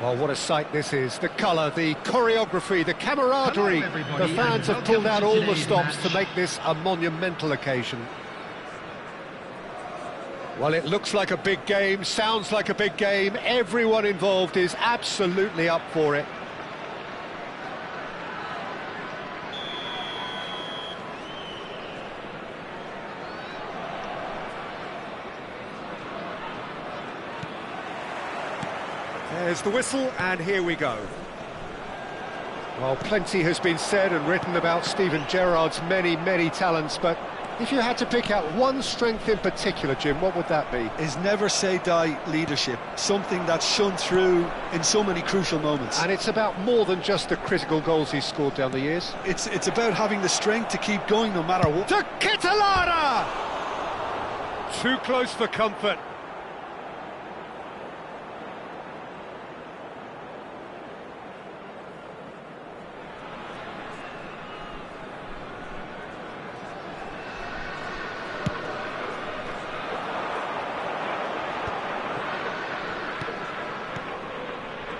Well, what a sight this is. The colour, the choreography, the camaraderie. The fans have pulled out all the stops to make this a monumental occasion. Well, it looks like a big game, sounds like a big game. Everyone involved is absolutely up for it. There's the whistle, and here we go. Well, plenty has been said and written about Steven Gerrard's many, many talents, but if you had to pick out one strength in particular, Jim, what would that be? His never-say-die leadership, something that's shone through in so many crucial moments. And it's about more than just the critical goals he's scored down the years. It's about having the strength to keep going no matter what. To Kitolana! Too close for comfort.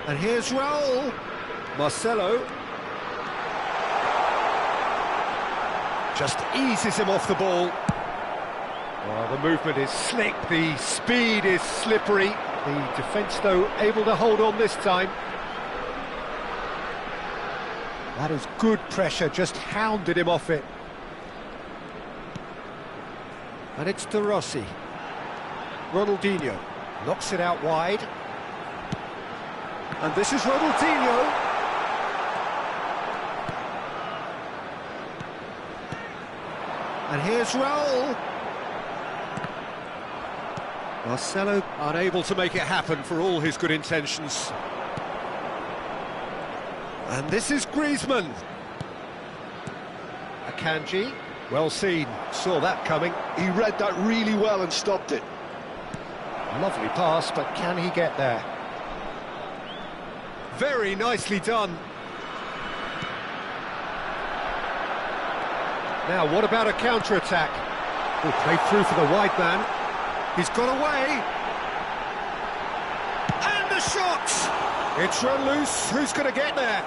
And here's Raul. Marcelo. Just eases him off the ball. Well, the movement is slick, the speed is slippery. The defence, though, able to hold on this time. That is good pressure, just hounded him off it. And it's De Rossi. Ronaldinho knocks it out wide. And this is Ronaldinho. And here's Raul. Marcelo unable to make it happen for all his good intentions. And this is Griezmann. Akanji, well seen, saw that coming. He read that really well and stopped it. Lovely pass, but can he get there? Very nicely done. Now, what about a counter-attack? Will play through for the wide man. He's got away. And the shot! It's run loose. Who's going to get there?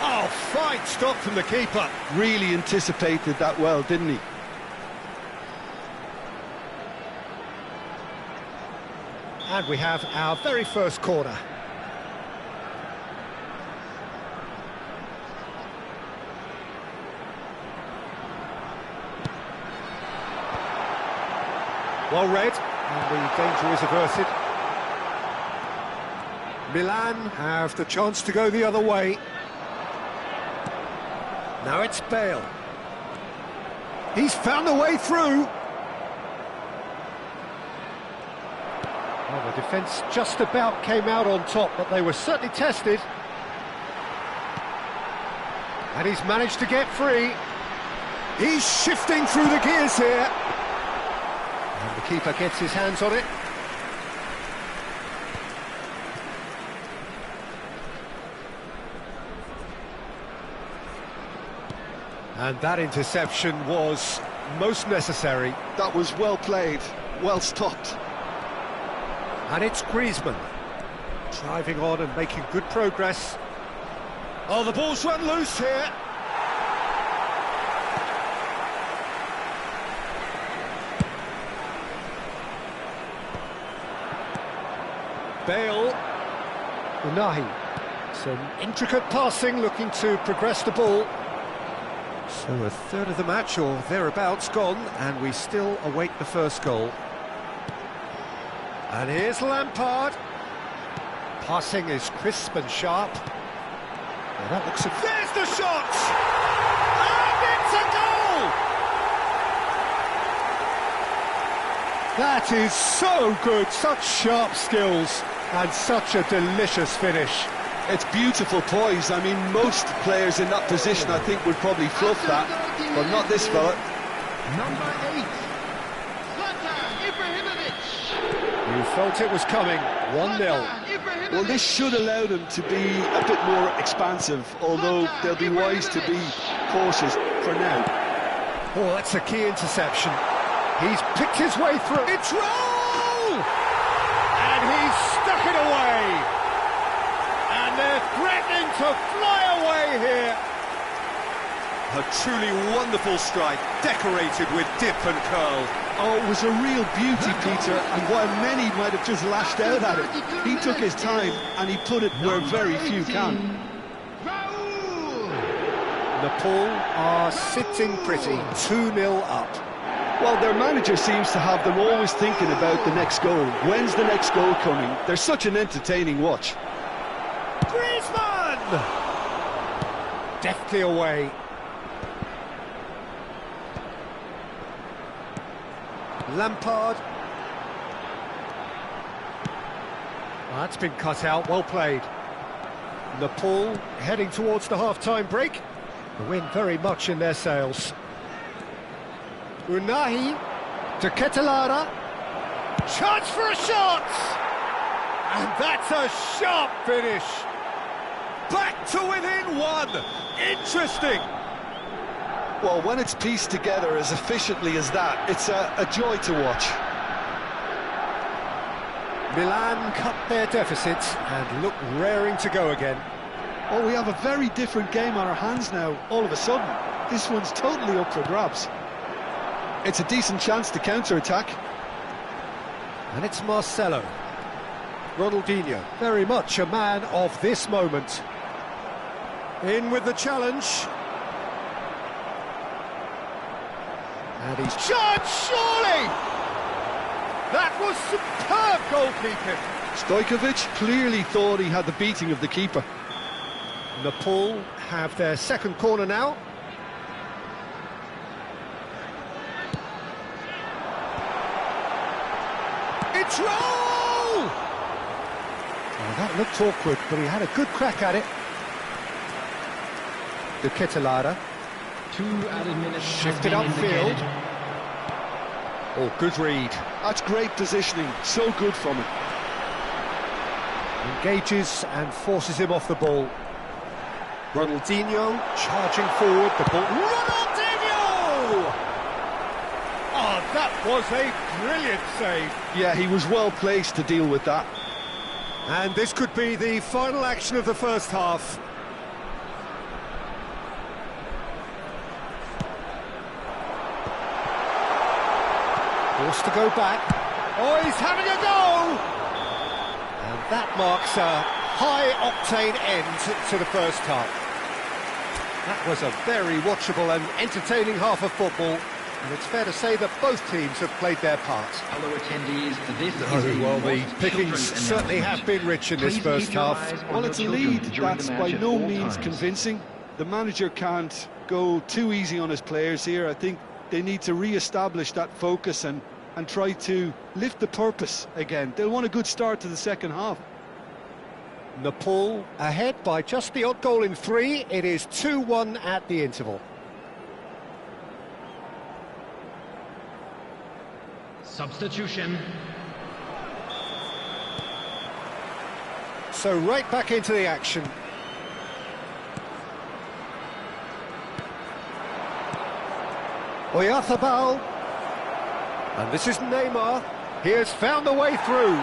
Oh, fine stop from the keeper. Really anticipated that well, didn't he? And we have our very first corner. Well read, and the danger is averted. Milan have the chance to go the other way. Now it's Bale. He's found a way through. Well, the defence just about came out on top, but they were certainly tested. And he's managed to get free. He's shifting through the gears here. And the keeper gets his hands on it. And that interception was most necessary. That was well played, well stopped. And it's Griezmann, driving on and making good progress. Oh, the ball's run loose here. Bale. Unahi. Some intricate passing, looking to progress the ball. So a third of the match, or thereabouts, gone, and we still await the first goal. And here's Lampard. Passing is crisp and sharp. Well, that looks... There's the shot! And it's a goal! That is so good, such sharp skills, and such a delicious finish. It's beautiful poise. I mean, most players in that position, I think, would probably fluff that, but not this fella. Number 8, You felt it was coming, 1-0. Well, this should allow them to be a bit more expansive, although they'll be wise to be cautious for now. Oh, that's a key interception. He's picked his way through. It's Raul! And he's stuck it away. to fly away here. A truly wonderful strike, decorated with dip and curl. Oh, it was a real beauty, Peter, and while many might have just lashed out at it, he took his time and he put it where very few can. Nepal are sitting pretty, 2-0 up. Well, their manager seems to have them always thinking about the next goal. When's the next goal coming? They're such an entertaining watch. Griezmann! Deftly away. Lampard. That's been cut out, well played. Nepal heading towards the half-time break. The wind very much in their sails. Unahi to Ketelara. Chance for a shot! And that's a sharp finish. Back to within one. Interesting. Well, when it's pieced together as efficiently as that, it's a joy to watch. Milan cut their deficit and look raring to go again. Oh, we have a very different game on our hands now, all of a sudden. This one's totally up for grabs. It's a decent chance to counter-attack. And it's Marcelo. Ronaldinho, very much a man of this moment. In with the challenge. And he's shot, surely! That was superb goalkeeping. Stojkovic clearly thought he had the beating of the keeper. Nepal have their second corner now. It's roll! Oh, that looked awkward, but he had a good crack at it. De Ketelara. 2 added minutes. Shifted upfield. Oh, good read. That's great positioning, so good from him. Engages and forces him off the ball. Ronaldinho charging forward, the ball. Ronaldinho! Oh, that was a brilliant save. Yeah, he was well placed to deal with that. And this could be the final action of the first half. Forced to go back. Oh, he's having a go! And that marks a high-octane end to the first half. That was a very watchable and entertaining half of football, and it's fair to say that both teams have played their part. Hello attendees, this is Well, the pickings certainly have been rich in this first half. Well, it's a lead that's by no means convincing. The manager can't go too easy on his players here. I think they need to re-establish that focus and try to lift the purpose again. They'll want a good start to the second half. Nepal ahead by just the odd goal in 3. It is 2-1 at the interval. Substitution. So right back into the action. Oyarzabal. And this is Neymar. He has found the way through.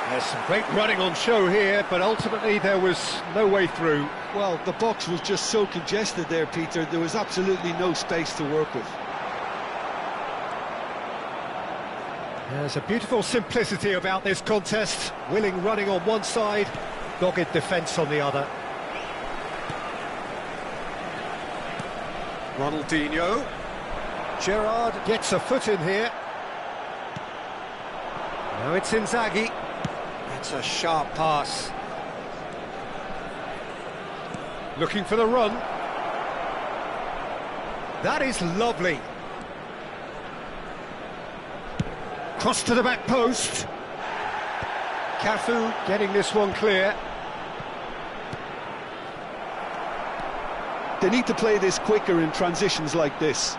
There's some great running on show here, but ultimately there was no way through. Well, the box was just so congested there, Peter. There was absolutely no space to work with. There's a beautiful simplicity about this contest. Willing running on one side, dogged defence on the other. Ronaldinho. Gerrard gets a foot in here. Now it's Inzaghi. That's a sharp pass. Looking for the run. That is lovely. Cross to the back post. Cafu getting this one clear. They need to play this quicker in transitions like this.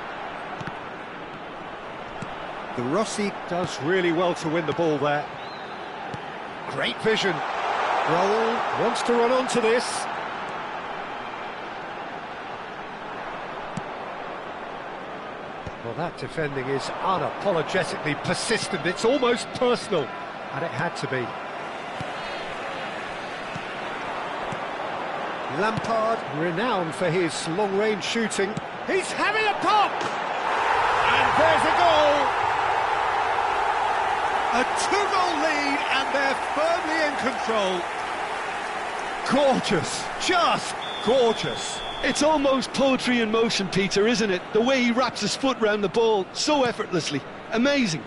The Rossi does really well to win the ball there. Great vision. Raul wants to run onto this. Well, that defending is unapologetically persistent. It's almost personal, and it had to be. Lampard, renowned for his long-range shooting. He's having a pop! And there's a goal! A two-goal lead, and they're firmly in control. Gorgeous, just gorgeous. It's almost poetry in motion, Peter, isn't it? The way he wraps his foot round the ball so effortlessly. Amazing.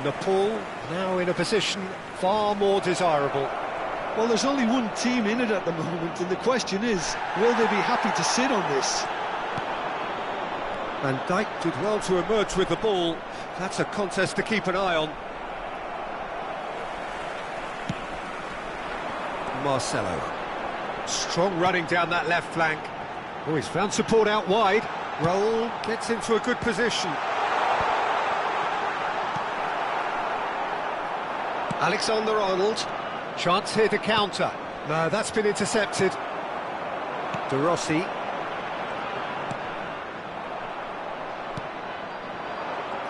Nepal now in a position far more desirable. Well, there's only one team in it at the moment, and the question is, will they be happy to sit on this? Van Dijk did well to emerge with the ball. That's a contest to keep an eye on. Marcelo. Strong running down that left flank. Oh, he's found support out wide. Raul gets into a good position. Alexander-Arnold. Chance here to counter. No, that's been intercepted. De Rossi.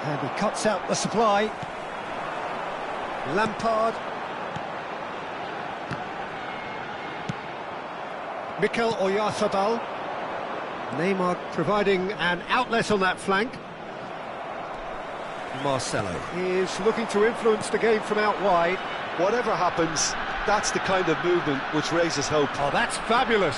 And he cuts out the supply. Lampard. Mikel Oyarzabal. Neymar providing an outlet on that flank. Marcelo is looking to influence the game from out wide. Whatever happens, that's the kind of movement which raises hope. Oh, that's fabulous.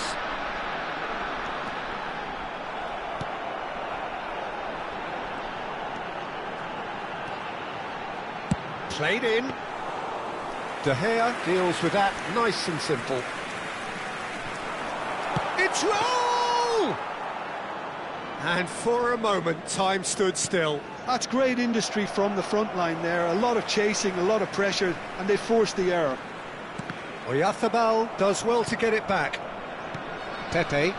Played in. De Gea deals with that nice and simple. It's Raul! And for a moment, time stood still. That's great industry from the front line there. A lot of chasing, a lot of pressure, and they forced the error. Oyarzabal does well to get it back. Pepe.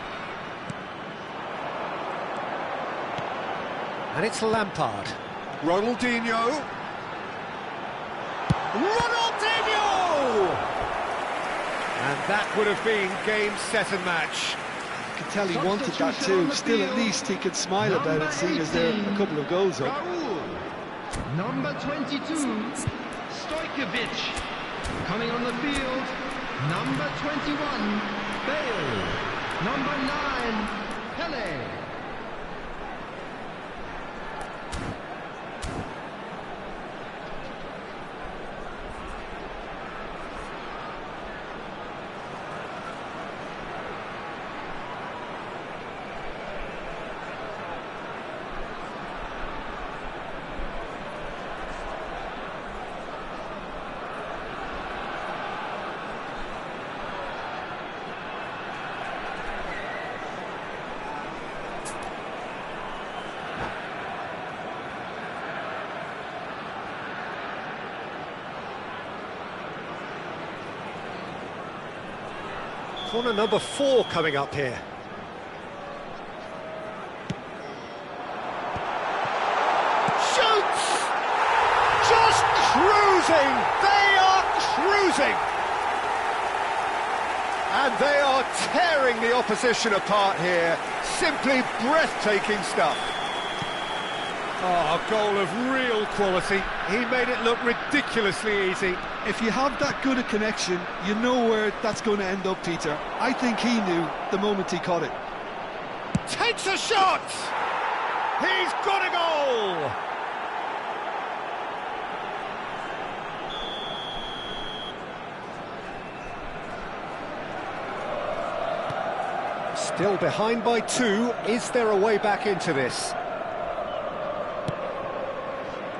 And it's Lampard. Ronaldinho. Ronaldinho! And that would have been game, set and match. You can tell he wanted that too. Still, at least he could smile about it, seeing as there are a couple of goals up. Number 22, Stojkovic. Coming on the field, number 21, Bale. Number 9, Pele. Corner number 4 coming up here. Shoots! Just cruising! They are cruising! And they are tearing the opposition apart here. Simply breathtaking stuff. Oh, a goal of real quality. He made it look ridiculously easy. If you have that good a connection, you know where that's going to end up, Peter. I think he knew the moment he caught it. Takes a shot! He's got a goal! Still behind by 2. Is there a way back into this?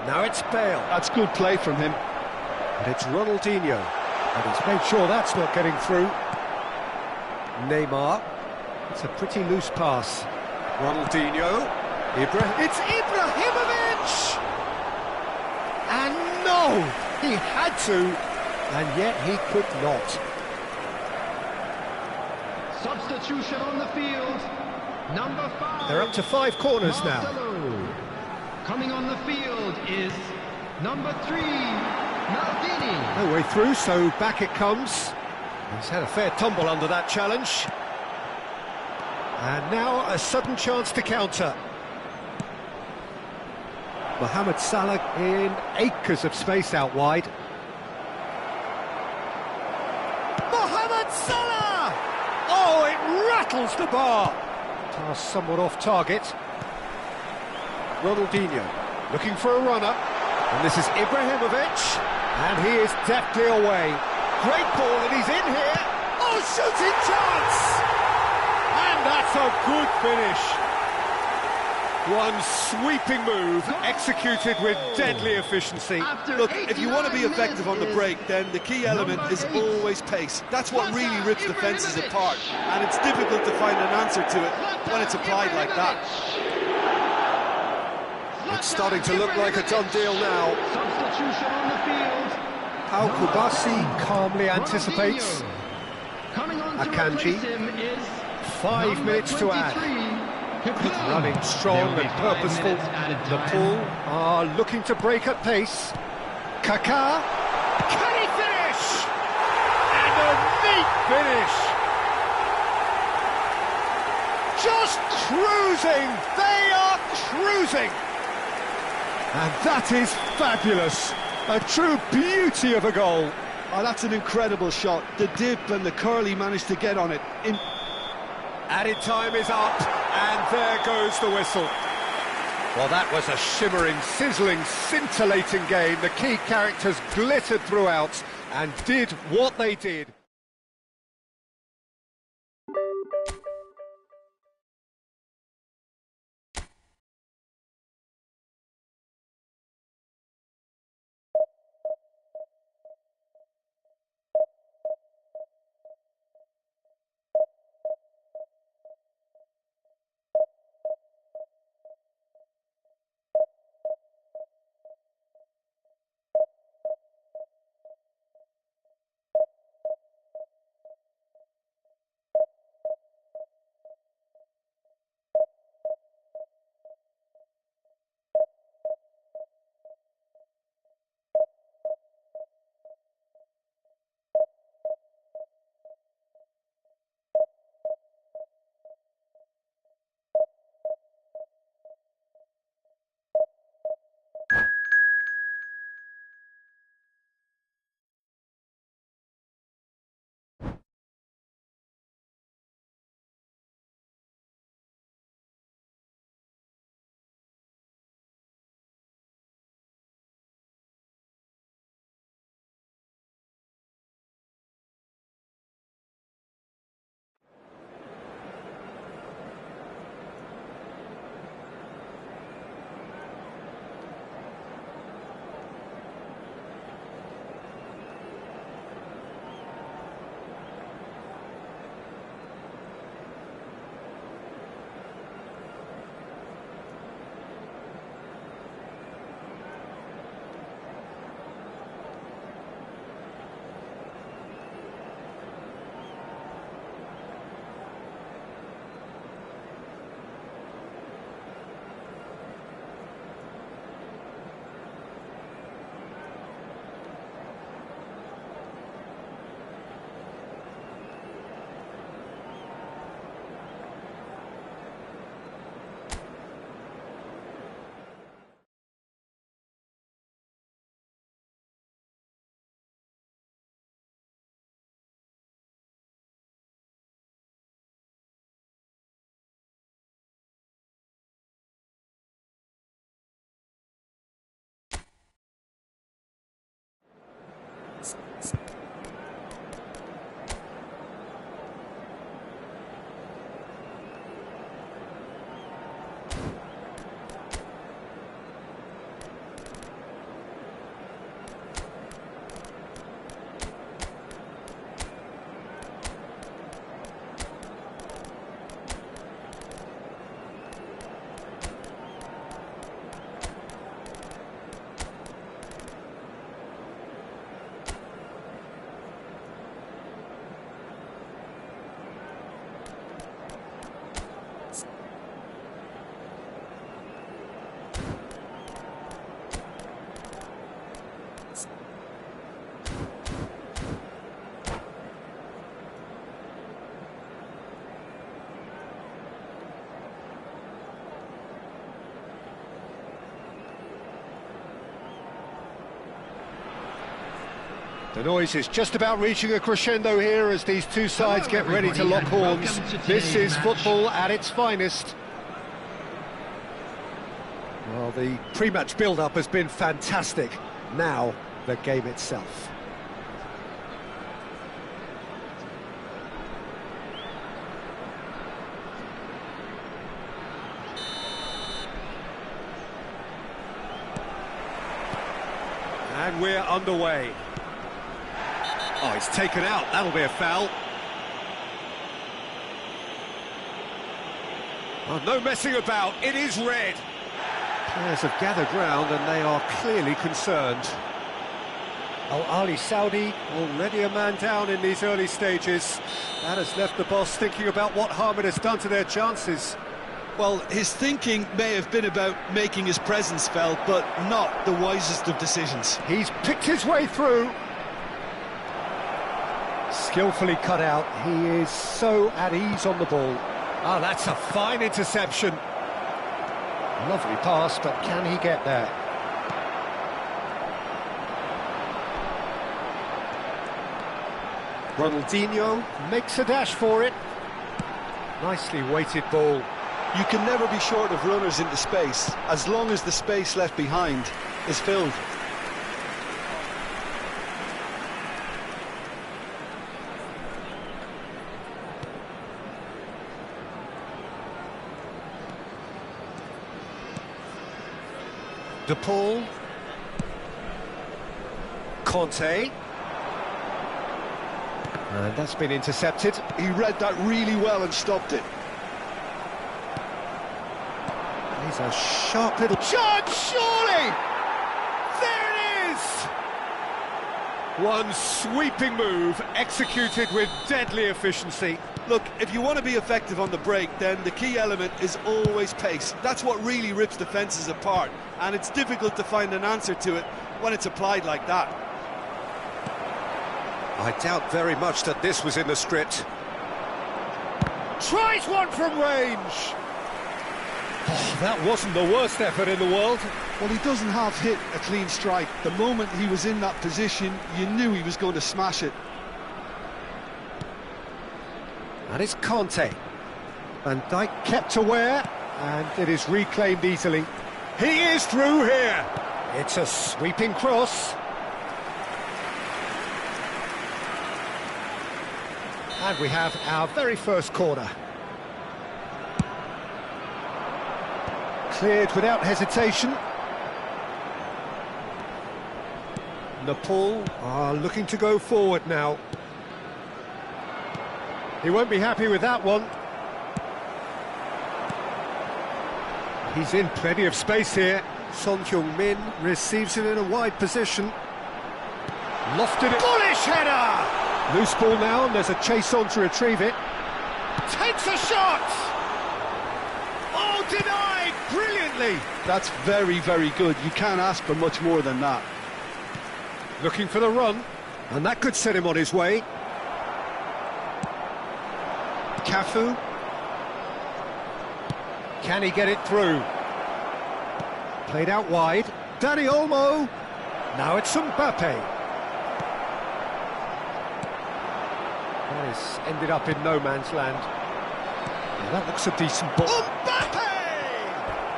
Now it's Bale. That's good play from him. And it's Ronaldinho. And he's made sure that's not getting through. Neymar. It's a pretty loose pass. Ronaldinho. It's Ibrahimovic! And no! He had to, and yet he could not. Substitution on the field, number 5. They're up to 5 corners Marcelo. now. Coming on the field is number 3, Maldini. No way through, so back it comes. He's had a fair tumble under that challenge. And now a sudden chance to counter. Mohamed Salah in acres of space out wide. Mohamed Salah! battles the bar. Pass somewhat off target. Ronaldinho looking for a runner. And this is Ibrahimovic. And he is deftly away. Great ball, and he's in here. Oh, shooting chance! And that's a good finish. One sweeping move, executed with deadly efficiency. Look, if you want to be effective on the break, then the key element is always pace. That's what really rips defences apart, and it's difficult to find an answer to it when it's applied like that. It's starting to look like a done deal now. Substitution on the field. Al Kubasi calmly anticipates. Akanji. 5 minutes to add. Running strong and purposeful. Liverpool are looking to break at pace. Kaká. Can he finish? And a neat finish. Just cruising. They are cruising. And that is fabulous. A true beauty of a goal. Oh, that's an incredible shot. The dip and the curl he managed to get on it. Added time is up, and there goes the whistle. Well, that was a shimmering, sizzling, scintillating game. The key characters glittered throughout and did what they did. The noise is just about reaching a crescendo here as these two sides get ready to lock horns. This is football at its finest. Well, the pre-match build-up has been fantastic. Now, the game itself. And we're underway. Oh, it's taken out. That'll be a foul. Oh, no messing about. It is red. Players have gathered round and they are clearly concerned. Ali Saudi already a man down in these early stages. That has left the boss thinking about what harm it has done to their chances. Well, his thinking may have been about making his presence felt, but not the wisest of decisions. He's picked his way through. Skillfully cut out. He is so at ease on the ball. Ah, that's a fine interception. Lovely pass, but can he get there? Ronaldinho makes a dash for it. Nicely weighted ball. You can never be short of runners into space, as long as the space left behind is filled. De Paul. Conte. And that's been intercepted. He read that really well and stopped it. He's a sharp little shot, surely! There it is! One sweeping move, executed with deadly efficiency. Look, if you want to be effective on the break, then the key element is always pace. That's what really rips defences apart, and it's difficult to find an answer to it when it's applied like that. I doubt very much that this was in the script. Tries one from range! Oh, that wasn't the worst effort in the world. Well, he doesn't have hit a clean strike. The moment he was in that position, you knew he was going to smash it. And it's Conte. Van Dijk kept aware, and it is reclaimed easily. He is through here. It's a sweeping cross. And we have our very first corner. Cleared without hesitation. Nepal are looking to go forward now. He won't be happy with that one. He's in plenty of space here. Son Heung-min receives it in a wide position. Lofted it. Bullish header! Loose ball now, and there's a chase on to retrieve it. Takes a shot! Oh, denied! Brilliantly! That's very, very good. You can't ask for much more than that. Looking for the run, and that could set him on his way. Cafu. Can he get it through? Played out wide. Dani Olmo. Now it's Mbappe. That has ended up in no man's land. Yeah, that looks a decent ball. Mbappe!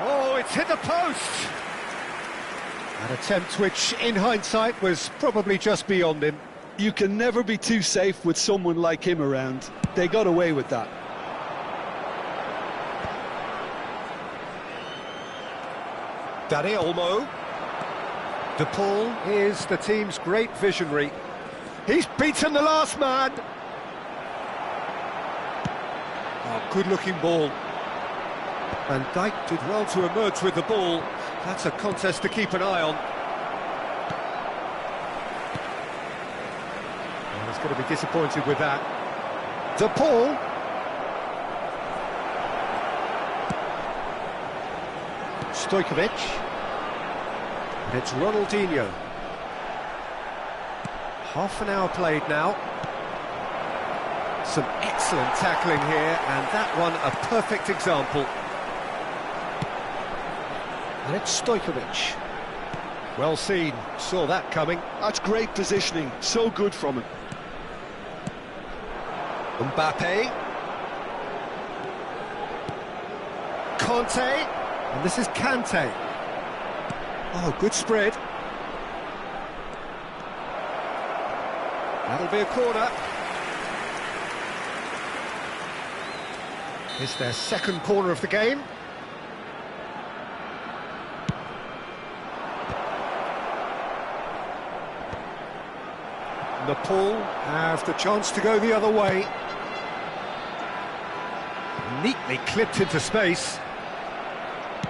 Oh, it's hit the post. An attempt which, in hindsight, was probably just beyond him. You can never be too safe with someone like him around. They got away with that. Dani Olmo. De Paul is the team's great visionary. He's beaten the last man. Oh, good-looking ball. Van Dijk did well to emerge with the ball. That's a contest to keep an eye on. Well, he's going to be disappointed with that. De Paul. Stojkovic. And it's Ronaldinho. Half an hour played now. Some excellent tackling here, and that one a perfect example. And it's Stojkovic. Well seen, saw that coming. That's great positioning, so good from him. Mbappe. Conte. And this is Kante. Oh, good spread. That'll be a corner. It's their second corner of the game. Nepal have the chance to go the other way. Neatly clipped into space.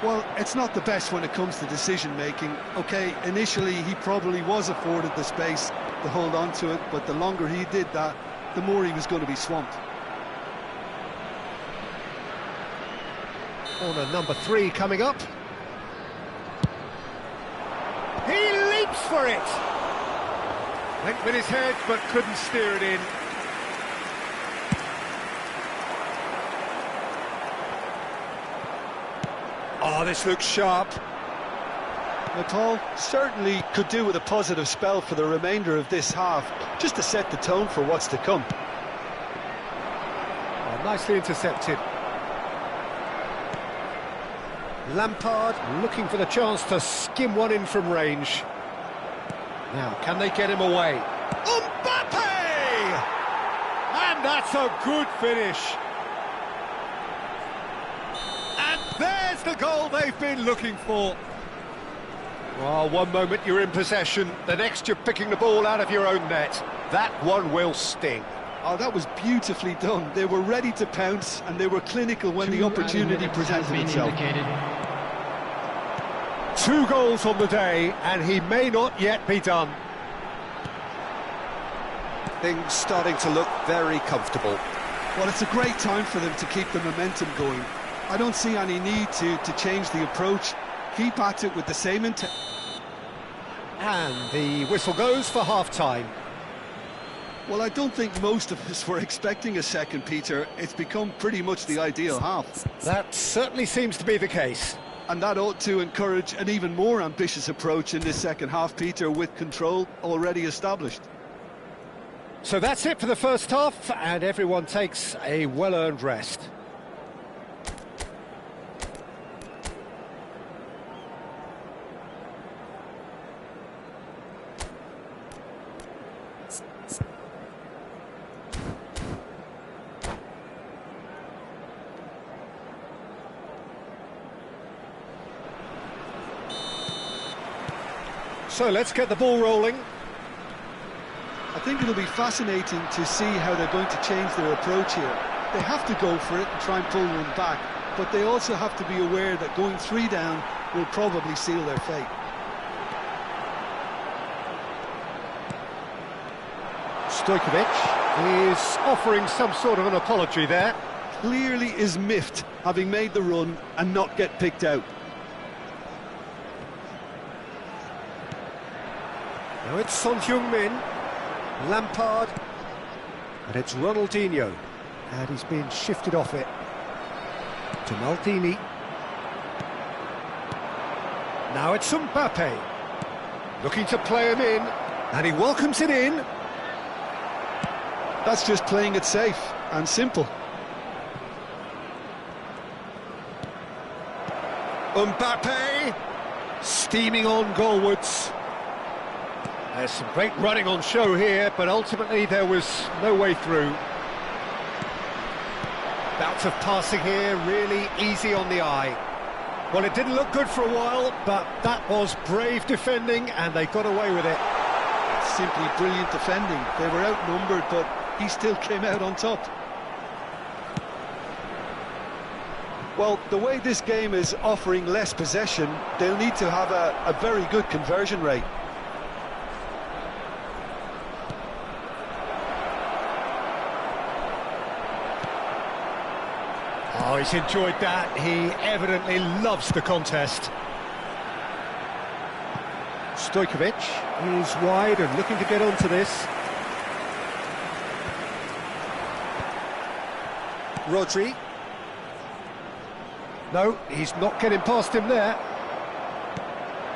Well, it's not the best when it comes to decision-making. OK, initially he probably was afforded the space to hold on to it, but the longer he did that, the more he was going to be swamped. Corner number 3 coming up. He leaps for it! Went with his head, but couldn't steer it in. Oh, this looks sharp. Nepal certainly could do with a positive spell for the remainder of this half, just to set the tone for what's to come. Oh, nicely intercepted. Lampard looking for the chance to skim one in from range. Now, can they get him away? Mbappe! And that's a good finish. And there's the goal they've been looking for. Well, one moment you're in possession, the next you're picking the ball out of your own net. That one will sting. Oh, that was beautifully done. They were ready to pounce, and they were clinical when the opportunity presented itself. 2 goals on the day, and he may not yet be done. Things starting to look very comfortable. Well, it's a great time for them to keep the momentum going. I don't see any need to change the approach. Keep at it with the same intent. And the whistle goes for half-time. Well, I don't think most of us were expecting a second, Peter. It's become pretty much the ideal half. That certainly seems to be the case. And that ought to encourage an even more ambitious approach in this second half, Peter, with control already established. So that's it for the first half, and everyone takes a well-earned rest. So let's get the ball rolling. I think it'll be fascinating to see how they're going to change their approach here. They have to go for it and try and pull one back, but they also have to be aware that going 3 down will probably seal their fate. Stojkovic is offering some sort of an apology there. Clearly is miffed, having made the run and not get picked out. Now it's Son Heung-min, Lampard, and it's Ronaldinho, and he's been shifted off it to Maldini. Now it's Mbappe, looking to play him in, and he welcomes it in. That's just playing it safe and simple. Mbappe, steaming on goalwards. There's some great running on show here, but ultimately there was no way through. Bouts of passing here, really easy on the eye. Well, it didn't look good for a while, but that was brave defending, and they got away with it. Simply brilliant defending. They were outnumbered, but he still came out on top. Well, the way this game is offering less possession, they'll need to have a very good conversion rate. Oh, he's enjoyed that. He evidently loves the contest. Stojkovic is wide and looking to get onto this. Rodri. No, he's not getting past him there.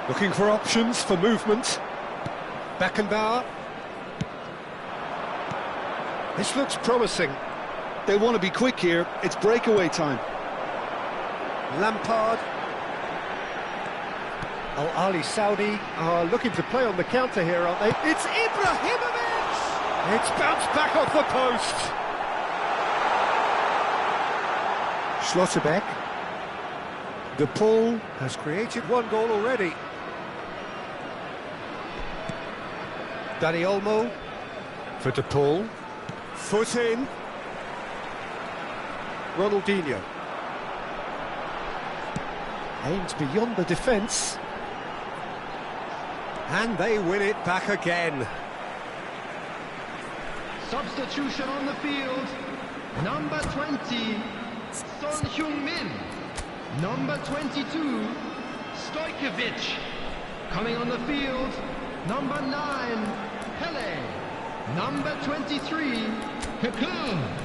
Looking for options for movement. Beckenbauer. This looks promising. They want to be quick here. It's breakaway time. Lampard. Al-Ali Saudi are looking to play on the counter here, aren't they? It's Ibrahimovic! It's bounced back off the post. Schlotterbeck. De Paul has created one goal already. Dani Olmo for De Paul. Foot in. Ronaldinho. Aims beyond the defence. And they win it back again. Substitution on the field. Number 20, Son Heung-min. Number 22, Stojkovic. Coming on the field, number 9, Pele. Number 23, Kaká.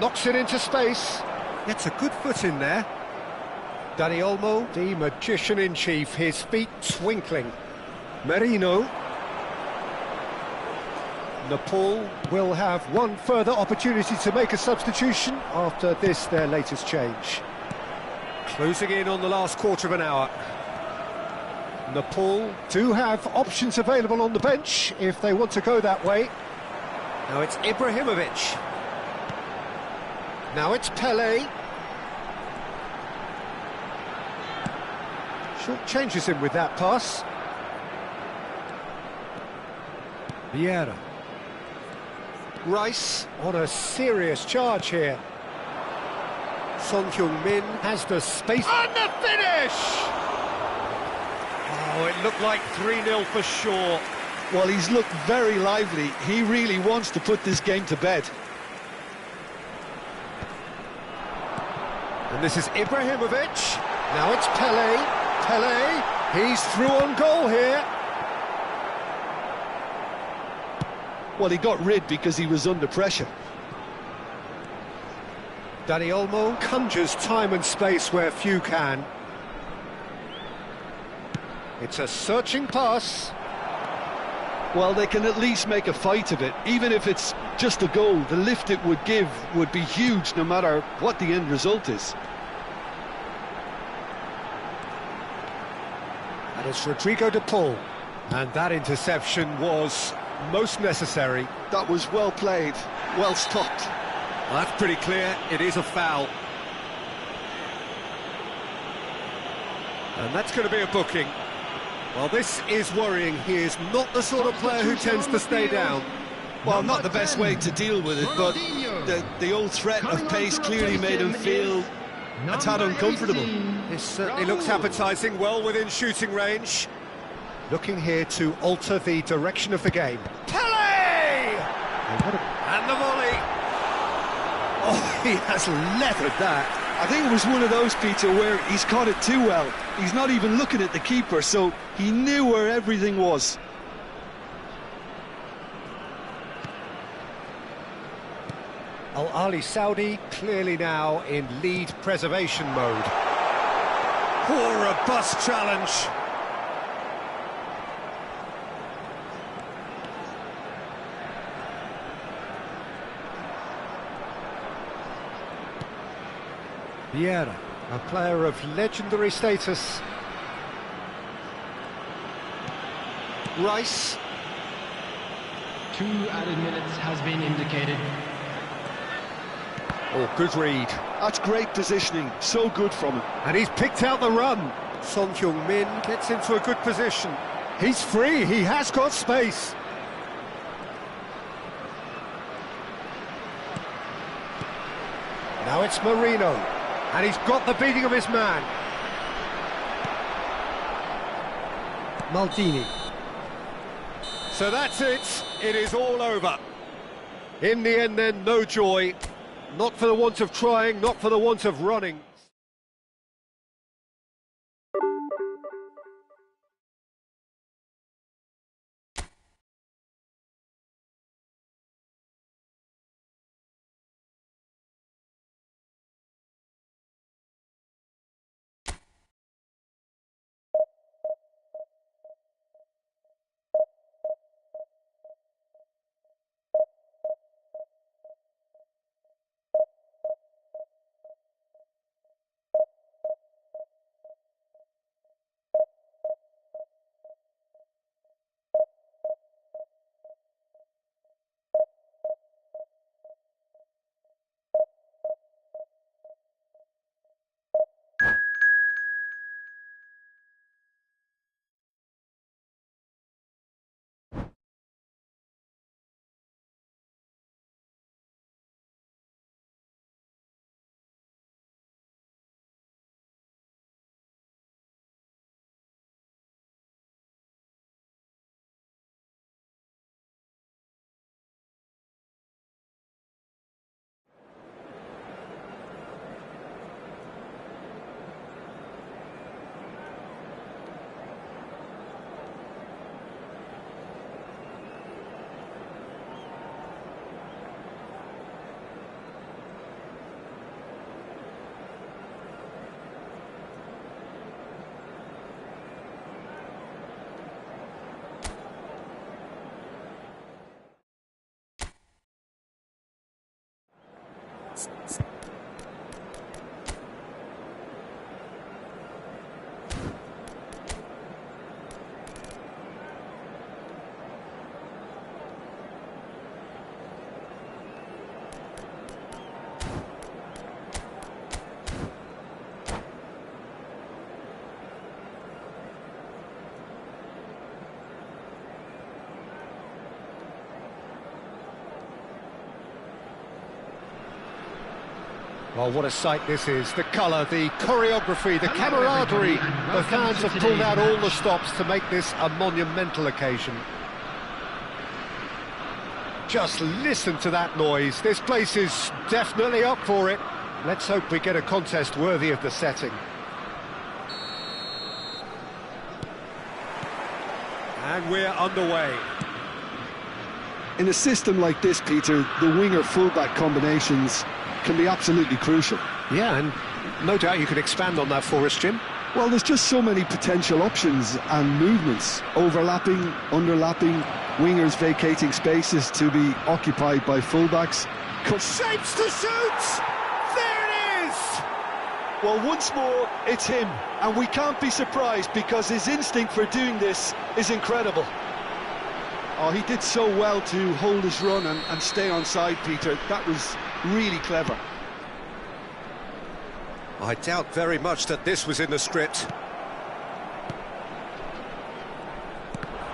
Knocks it into space. Gets a good foot in there. Dani Olmo, the magician-in-chief, his feet twinkling. Merino. Nepal will have one further opportunity to make a substitution after this, their latest change. Closing in on the last quarter of an hour. Nepal do have options available on the bench if they want to go that way. Now it's Ibrahimovic. Now it's Pele. Short changes him with that pass. Vieira. Rice on a serious charge here. Son Heung-min has the space. And the finish! Oh, it looked like 3-0 for sure. Well, he's looked very lively. He really wants to put this game to bed. And this is Ibrahimovic. Now it's Pele. Pele, he's through on goal here. Well, he got rid because he was under pressure. Dani Olmo conjures time and space where few can. It's a searching pass. Well, they can at least make a fight of it. Even if it's just a goal, the lift it would give would be huge no matter what the end result is. And it's Rodrigo de Paul. And that interception was most necessary. That was well played, well stopped. Well, that's pretty clear. It is a foul. And that's going to be a booking. Well, this is worrying. He is not the sort of player who tends to stay down. Well, not the best way to deal with it, but the old threat of pace clearly made him feel a tad uncomfortable. This certainly looks appetising, well within shooting range. Looking here to alter the direction of the game. Pele! And the volley. Oh, he has leathered that. I think it was one of those, Peter, where he's caught it too well. He's not even looking at the keeper, so he knew where everything was. Al-Ali Saudi clearly now in lead preservation mode. Poor robust challenge. Vieira, a player of legendary status. Rice. 2 added minutes has been indicated. Oh, good read. That's great positioning, so good from him. And he's picked out the run. Son Heung-min gets into a good position. He's free, he has got space. Now it's Merino. And he's got the beating of his man. Maldini. So that's it. It is all over. In the end then, no joy. Not for the want of trying, not for the want of running. Well, what a sight this is. The colour, the choreography, the camaraderie. The fans have pulled out all the stops to make this a monumental occasion. Just listen to that noise. This place is definitely up for it. Let's hope we get a contest worthy of the setting. And we're underway. In a system like this, Peter, the winger-fullback combinations can be absolutely crucial. Yeah, and no doubt you could expand on that for us, Jim. Well, there's just so many potential options and movements. Overlapping, underlapping, wingers vacating spaces to be occupied by fullbacks. Shapes to shoot! There it is! Well, once more, it's him. And we can't be surprised because his instinct for doing this is incredible. Oh, he did so well to hold his run and stay on side, Peter. That was really clever. I doubt very much that this was in the script.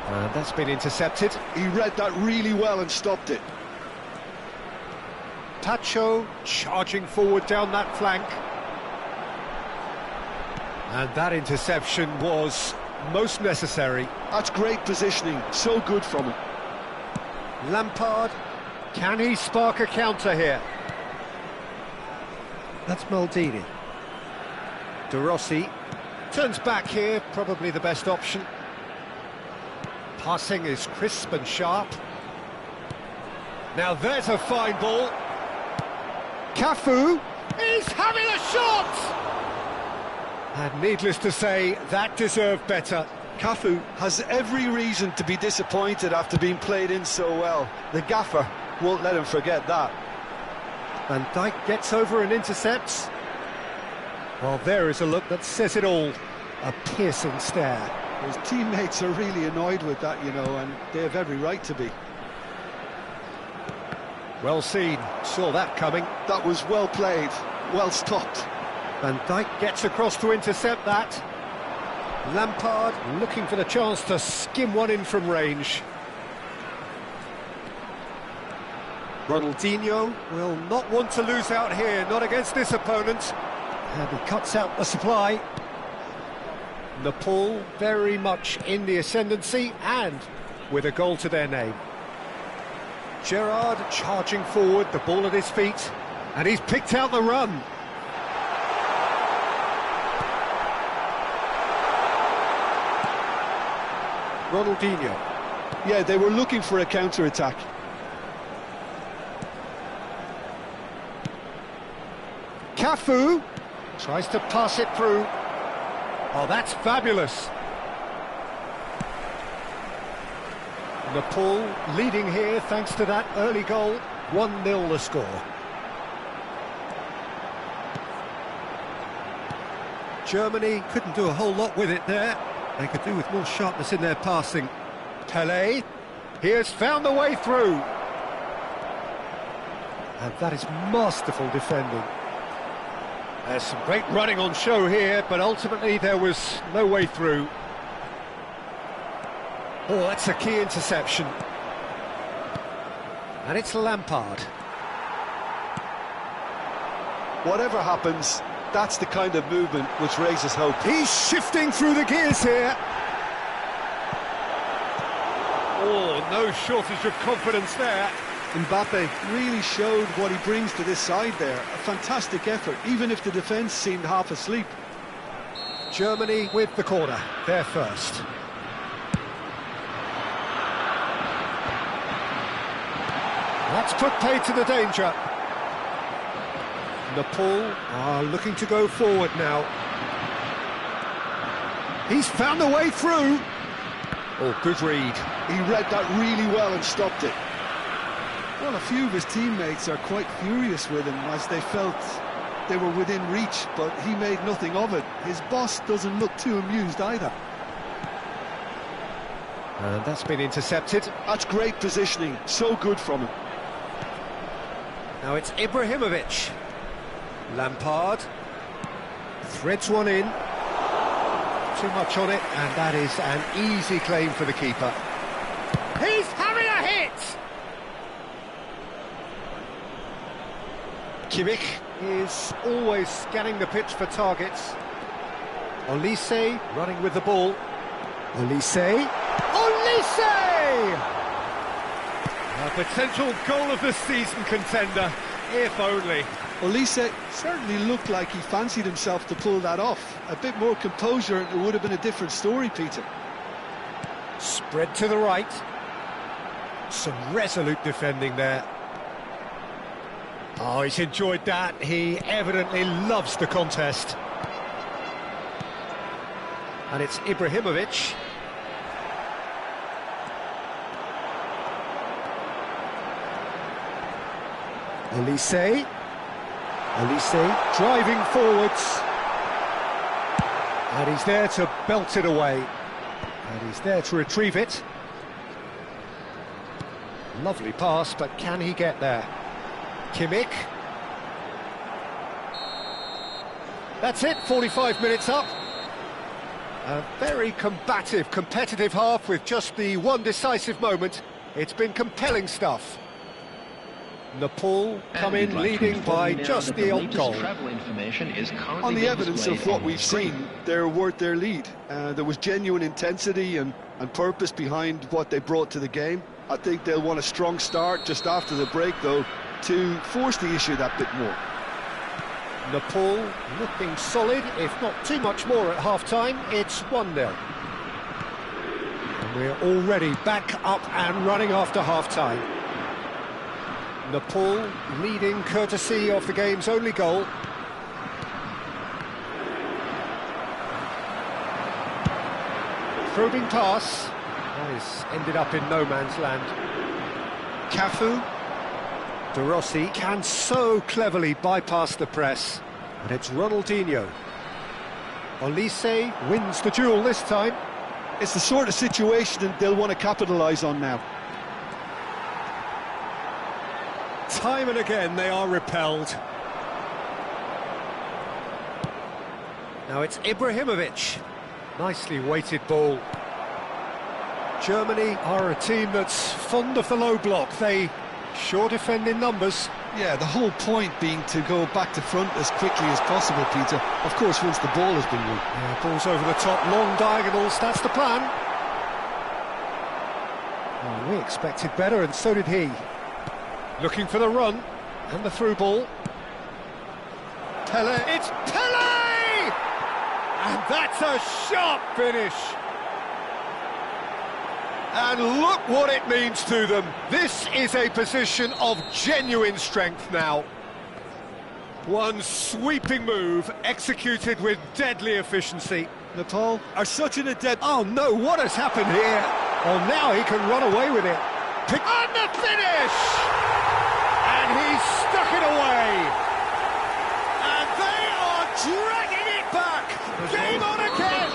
And that's been intercepted. He read that really well and stopped it. Tacho charging forward down that flank. And that interception was most necessary. That's great positioning, so good from him. Lampard, can he spark a counter here? That's Maldini. De Rossi turns back here, probably the best option. Passing is crisp and sharp. Now there's a fine ball. Cafu is having a shot! And needless to say, that deserved better. Cafu has every reason to be disappointed after being played in so well. The gaffer won't let him forget that. Van Dijk gets over and intercepts. Well, there is a look that says it all. A piercing stare. His teammates are really annoyed with that, you know, and they have every right to be. Well seen, saw that coming. That was well played, well stopped. Van Dijk gets across to intercept that. Lampard looking for the chance to skim one in from range. Ronaldinho will not want to lose out here, not against this opponent. And he cuts out the supply. Nepal very much in the ascendancy and with a goal to their name. Gerrard charging forward, the ball at his feet, and he's picked out the run. Ronaldinho. Yeah, they were looking for a counter-attack. Cafu tries to pass it through. Oh, that's fabulous. Nepal leading here thanks to that early goal. 1-0 the score. Germany couldn't do a whole lot with it there. They could do with more sharpness in their passing. Pelé, he has found the way through. And that is masterful defending. There's some great running on show here, but ultimately there was no way through. Oh, that's a key interception. And it's Lampard. Whatever happens, that's the kind of movement which raises hope. He's shifting through the gears here. Oh, no shortage of confidence there. Mbappe really showed what he brings to this side there. A fantastic effort, even if the defence seemed half asleep. Germany with the corner, they're first. That's put paid to the danger. Nepal are looking to go forward now. He's found the way through. Oh, good read. He read that really well and stopped it. Well, a few of his teammates are quite furious with him as they felt they were within reach, but he made nothing of it. His boss doesn't look too amused either. And that's been intercepted. That's great positioning, so good from him. Now it's Ibrahimovic. Lampard threads one in. Too much on it, and that is an easy claim for the keeper. He's having a hit! Kimmich is always scanning the pitch for targets. Olise running with the ball. Olise! A potential goal of the season contender, if only. Olise certainly looked like he fancied himself to pull that off. A bit more composure and it would have been a different story, Peter. Spread to the right. Some resolute defending there. Oh, he's enjoyed that. He evidently loves the contest. And it's Ibrahimovic. Olise driving forwards. And he's there to belt it away. And he's there to retrieve it. Lovely pass, but can he get there? Kimmich. That's it, 45 minutes up. A very combative, competitive half with just the one decisive moment. It's been compelling stuff. Nepal come in leading by just the odd goal. On the evidence of what we've seen, they're worth their lead. There was genuine intensity and purpose behind what they brought to the game. I think they'll want a strong start just after the break, though, to force the issue that bit more. Nepal looking solid, if not too much more at half-time. It's 1-0. And we're already back up and running after half-time. Nepal leading courtesy of the game's only goal. Probing pass. That is ended up in no man's land. Cafu. De Rossi can so cleverly bypass the press. And it's Ronaldinho. Olise wins the duel this time. It's the sort of situation that they'll want to capitalise on now. Time and again they are repelled. Now it's Ibrahimovic. Nicely weighted ball. Germany are a team that's fond of the low block. They sure defend in numbers. Yeah, the whole point being to go back to front as quickly as possible, Peter. Of course, once the ball has been won. Yeah, balls over the top, long diagonals, that's the plan. Oh, we expected better, and so did he. Looking for the run, and the through ball. Pele, it's Pele! And that's a sharp finish. And look what it means to them. This is a position of genuine strength now. One sweeping move, executed with deadly efficiency. Nepal are such an adept. Oh no, what has happened here? Oh, now he can run away with it. And the finish! And he's stuck it away. And they are dragging it back. Game on again.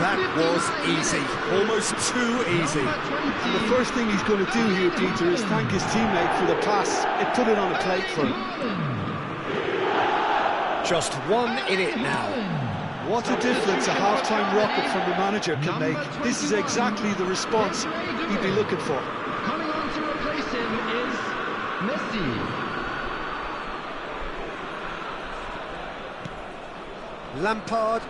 That was easy, almost too easy. And the first thing he's going to do here, Peter, is thank his teammate for the pass. It put it on a plate for him. Just one in it now. What a difference a half-time rocket from the manager can make. This is exactly the response he'd be looking for. Coming on to replace him is Messi. Lampard.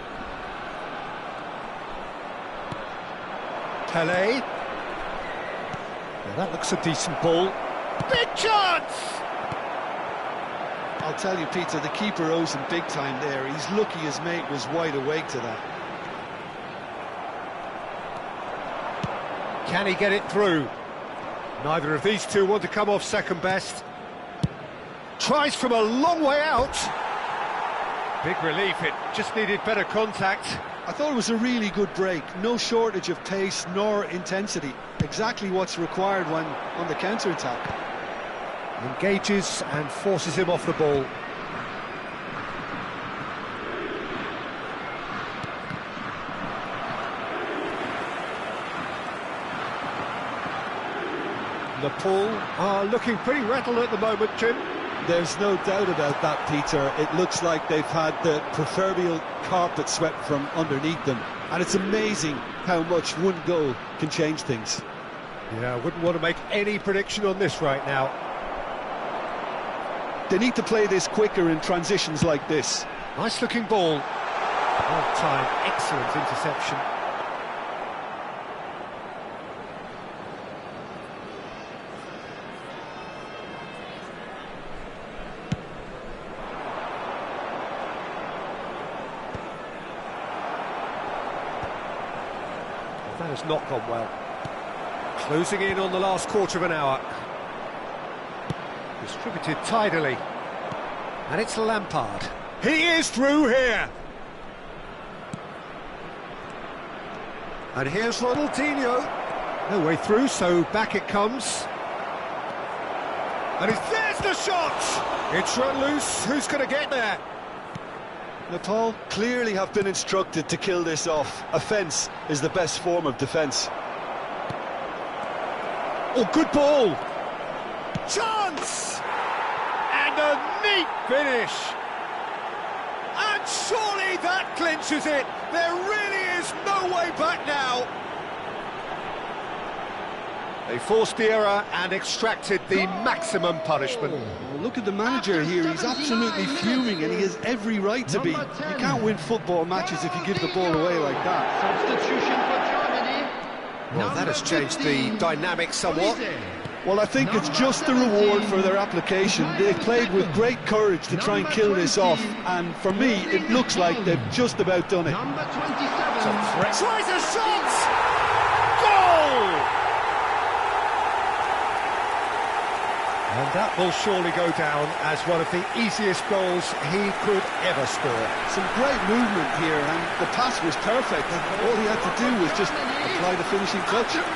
Pele. Well, that looks a decent ball. Big chance! I'll tell you, Peter, the keeper owes him big time there. He's lucky his mate was wide awake to that. Can he get it through? Neither of these two want to come off second best. Tries from a long way out. Big relief, it just needed better contact. I thought it was a really good break. No shortage of pace nor intensity. Exactly what's required when on the counter-attack. Engages and forces him off the ball. Nepal are looking pretty rattled at the moment, Jim. There's no doubt about that, Peter. It looks like they've had the proverbial carpet swept from underneath them. And it's amazing how much one goal can change things. Yeah, I wouldn't want to make any prediction on this right now. They need to play this quicker in transitions like this. Nice looking ball. Well timed, excellent interception. That has not gone well. Closing in on the last quarter of an hour. Distributed tidily. And it's Lampard. He is through here. And here's Ronaldinho. No way through, so back it comes. And there's the shot! It's run loose. Who's going to get there? Nepal clearly have been instructed to kill this off. Offence is the best form of defence. Oh, good ball! Chance! And a neat finish! And surely that clinches it! There really is no way back now! They forced the error and extracted the maximum punishment. Well, look at the manager here, he's absolutely fuming and he has every right to be. You can't win football matches if you give the ball away like that. Substitution for Germany. Well, that has changed the dynamic somewhat. Well, I think it's just the reward for their application. They've played with great courage to try and kill this off, and for me, it looks like they've just about done it. Number 27. Tries a shot! Goal! And that will surely go down as one of the easiest goals he could ever score. Some great movement here, and the pass was perfect. All he had to do was just apply the finishing touch. After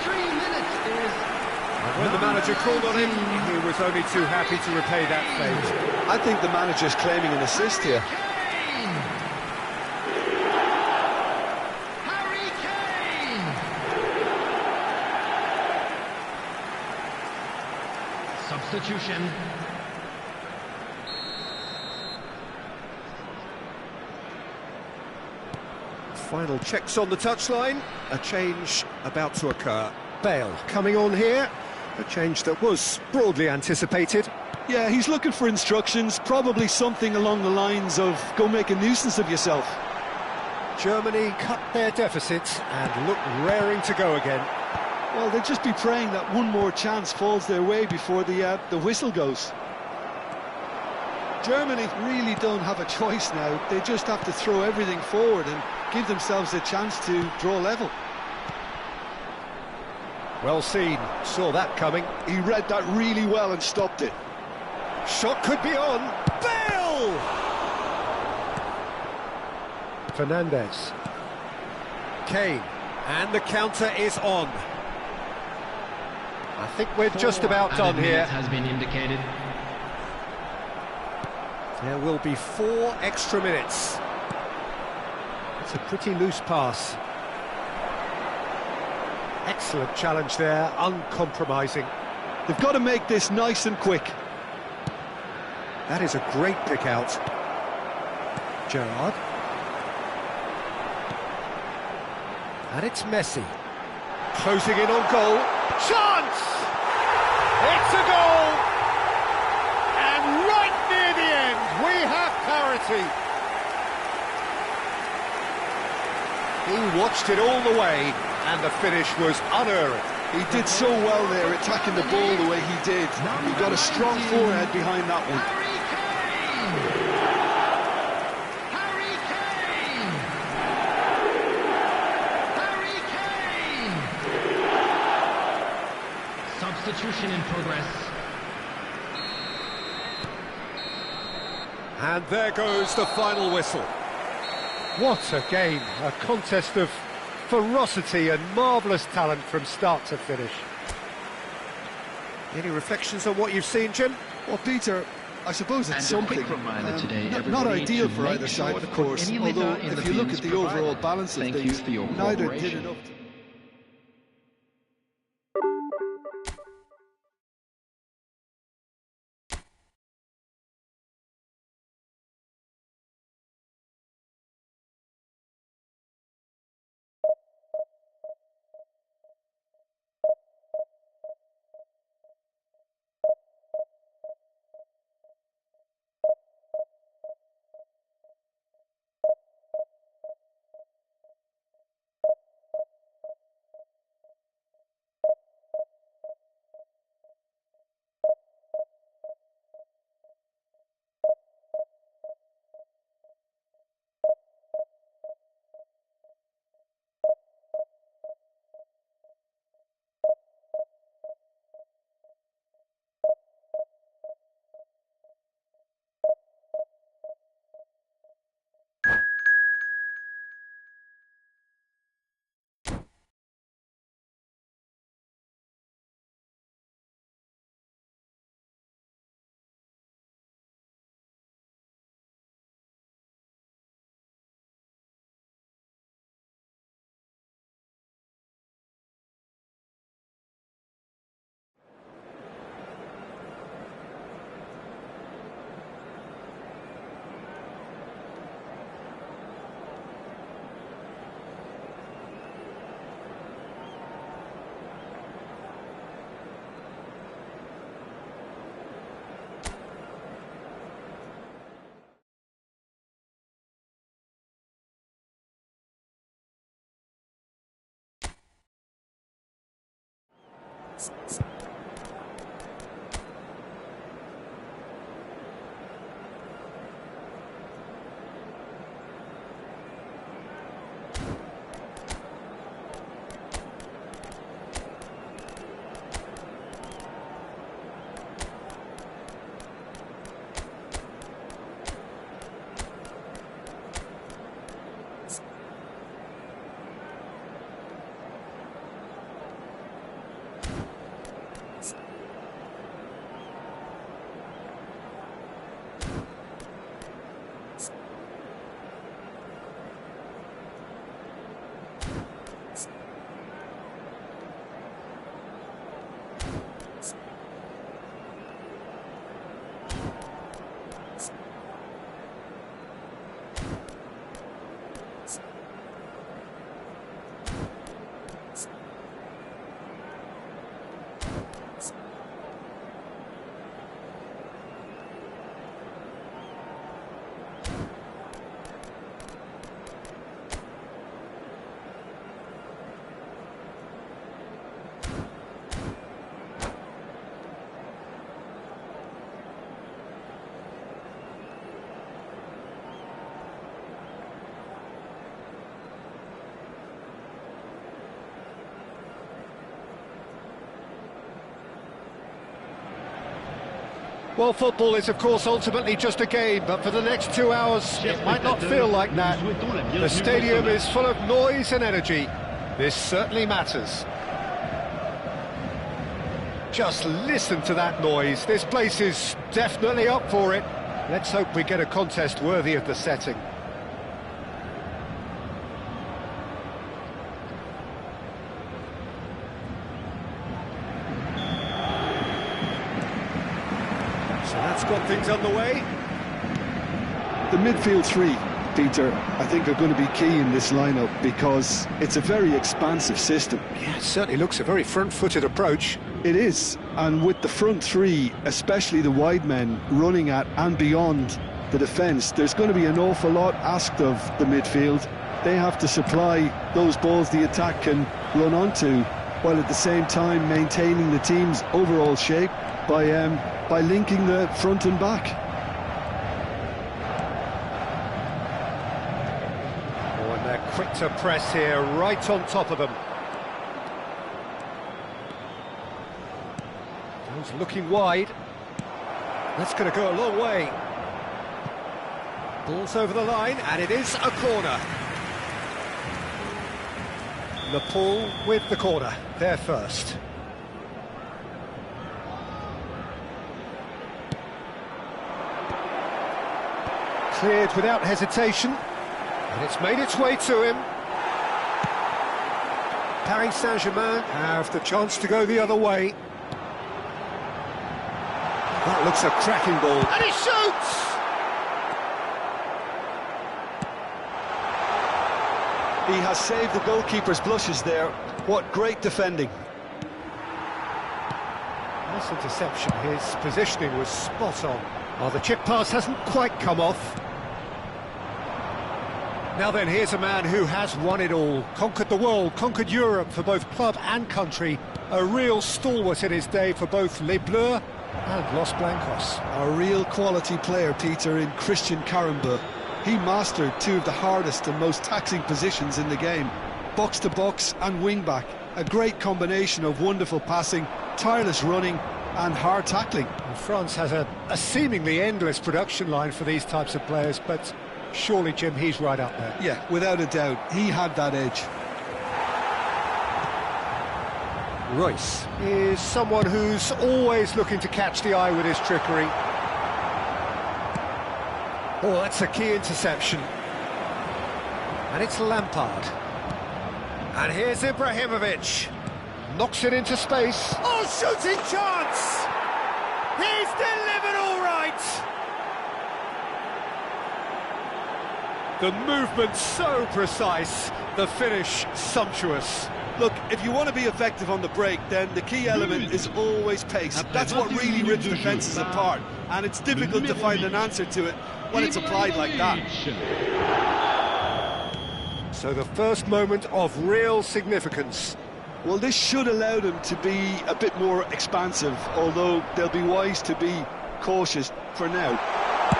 83 minutes is... And when the manager called on him, he was only too happy to repay that favour. I think the manager's claiming an assist here. Harry Kane! Substitution. Final checks on the touchline. A change about to occur. Bale coming on here. A change that was broadly anticipated. Yeah, he's looking for instructions, probably something along the lines of go make a nuisance of yourself. Germany cut their deficit and look raring to go again. Well, they'll just be praying that one more chance falls their way before the whistle goes. Germany really don't have a choice now. They just have to throw everything forward and give themselves a chance to draw level. Well seen, saw that coming. He read that really well and stopped it. Shot could be on. Bale! Fernandez. Kane. And the counter is on. I think we're just about done here. Has been indicated. There will be 4 extra minutes. It's a pretty loose pass. Excellent challenge there, uncompromising. They've got to make this nice and quick. That is a great pick out. Gerrard. And it's Messi. Closing in on goal. Chance! It's a goal! And right near the end, we have parity. He watched it all the way, and the finish was unerring. He did so well there, attacking the ball the way he did. He got a strong forehead behind that one. Harry Kane! Substitution in progress. And there goes the final whistle. What a game, a contest of ferocity and marvellous talent from start to finish. Any reflections on what you've seen, Jim? Well, Peter, I suppose it's something. Today, not ideal for either side, of course, although if you look at the overall balance of things, neither did it up to... Well, football is, of course, ultimately just a game, but for the next 2 hours, it might not feel like that. The stadium is full of noise and energy. This certainly matters. Just listen to that noise. This place is definitely up for it. Let's hope we get a contest worthy of the setting. So that's got things underway. The midfield three, Peter, I think are going to be key in this lineup because it's a very expansive system. Yeah, it certainly looks a very front-footed approach. It is, and with the front three, especially the wide men, running at and beyond the defence, there's going to be an awful lot asked of the midfield. They have to supply those balls the attack can run onto, while at the same time maintaining the team's overall shape by linking the front and back. Oh, and they're quick to press here, right on top of them. Those looking wide. That's going to go a long way. Ball's over the line, and it is a corner. Nepal with the corner, there first. Cleared without hesitation, and it's made its way to him. Paris Saint-Germain have the chance to go the other way. That looks a cracking ball, and he shoots! He has saved the goalkeeper's blushes there. What great defending. Nice interception, his positioning was spot on. Oh, the chip pass hasn't quite come off. Now then, here's a man who has won it all. Conquered the world, conquered Europe for both club and country. A real stalwart in his day for both Les Bleus and Los Blancos. A real quality player, Peter, in Christian Karembeu. He mastered two of the hardest and most taxing positions in the game. Box to box and wing back. A great combination of wonderful passing, tireless running and hard tackling. And France has a seemingly endless production line for these types of players, but surely, Jim, he's right up there. Yeah, without a doubt, he had that edge. Royce is someone who's always looking to catch the eye with his trickery. Oh, that's a key interception. And it's Lampard. And here's Ibrahimovic. Knocks it into space. Oh, shooting chance! He's delivered all right! The movement so precise, the finish sumptuous. Look, if you want to be effective on the break, then the key element is always pace. That's what really rips defences apart, and it's difficult to find an answer to it when it's applied like that. So the first moment of real significance. Well, this should allow them to be a bit more expansive, although they'll be wise to be cautious for now.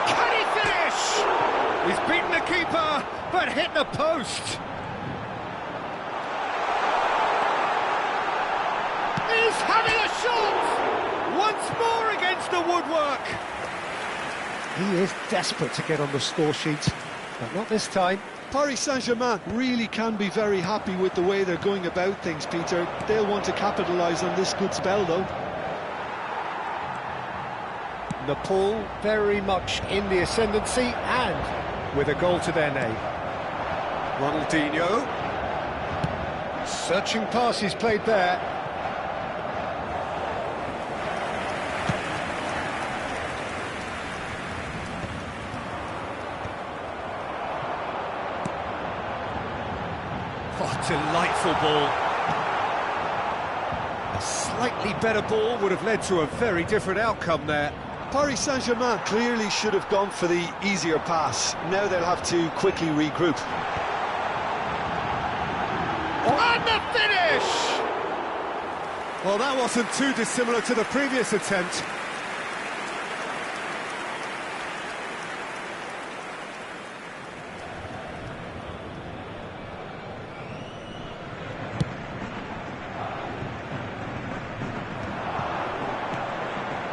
Can he finish? He's beaten the keeper, but hit the post. He's having a shot! Once more against the woodwork. He is desperate to get on the score sheet, but not this time. Paris Saint-Germain really can be very happy with the way they're going about things, Peter. They'll want to capitalise on this good spell, though. Nepal very much in the ascendancy and with a goal to their name. Ronaldinho. Searching pass he's played there. Oh, delightful ball. A slightly better ball would have led to a very different outcome there. Paris Saint-Germain clearly should have gone for the easier pass. Now they'll have to quickly regroup. And the finish! Well, that wasn't too dissimilar to the previous attempt.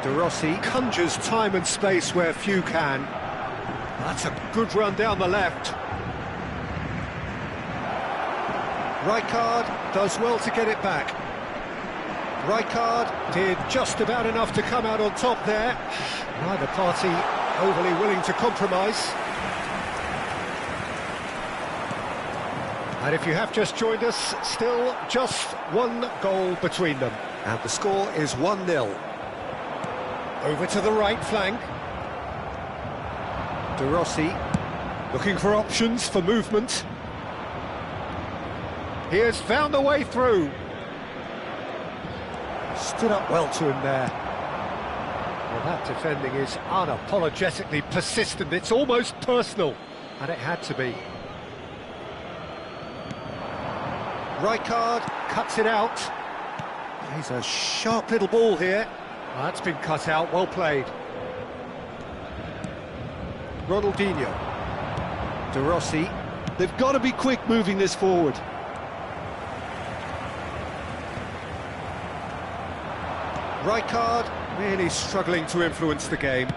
De Rossi conjures time and space where few can. That's a good run down the left. Rijkaard does well to get it back. Rijkaard did just about enough to come out on top there. Neither party overly willing to compromise. And if you have just joined us, still just one goal between them. And the score is 1-0. Over to the right flank. De Rossi looking for options for movement. He has found a way through. Stood up well to him there. Well, that defending is unapologetically persistent. It's almost personal, and it had to be. Rijkaard cuts it out. He's a sharp little ball here. Well, that's been cut out, well played. Ronaldinho. De Rossi. They've got to be quick moving this forward. Rijkaard really struggling to influence the game.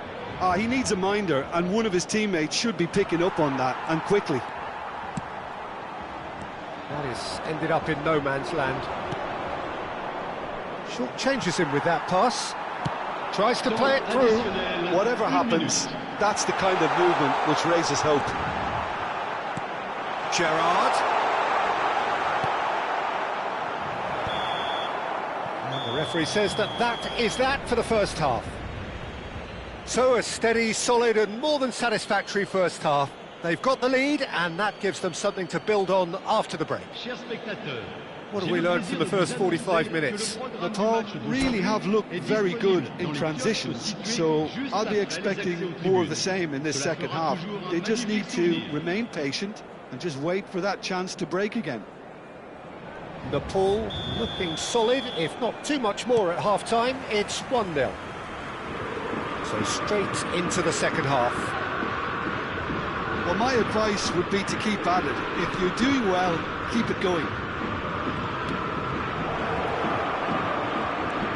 He needs a minder, and one of his teammates should be picking up on that, and quickly. That is ended up in no man's land. Short changes him with that pass. Tries to play it through. Whatever happens, that's the kind of movement which raises hope. Gerrard. And the referee says that is that for the first half. So a steady, solid and more than satisfactory first half. They've got the lead and that gives them something to build on after the break. What have we learned from the first 45 minutes? Nepal really have looked very good in transitions, so I'll be expecting more of the same in this second half. They just need to remain patient and just wait for that chance to break again. Nepal looking solid, if not too much more at half-time. It's 1-0. So straight into the second half. Well, my advice would be to keep at it. If you're doing well, keep it going.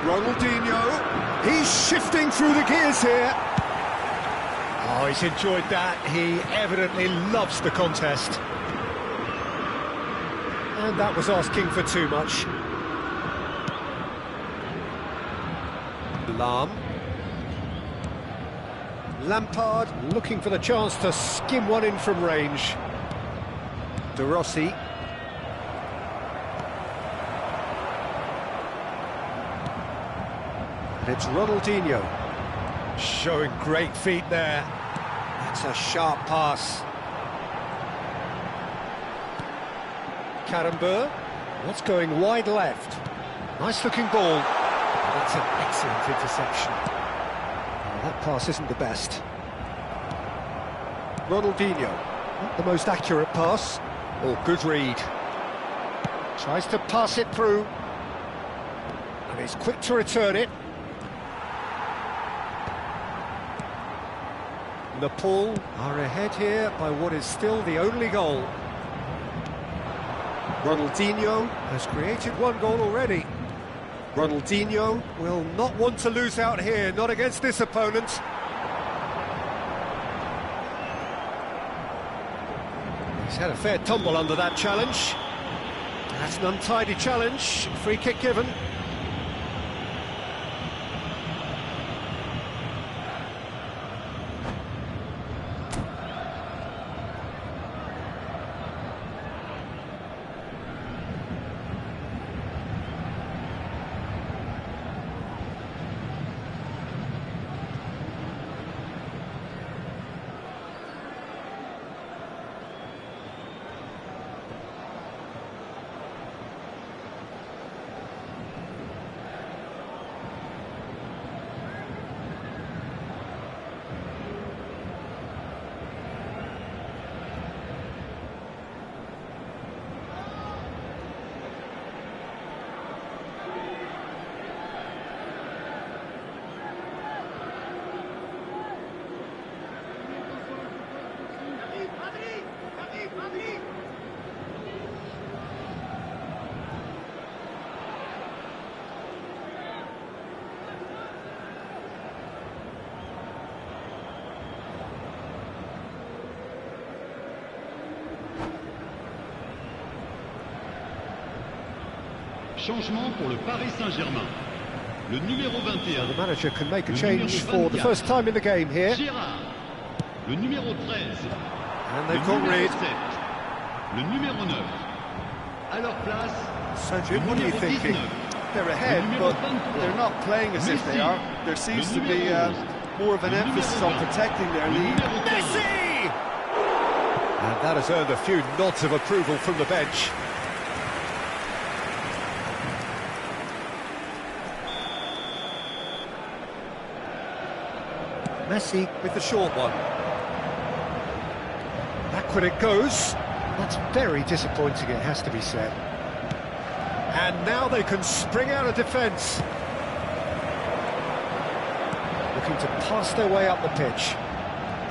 Ronaldinho, he's shifting through the gears here. Oh, he's enjoyed that. He evidently loves the contest. And that was asking for too much. Lampard looking for the chance to skim one in from range. De Rossi. And it's Ronaldinho. Showing great feet there. That's a sharp pass. Karambur. That's going wide left. Nice looking ball. That's an excellent interception. That pass isn't the best. Ronaldinho, not the most accurate pass. Oh, good read. Tries to pass it through. And he's quick to return it. Nepal are ahead here by what is still the only goal. Ronaldinho has created one goal already. Ronaldinho will not want to lose out here, not against this opponent. He's had a fair tumble under that challenge. That's an untidy challenge, free kick given. Changement pour le Paris Saint-Germain. Le numéro 21. The manager can make a change for the first time in the game here. Girard. Le numéro 13. And they've got rid. Le numéro 9. À leur place. So, Jim, what are you thinking? They're ahead, but they're not playing as if they are. There seems to be more of an emphasis on protecting their lead. Messi! And that has earned a few nods of approval from the bench. Messi with the short one. Backward it goes. That's very disappointing, it has to be said. And now they can spring out of defence. Looking to pass their way up the pitch.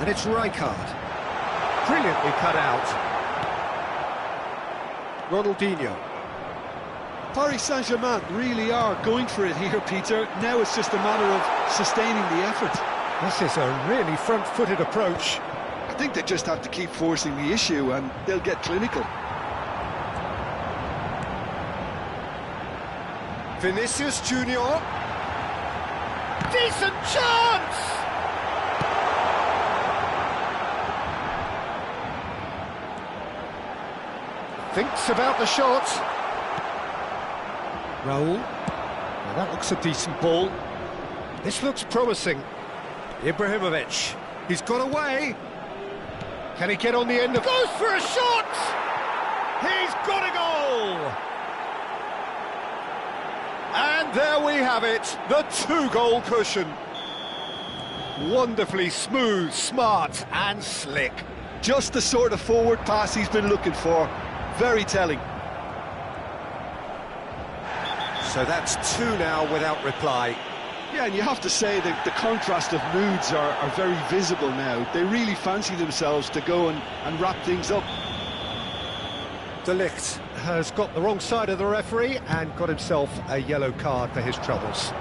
And it's Rijkaard. Brilliantly cut out. Ronaldinho. Paris Saint-Germain really are going for it here, Peter. Now it's just a matter of sustaining the effort. This is a really front-footed approach. I think they just have to keep forcing the issue and they'll get clinical. Vinicius Junior. Decent chance! Thinks about the shot. Raul. Now that looks a decent ball. This looks promising. Ibrahimovic. He's got away. Can he get on the end of... Goes for a shot! He's got a goal! And there we have it, the two-goal cushion. Wonderfully smooth, smart and slick. Just the sort of forward pass he's been looking for. Very telling. So that's two now without reply. Yeah, and you have to say that the contrast of moods are very visible now. They really fancy themselves to go and wrap things up. De Ligt has got the wrong side of the referee and got himself a yellow card for his troubles.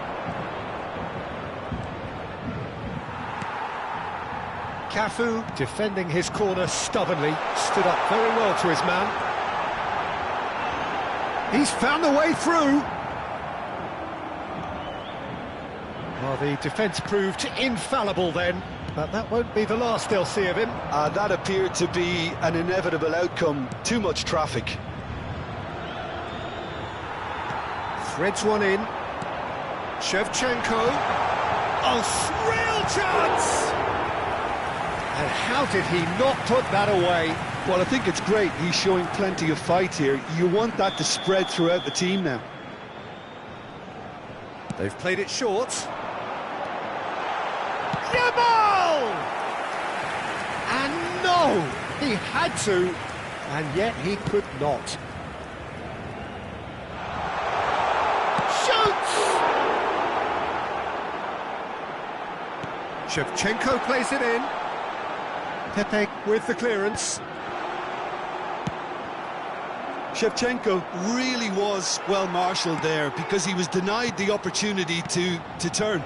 Cafu, defending his corner stubbornly, stood up very well to his man. He's found a way through. Well, the defence proved infallible then, but that won't be the last they'll see of him. That appeared to be an inevitable outcome. Too much traffic. Threads one in. Shevchenko. Oh, real chance! And how did he not put that away? Well, I think it's great. He's showing plenty of fight here. You want that to spread throughout the team now. They've played it short. Yamal! And no! He had to, and yet he could not. Shoots! Shevchenko plays it in. Pepe with the clearance. Shevchenko really was well marshalled there because he was denied the opportunity to turn.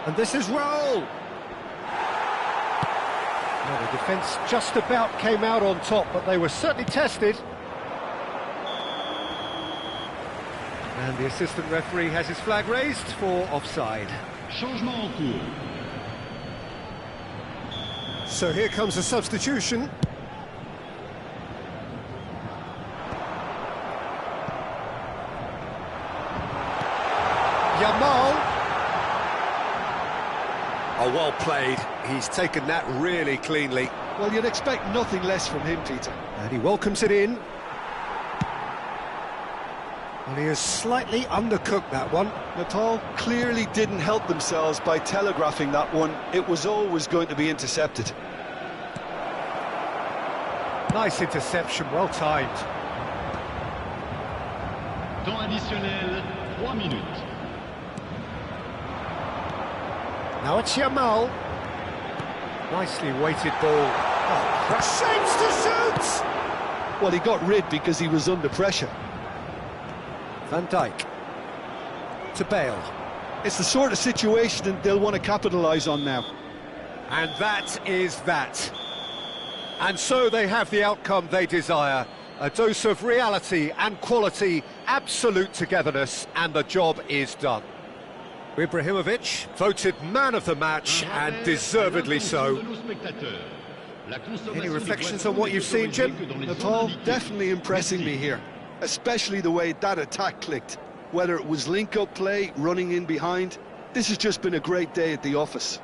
And this is Raul. Well, the defence just about came out on top, but they were certainly tested. And the assistant referee has his flag raised for offside. Changement en cours. So here comes a substitution. Yamal. Oh, well played. He's taken that really cleanly. Well, you'd expect nothing less from him, Peter. And he welcomes it in. Well, he has slightly undercooked that one. Nepal clearly didn't help themselves by telegraphing that one. It was always going to be intercepted. Nice interception, well timed. Temps additionnel, 3 minutes. Now it's Yamal. Nicely weighted ball. Oh, shapes to shoot! Well, he got rid because he was under pressure. Van Dijk. To Bale. It's the sort of situation that they'll want to capitalise on now. And that is that. And so they have the outcome they desire. A dose of reality and quality, absolute togetherness, and the job is done. Ibrahimovic voted man of the match, and deservedly so. Any reflections on what you've seen, Jim? Paul, definitely impressing me here, especially the way that attack clicked. Whether it was link-up play, running in behind, this has just been a great day at the office.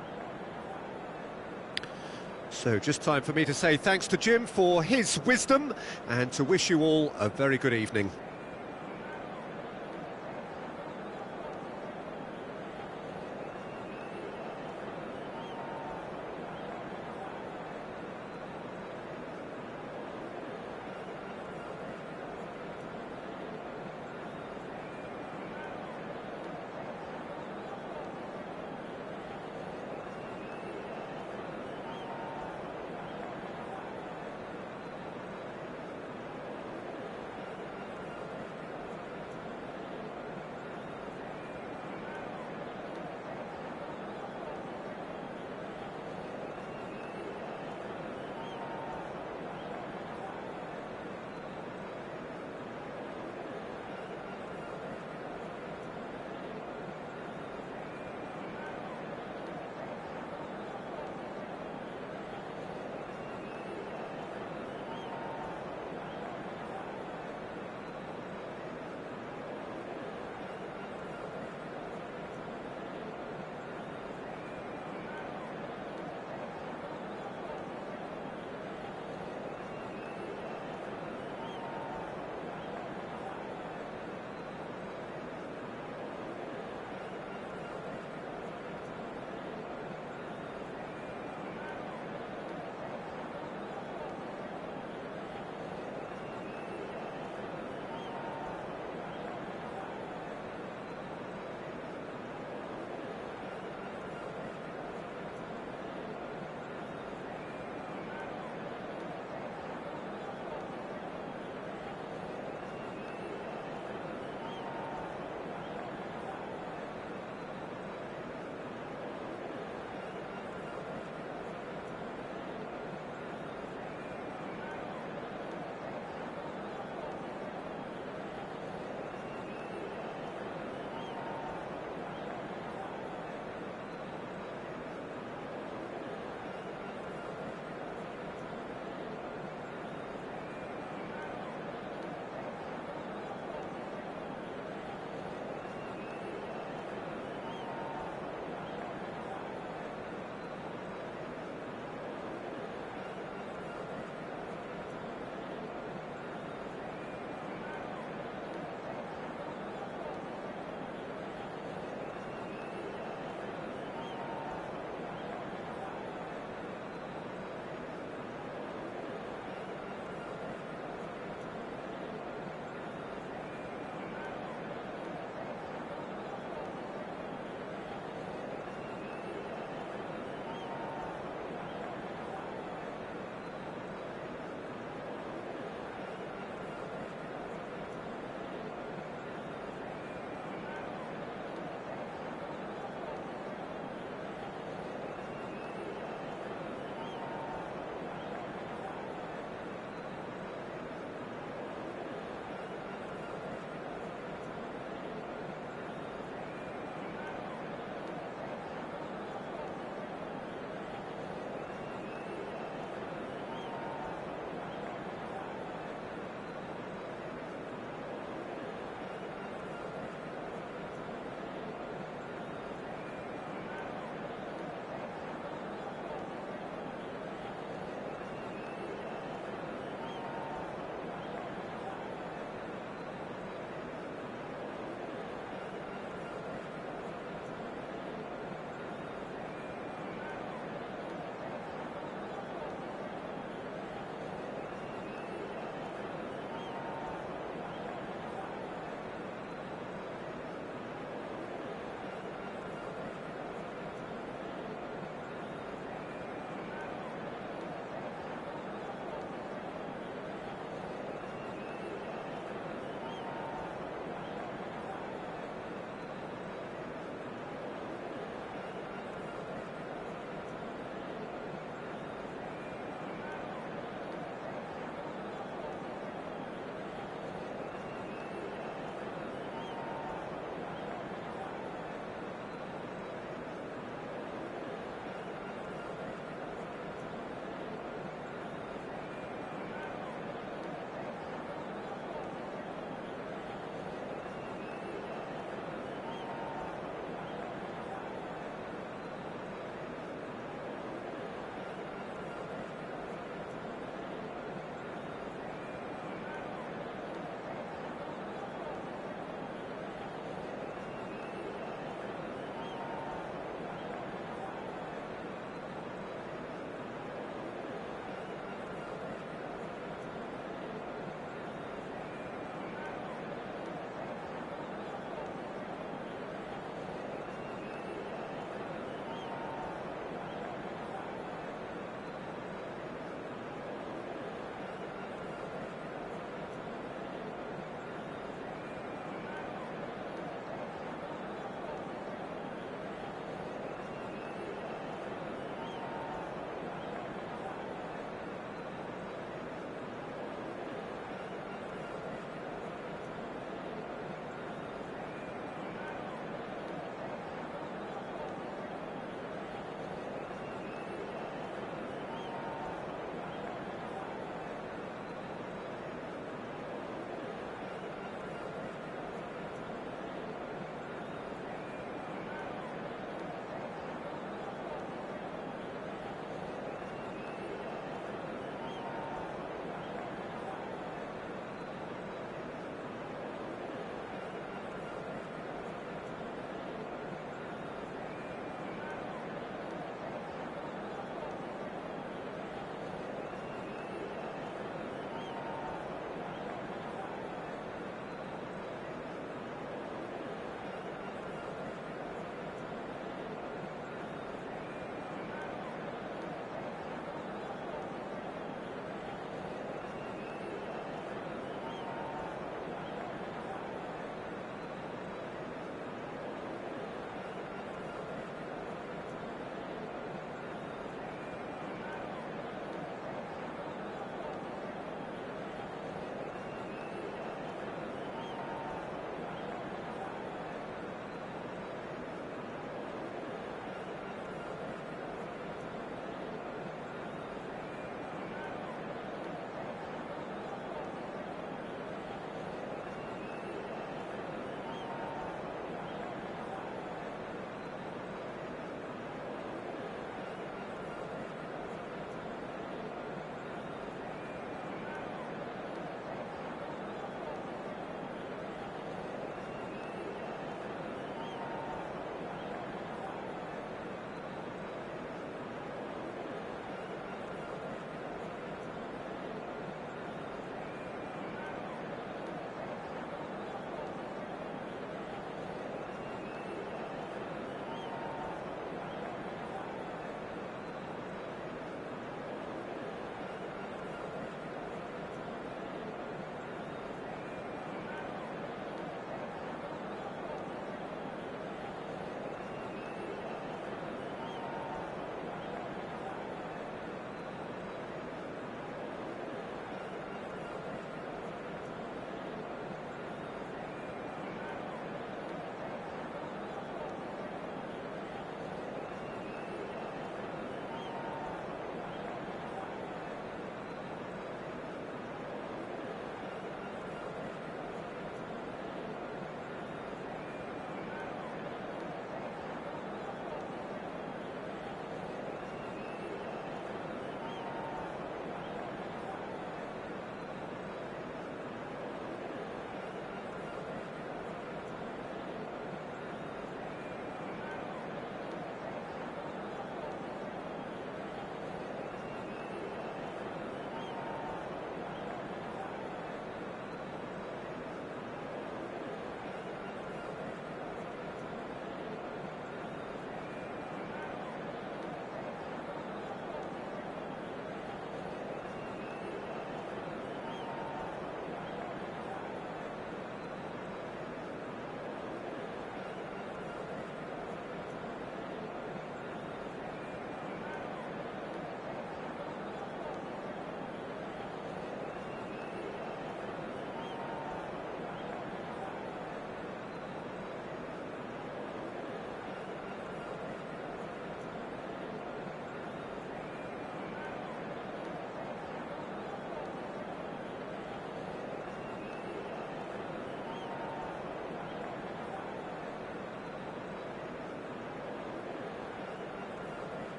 So just time for me to say thanks to Jim for his wisdom and to wish you all a very good evening.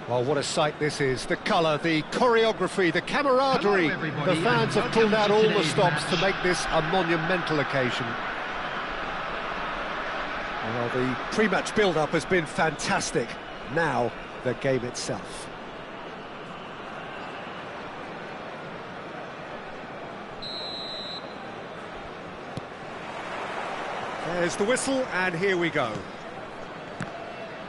Well, what a sight this is. The colour, the choreography, the camaraderie. The fans have pulled out all the stops to make this a monumental occasion. Well, the pre-match build-up has been fantastic. Now, the game itself. There's the whistle, and here we go.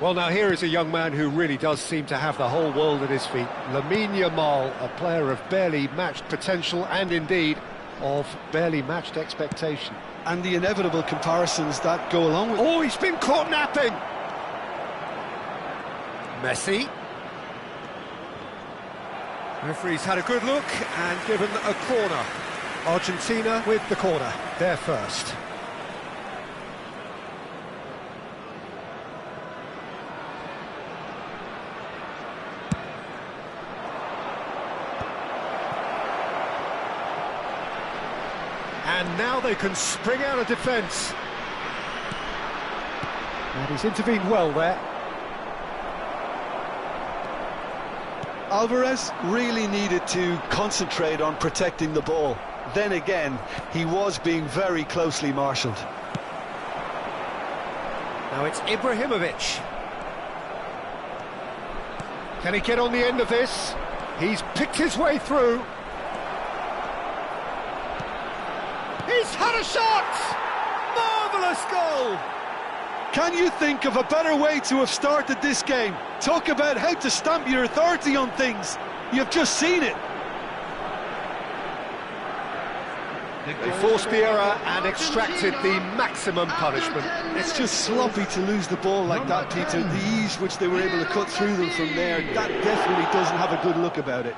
Well, now here is a young man who really does seem to have the whole world at his feet. Lamine Yamal, a player of barely matched potential and indeed of barely matched expectation. And the inevitable comparisons that go along with it. Oh, he's been caught napping! Messi. Referee's had a good look and given a corner. Argentina with the corner, they're first. And now they can spring out of defence. And he's intervened well there. Alvarez really needed to concentrate on protecting the ball. Then again, he was being very closely marshalled. Now it's Ibrahimovic. Can he get on the end of this? He's picked his way through. He's had a shot! Marvellous goal! Can you think of a better way to have started this game? Talk about how to stamp your authority on things. You've just seen it. They forced the error and extracted the maximum punishment. It's just sloppy to lose the ball like that, Peter. The ease which they were able to cut through them from there, that definitely doesn't have a good look about it.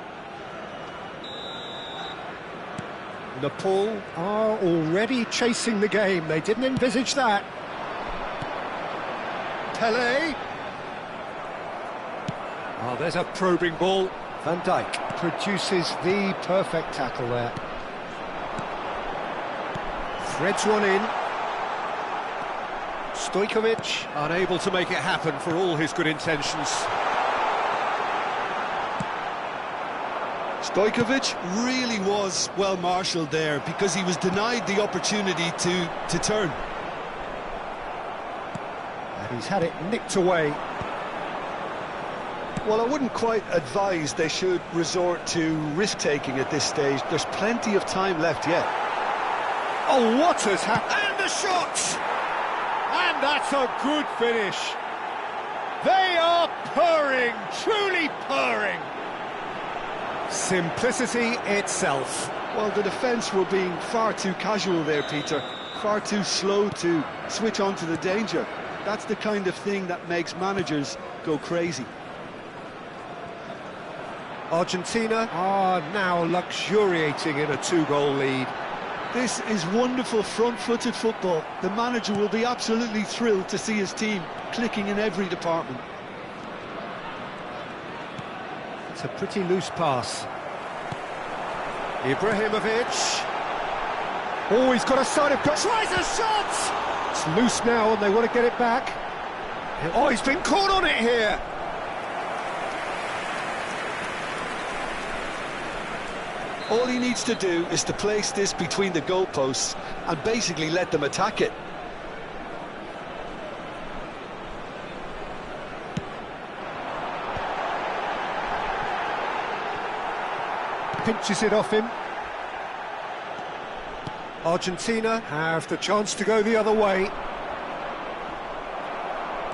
Nepal are already chasing the game. They didn't envisage that. Pelé. Oh, there's a probing ball. Van Dijk produces the perfect tackle there. Threads one in. Stojkovic unable to make it happen for all his good intentions. Stojkovic really was well marshalled there because he was denied the opportunity to turn. And he's had it nicked away. Well, I wouldn't quite advise they should resort to risk-taking at this stage. There's plenty of time left yet. Oh, what has happened? And the shot! And that's a good finish. They are purring, truly purring. Simplicity itself. Well, the defence were being far too casual there, Peter. Far too slow to switch on to the danger. That's the kind of thing that makes managers go crazy. Argentina are now luxuriating in a 2-goal lead. This is wonderful front-footed football. The manager will be absolutely thrilled to see his team clicking in every department. It's a pretty loose pass. Ibrahimovic. Oh, he's got a side of... Tries a shot! It's loose now and they want to get it back. Oh, he's been caught on it here. All he needs to do is to place this between the goalposts and basically let them attack it. Pinches it off him. Argentina have the chance to go the other way.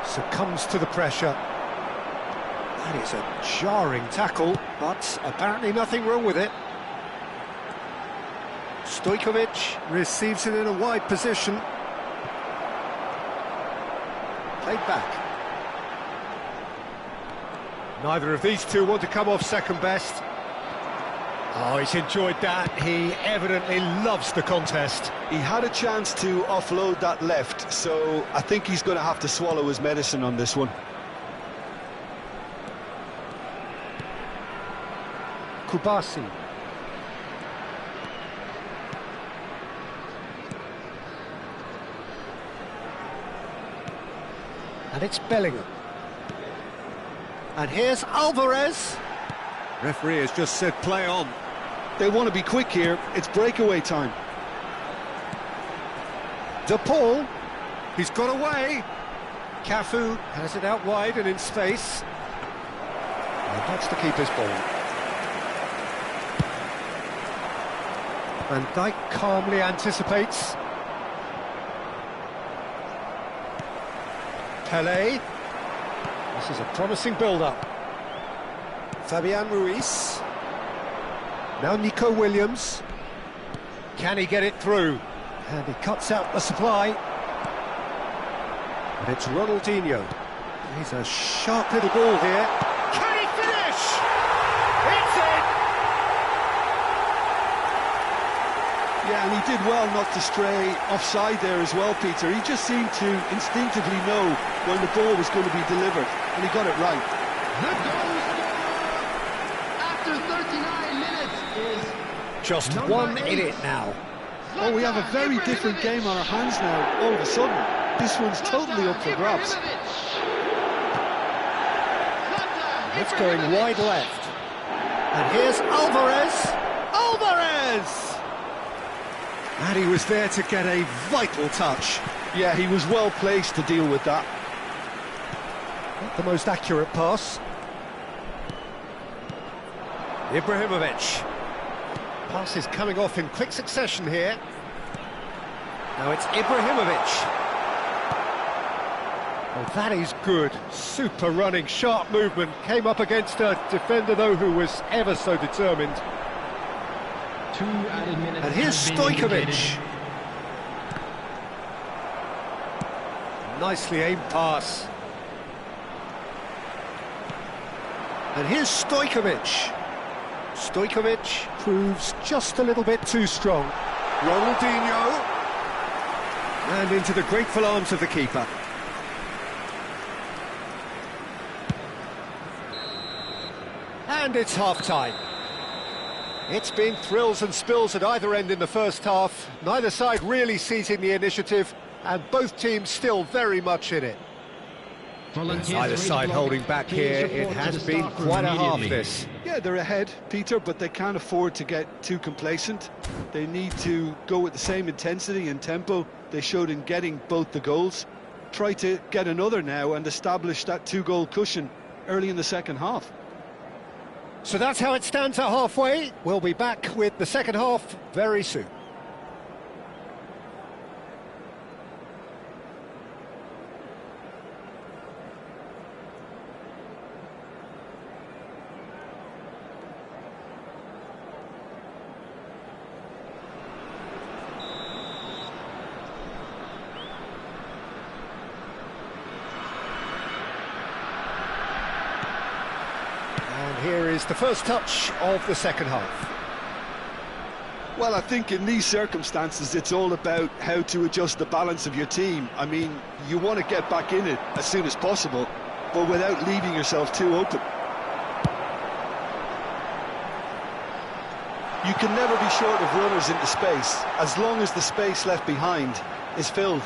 Succumbs to the pressure. That is a jarring tackle, but apparently nothing wrong with it. Stojkovic receives it in a wide position. Played back. Neither of these two want to come off second best. Oh, he's enjoyed that. He evidently loves the contest. He had a chance to offload that left, so I think he's going to have to swallow his medicine on this one. Kubasi. And it's Bellingham. And here's Alvarez. Referee has just said play on. They want to be quick here. It's breakaway time. De Paul. He's got away. Cafu has it out wide and in space. And that's the keeper's ball. Van Dijk calmly anticipates. Pelé. This is a promising build-up. Fabian Ruiz. Now Nico Williams. Can he get it through? And he cuts out the supply. And it's Ronaldinho. He's a sharp little ball here. Can he finish? It's in! Yeah, and he did well not to stray offside there as well, Peter. He just seemed to instinctively know when the ball was going to be delivered, and he got it right. The goal scorer after 39 minutes is just one in it now. Oh, we have a very different game on our hands now, all of a sudden. This one's totally up for grabs. It's going wide left. And here's Alvarez. Alvarez! And he was there to get a vital touch. Yeah, he was well placed to deal with that. Not the most accurate pass. Ibrahimovic. Pass is coming off in quick succession here. Now it's Ibrahimovic. Oh, that is good. Super running, sharp movement. Came up against a defender, though, who was ever so determined. 2 added minutes. And here's Stojkovic. Nicely aimed pass. And here's Stojkovic. Stojkovic proves just a little bit too strong. Ronaldinho. And into the grateful arms of the keeper. And it's half-time. It's been thrills and spills at either end in the first half. Neither side really seizing the initiative, and both teams still very much in it. Either side holding back here. It has been quite a half, this. Yeah, they're ahead, Peter, but they can't afford to get too complacent. They need to go with the same intensity and tempo they showed in getting both the goals. Try to get another now and establish that 2-goal cushion early in the second half. So that's how it stands at halfway. We'll be back with the second half very soon. Here is the first touch of the second half. Well, I think in these circumstances it's all about how to adjust the balance of your team. I mean, you want to get back in it as soon as possible, but without leaving yourself too open. You can never be short of runners into space, as long as the space left behind is filled.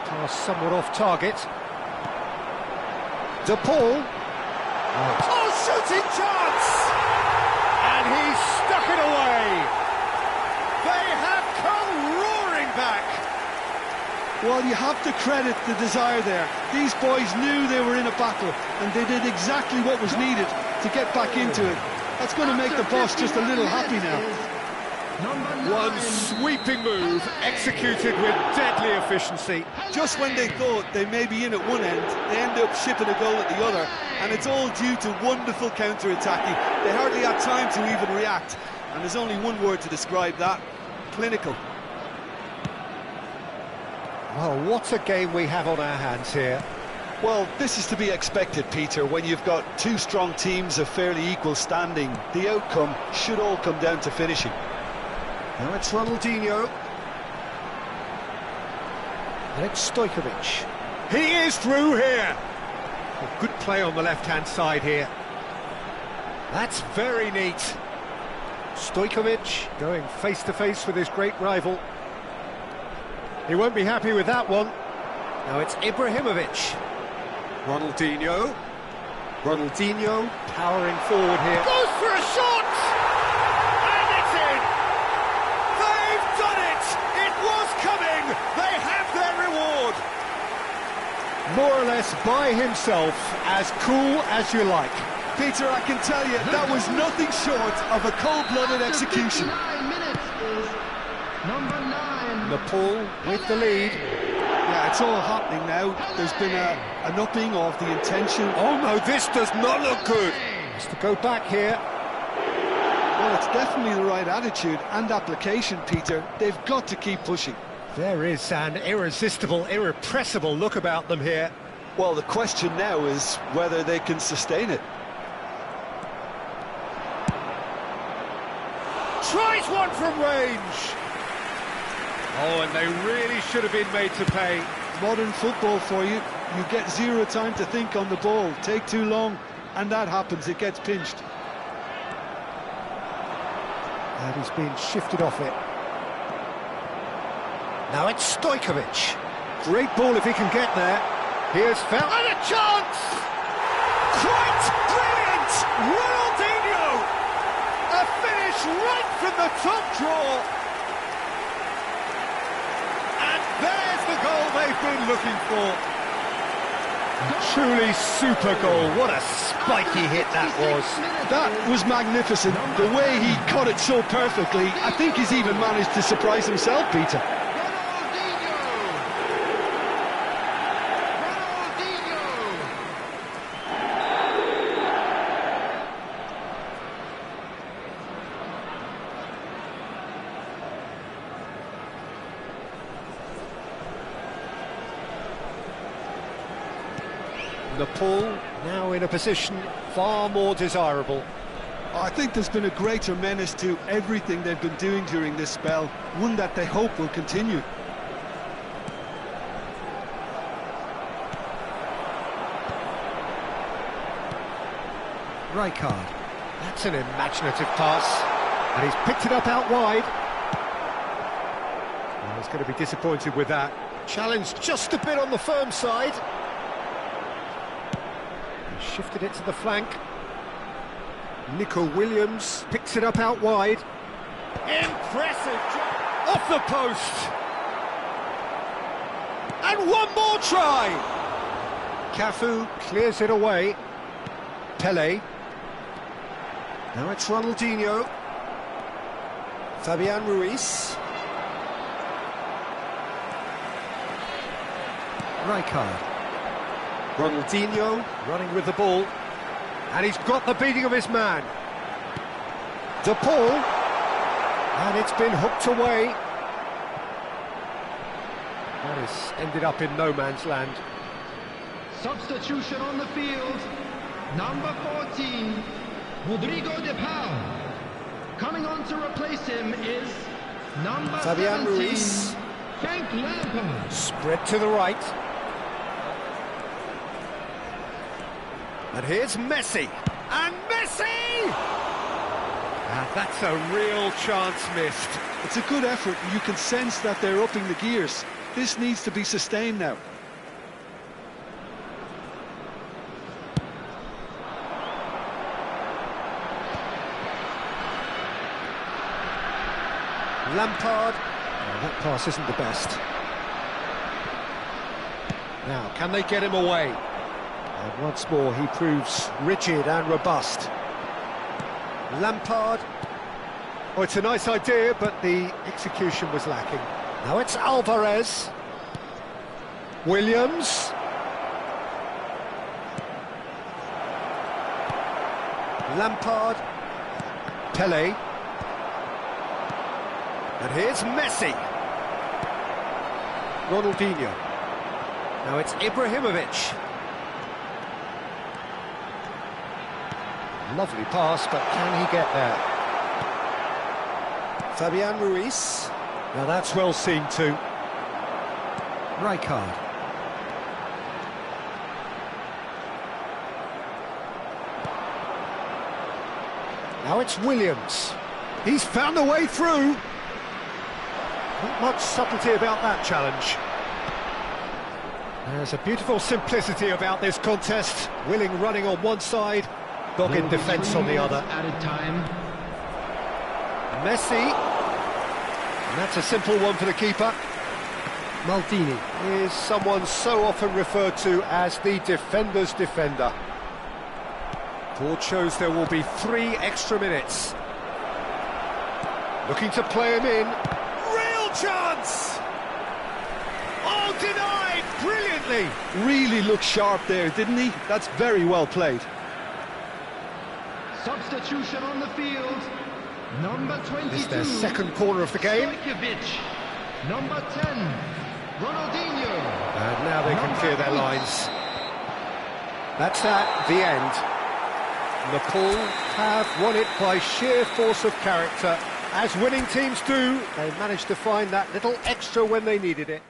Pass somewhat off target. De Paul. Oh, shooting chance! And he's stuck it away. They have come roaring back. Well, you have to credit the desire there. These boys knew they were in a battle, and they did exactly what was needed to get back into it. That's going to make the boss just a little happy now. One sweeping move, executed with deadly efficiency. Just when they thought they may be in at one end, they end up shipping a goal at the other, and it's all due to wonderful counter-attacking. They hardly had time to even react, and there's only one word to describe that: clinical. Well, what a game we have on our hands here. Well, this is to be expected, Peter, when you've got two strong teams of fairly equal standing. The outcome should all come down to finishing. Now it's Ronaldinho. And it's Stojkovic. He is through here. A good play on the left-hand side here. That's very neat. Stojkovic going face-to-face with his great rival. He won't be happy with that one. Now it's Ibrahimovic. Ronaldinho. Ronaldinho powering forward here. Goes for a shot! And it's in! They've done it! It was coming! They have their reward! More or less by himself, as cool as you like. Peter, I can tell you, that was nothing short of a cold-blooded execution. 59 minutes is number 9. Nepal with the lead. Yeah, it's all happening now. There's been an upping of the intention. Oh no, this does not look good. Has to go back here. Well, it's definitely the right attitude and application, Peter. They've got to keep pushing. There is an irresistible, irrepressible look about them here. Well, the question now is whether they can sustain it. Tries one from range. Oh, and they really should have been made to pay. Modern football for you. You get zero time to think on the ball. Take too long, and that happens. It gets pinched. And he's been shifted off it. Now it's Stojkovic. Great ball if he can get there. Here's Fel. And a chance! Quite brilliant! Ronaldinho! A finish right from the top draw. And there's the goal they've been looking for. A truly super goal. What a spiky hit that was. That was magnificent. The way he cut it so perfectly, I think he's even managed to surprise himself, Peter. Nepal now in a position far more desirable. I think there's been a greater menace to everything they've been doing during this spell, one that they hope will continue. Rijkaard. That's an imaginative pass. And he's picked it up out wide. Well, he's going to be disappointed with that. Challenged just a bit on the firm side. Shifted it to the flank. Nico Williams picks it up out wide. Impressive job. Off the post. And one more try. Cafu clears it away. Pele. Now it's Ronaldinho. Fabian Ruiz. Rijkaard. Ronaldinho running with the ball, and he's got the beating of his man. De Paul, and it's been hooked away. That has ended up in no man's land. Substitution on the field. Number 14, Rodrigo de Paul. Coming on to replace him is number Fabian 17, Ruiz. Frank Lampard. Spread to the right. And here's Messi. And Messi! Ah, that's a real chance missed. It's a good effort, and you can sense that they're upping the gears. This needs to be sustained now. Lampard. Oh, that pass isn't the best. Now, can they get him away? And once more, he proves rigid and robust. Lampard. Oh, it's a nice idea, but the execution was lacking. Now it's Alvarez. Williams. Lampard. Pele. And here's Messi. Ronaldinho. Now it's Ibrahimovic. Lovely pass, but can he get there? Fabian Ruiz. Now that's well seen too. Rijkaard. Now it's Williams. He's found a way through. Not much subtlety about that challenge. There's a beautiful simplicity about this contest. Willing running on one side, dogged defence on the other. Added time. Messi. And that's a simple one for the keeper. Maldini is someone so often referred to as the defender's defender. Board shows there will be 3 extra minutes. Looking to play him in. Real chance! Oh, denied brilliantly! Really looked sharp there, didn't he? That's very well played. Substitution on the field. Number 22. This is their second corner of the game. Stojkovic. Number 10. Ronaldinho. And now they can clear their lines. That's at the end. Liverpool have won it by sheer force of character. As winning teams do, they managed to find that little extra when they needed it.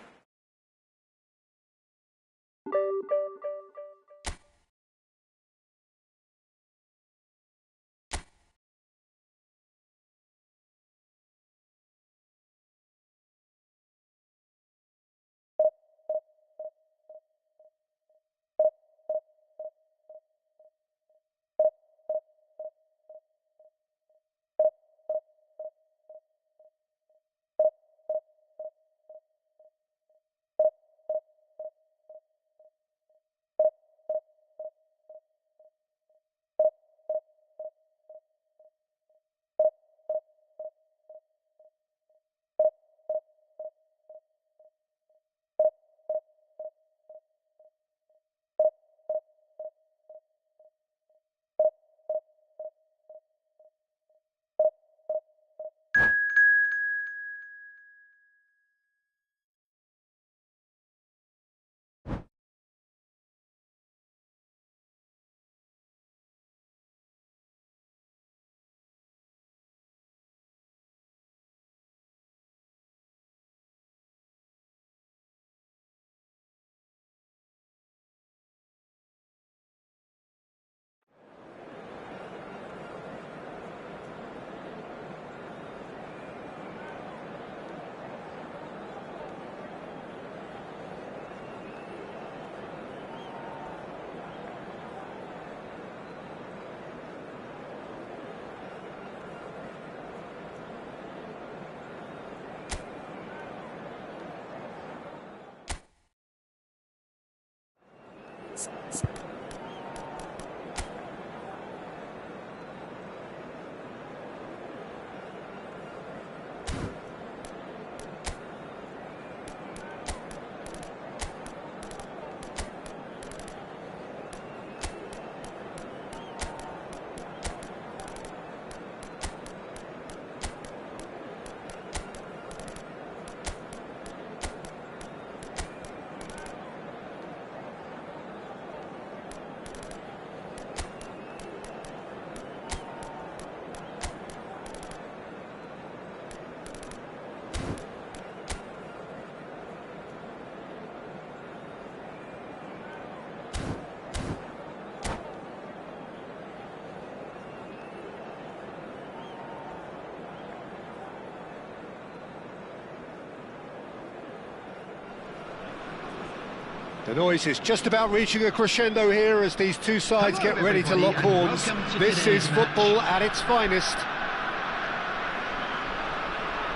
The noise is just about reaching a crescendo here as these two sides get ready to lock horns. This is football at its finest.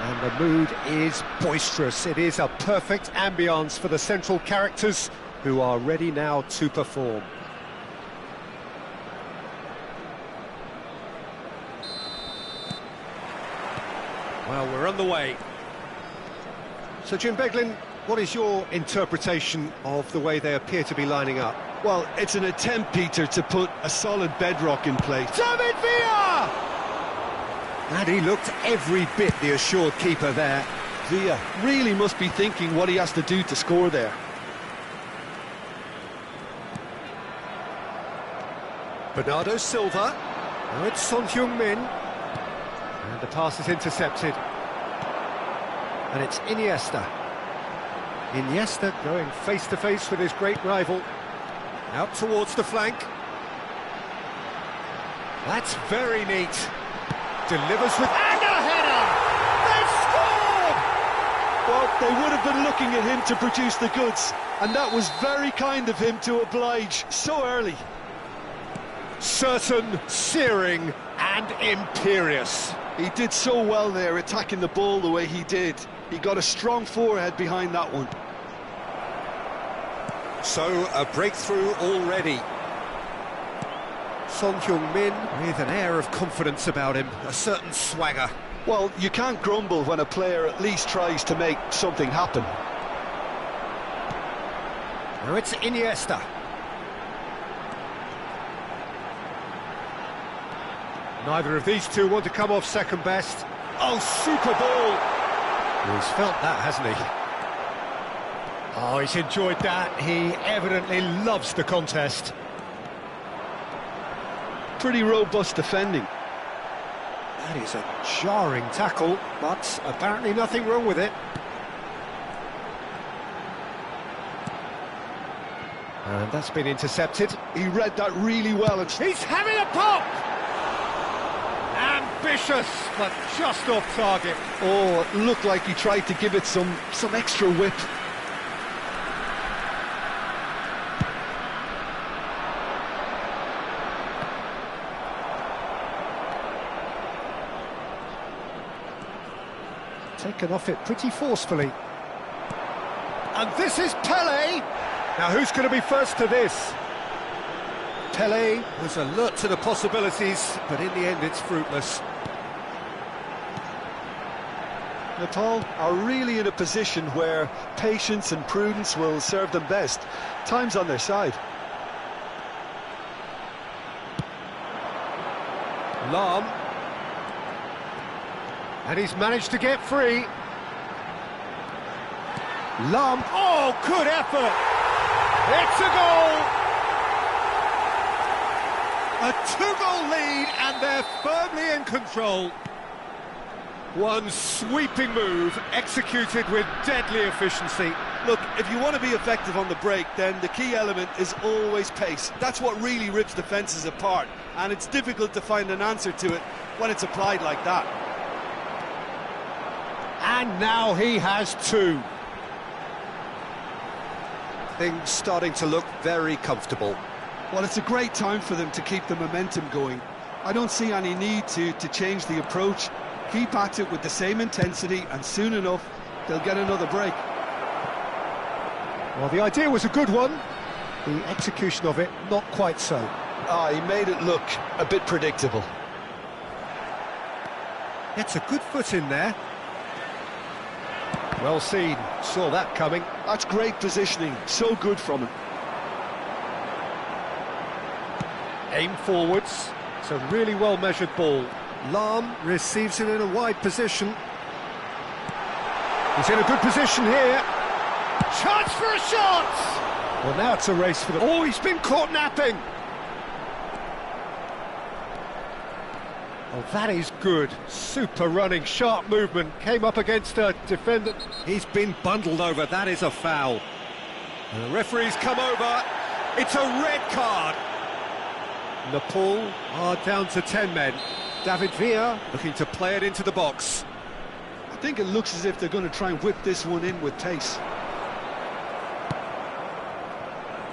And the mood is boisterous. It is a perfect ambience for the central characters who are ready now to perform. Well, we're on the way. So, Jim Beglin, what is your interpretation of the way they appear to be lining up? Well, it's an attempt, Peter, to put a solid bedrock in place. David Villa! And he looked every bit the assured keeper there. Villa really must be thinking what he has to do to score there. Bernardo Silva. Now it's Son Heung-min. And the pass is intercepted. And it's Iniesta. Iniesta going face-to-face with his great rival. Out towards the flank. That's very neat. Delivers with... And a header! They've scored! Well, they would have been looking at him to produce the goods, and that was very kind of him to oblige so early. Certain, searing and imperious. He did so well there, attacking the ball the way he did. He got a strong forehead behind that one. So, a breakthrough already. Son Heung-min with an air of confidence about him, a certain swagger. Well, you can't grumble when a player at least tries to make something happen. Now it's Iniesta. Neither of these two want to come off second best. Oh, super ball! He's felt that, hasn't he? Oh, he's enjoyed that. He evidently loves the contest. Pretty robust defending. That is a jarring tackle, but apparently nothing wrong with it. And that's been intercepted. He read that really well. He's having a pop! Ambitious, but just off target. Oh, it looked like he tried to give it some extra whip. Taken off it pretty forcefully. And this is Pele! Now who's going to be first to this? Pele was alert to the possibilities, but in the end it's fruitless. Nepal are really in a position where patience and prudence will serve them best. Time's on their side. Lam. And he's managed to get free. Lam. Oh, good effort! It's a goal! A two-goal lead, and they're firmly in control. One sweeping move, executed with deadly efficiency. Look, if you want to be effective on the break, then the key element is always pace. That's what really rips defences apart, and it's difficult to find an answer to it when it's applied like that. And now he has two. Things starting to look very comfortable. Well, it's a great time for them to keep the momentum going. I don't see any need to change the approach. Keep at it with the same intensity, and soon enough, they'll get another break. Well, the idea was a good one. The execution of it, not quite so. He made it look a bit predictable. Gets a good foot in there. Well seen, saw that coming. That's great positioning, so good from him. Aim forwards, it's a really well-measured ball. Lam receives it in a wide position. He's in a good position here. Chance for a shot! Well, now it's a race for the... Oh, he's been caught napping! Oh, that is good. Super running, sharp movement. Came up against a defender. He's been bundled over, that is a foul. And the referee's come over. It's a red card. Nepal are down to 10 men. David Villa looking to play it into the box. I think it looks as if they're going to try and whip this one in with pace.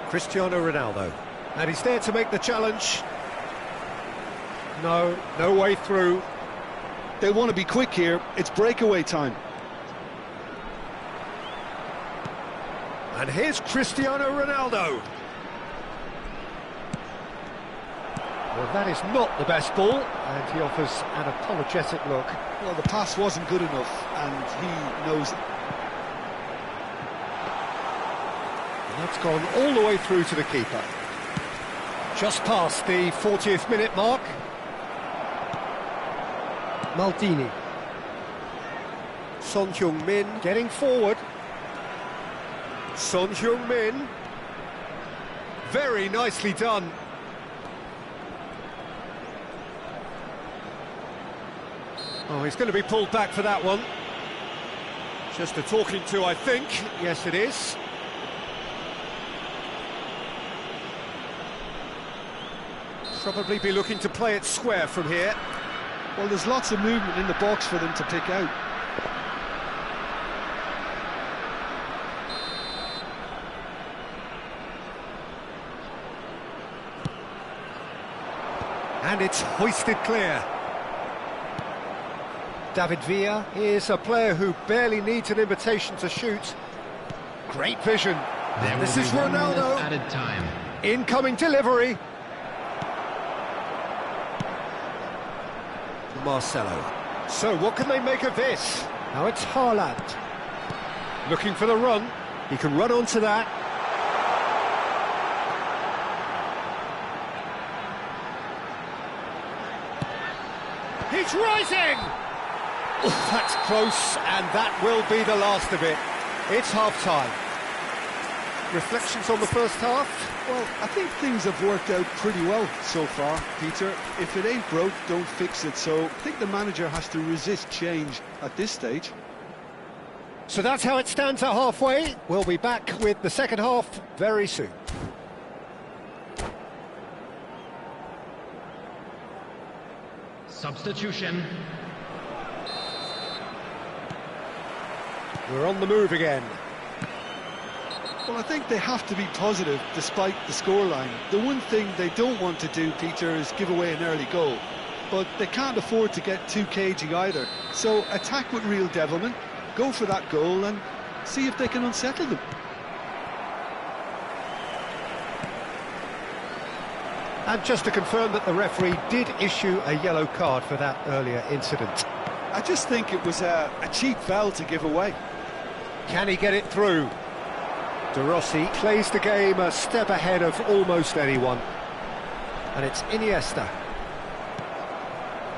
Cristiano Ronaldo. And he's there to make the challenge. No way through. They want to be quick here. It's breakaway time. And here's Cristiano Ronaldo. Well, that is not the best ball, and he offers an apologetic look. Well, the pass wasn't good enough, and he knows it. And that's gone all the way through to the keeper. Just past the 40th minute mark. Maldini. Son Heung-min getting forward. Son Heung-min. Very nicely done. Oh, he's going to be pulled back for that one. Just a talking to, I think. Yes, it is. Probably be looking to play it square from here. Well, there's lots of movement in the box for them to pick out. And it's hoisted clear. David Villa is a player who barely needs an invitation to shoot. Great vision. This is Ronaldo. Added time. Incoming delivery. Marcelo. So what can they make of this? Now it's Haaland. Looking for the run. He can run onto that. He's rising! That's close, and that will be the last of it. It's half-time. Reflections on the first half? Well, I think things have worked out pretty well so far, Peter. If it ain't broke, don't fix it. So I think the manager has to resist change at this stage. So that's how it stands at halfway. We'll be back with the second half very soon. Substitution. We're on the move again. Well, I think they have to be positive despite the scoreline. The one thing they don't want to do, Peter, is give away an early goal. But they can't afford to get too cagey either. So attack with real devilment, go for that goal and see if they can unsettle them. And just to confirm that the referee did issue a yellow card for that earlier incident. I just think it was a cheap foul to give away. Can he get it through? De Rossi plays the game a step ahead of almost anyone. And it's Iniesta.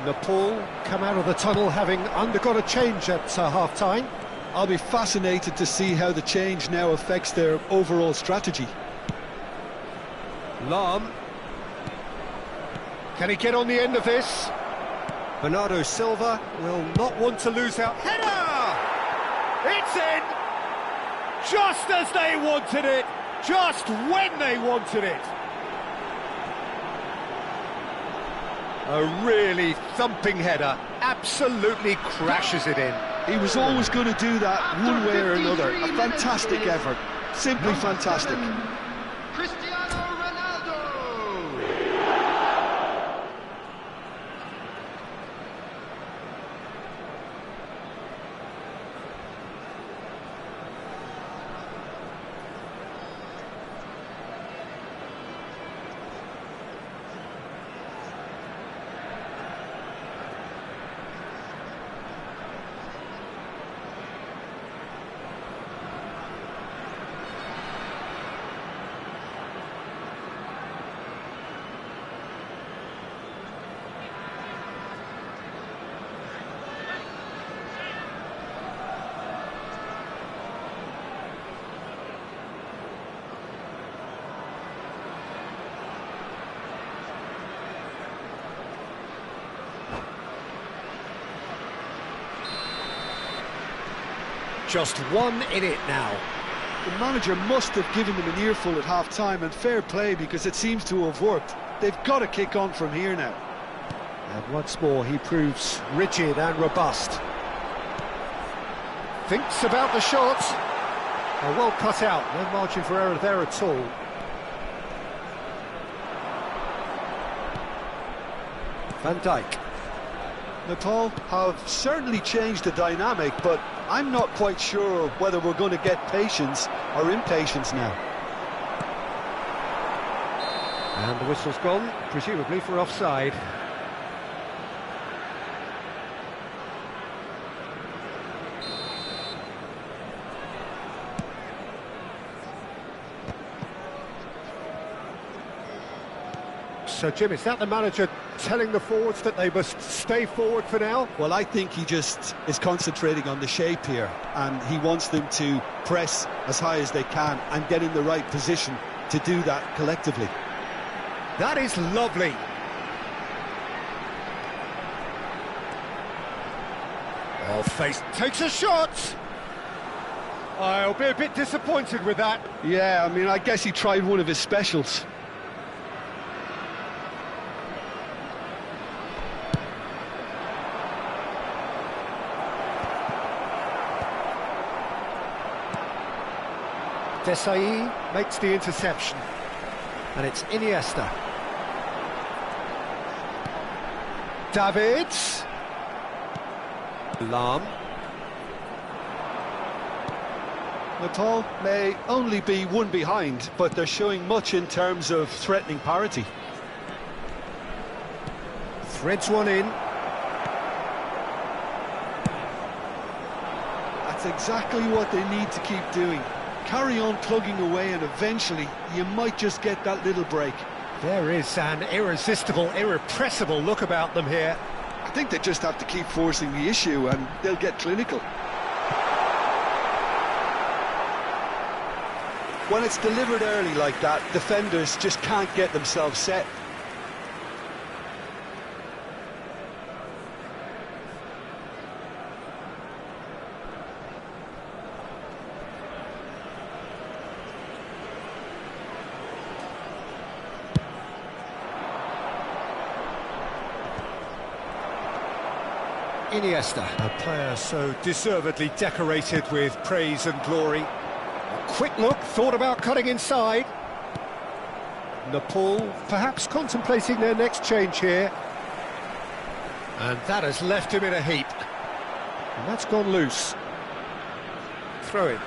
Nepal come out of the tunnel having undergone a change at half-time. I'll be fascinated to see how the change now affects their overall strategy. Lahm. Can he get on the end of this? Bernardo Silva will not want to lose out. Header! It's in! Just as they wanted it, just when they wanted it. A really thumping header, absolutely crashes it in. He was always going to do that one way or another. A fantastic effort, simply fantastic. Cristiano Ronaldo. Just one in it now. The manager must have given them an earful at half-time, and fair play because it seems to have worked. They've got to kick on from here now. And once more he proves rigid and robust. Thinks about the shot. Oh, well cut out, no margin for error there at all. Van Dijk. Nepal have certainly changed the dynamic, but I'm not quite sure whether we're going to get patience or impatience now. And the whistle's gone, presumably for offside. So, Jim, is that the manager telling the forwards that they must stay forward for now? Well, I think he just is concentrating on the shape here, and he wants them to press as high as they can and get in the right position to do that collectively. That is lovely. Oh, face takes a shot. I'll be a bit disappointed with that. Yeah, I mean, I guess he tried one of his specials. Desai makes the interception, and it's Iniesta. Davids. Lam. Nepal may only be one behind, but they're showing much in terms of threatening parity. Threads one in. That's exactly what they need to keep doing. Carry on plugging away and eventually you might just get that little break. There is an irresistible, irrepressible look about them here. I think they just have to keep forcing the issue and they'll get clinical. When it's delivered early like that, defenders just can't get themselves set. Iniesta, a player so deservedly decorated with praise and glory. A quick look, thought about cutting inside. Nepal perhaps contemplating their next change here. And that has left him in a heap. And that's gone loose. Throw in.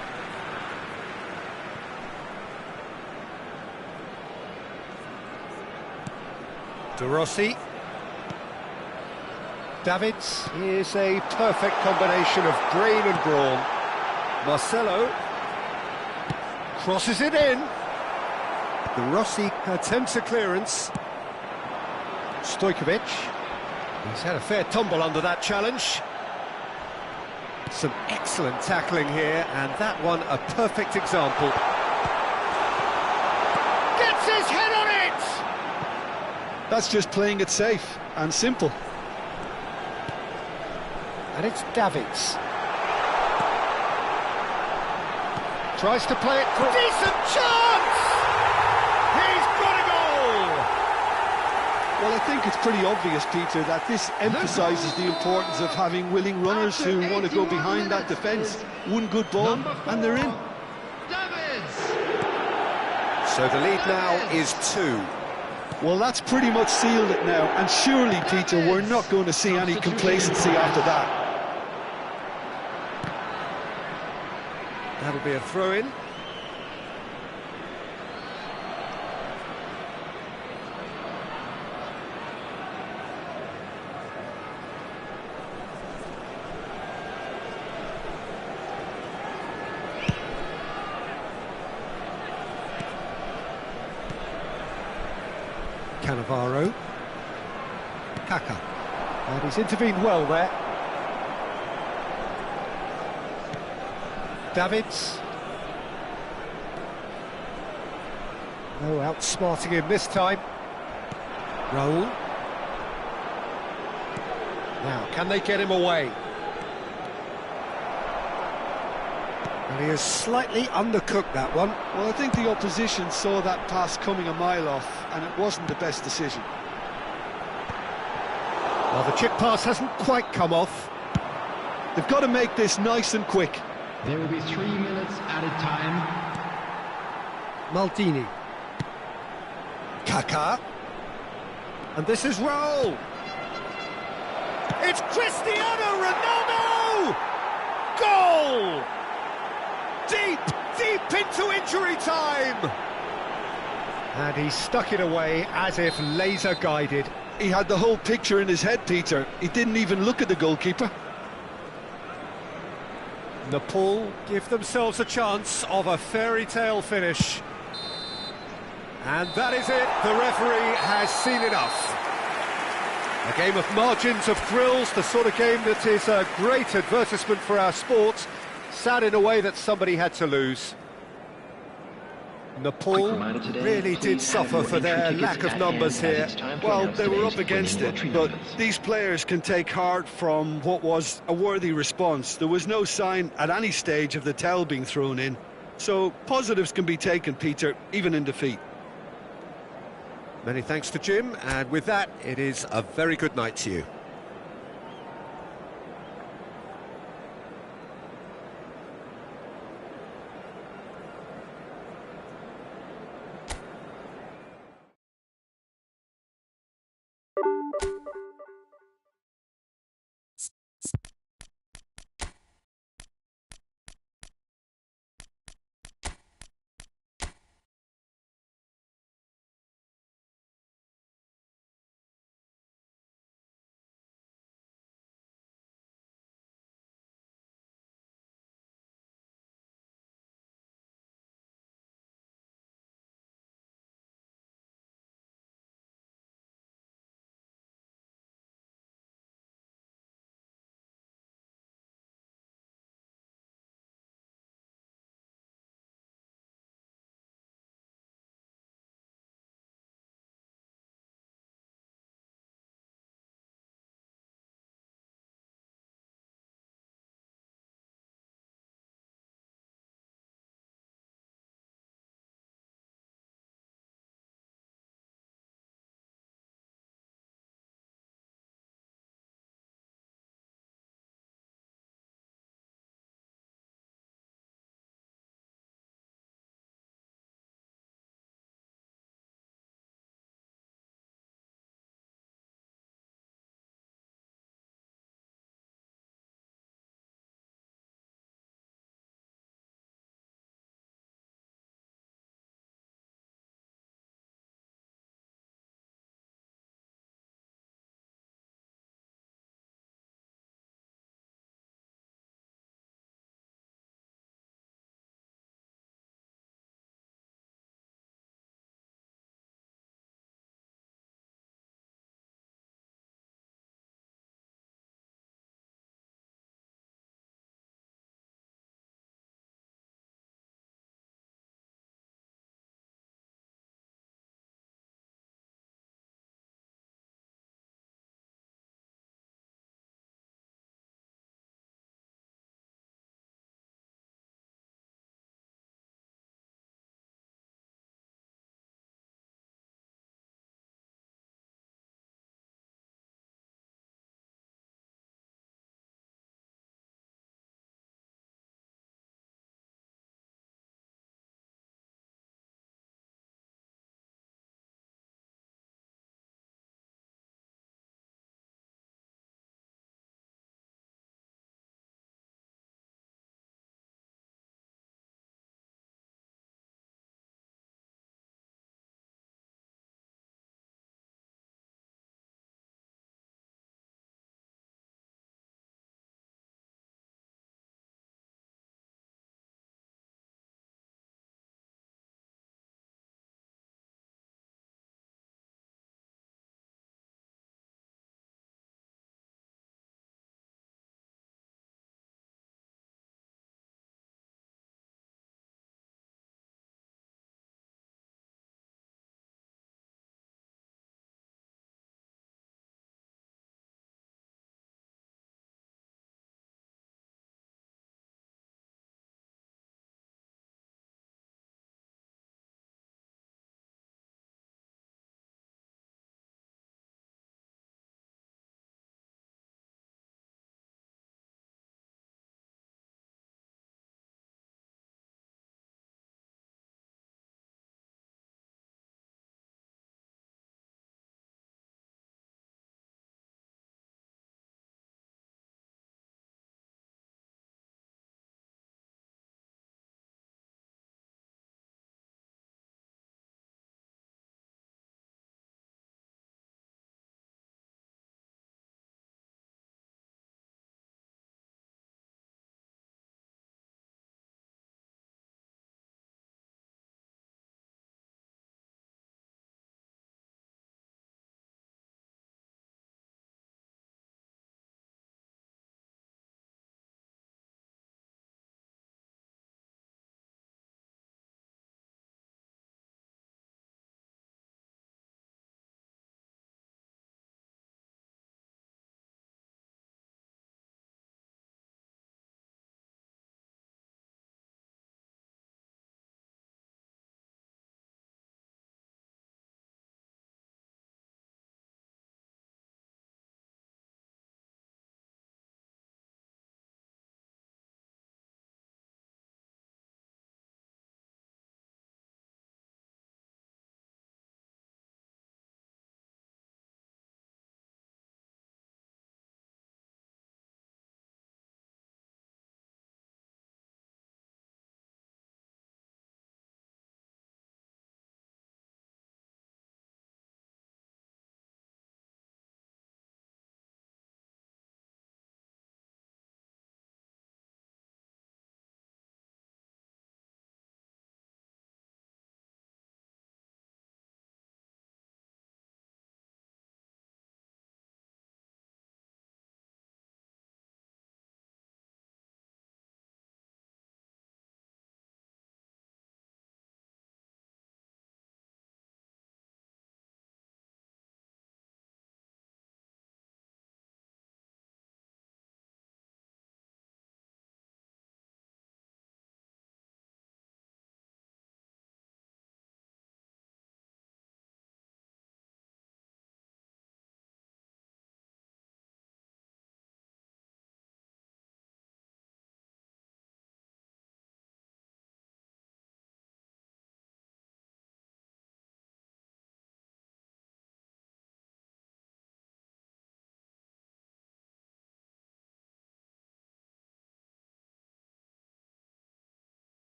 De Rossi. Davids is a perfect combination of brain and brawn. Marcelo crosses it in. De Rossi attempts a clearance. Stojkovic, he's had a fair tumble under that challenge. Some excellent tackling here, and that one a perfect example. Gets his head on it! That's just playing it safe and simple. And it's Davids. Tries to play it through. Decent chance! He's got a goal! Well, I think it's pretty obvious, Peter, that this emphasises the importance of having willing runners who want to go behind that defence. One good ball, and they're in. Davids! So the lead now is 2. Well, that's pretty much sealed it now, and surely, Peter, we're not going to see any complacency after that. That'll be a throw-in. Cannavaro. Kaka. And he's intervened well there. Davids. No outsmarting him this time. Raul. Now, can they get him away? And he has slightly undercooked that one. Well, I think the opposition saw that pass coming a mile off, and it wasn't the best decision. Well, the chip pass hasn't quite come off. They've got to make this nice and quick. There will be 3 minutes added time. Maldini. Kaka. And this is Raul. It's Cristiano Ronaldo! Goal! Deep, deep into injury time! And he stuck it away as if laser-guided. He had the whole picture in his head, Peter. He didn't even look at the goalkeeper. Nepal give themselves a chance of a fairy tale finish. And that is it, the referee has seen enough. A game of margins, of thrills, the sort of game that is a great advertisement for our sport. Sad in a way that somebody had to lose. Nepal really did suffer for their lack of numbers here. Well, they were up against it, but these players can take heart from what was a worthy response. There was no sign at any stage of the towel being thrown in. So positives can be taken, Peter, even in defeat. Many thanks to Jim, and with that, it is a very good night to you.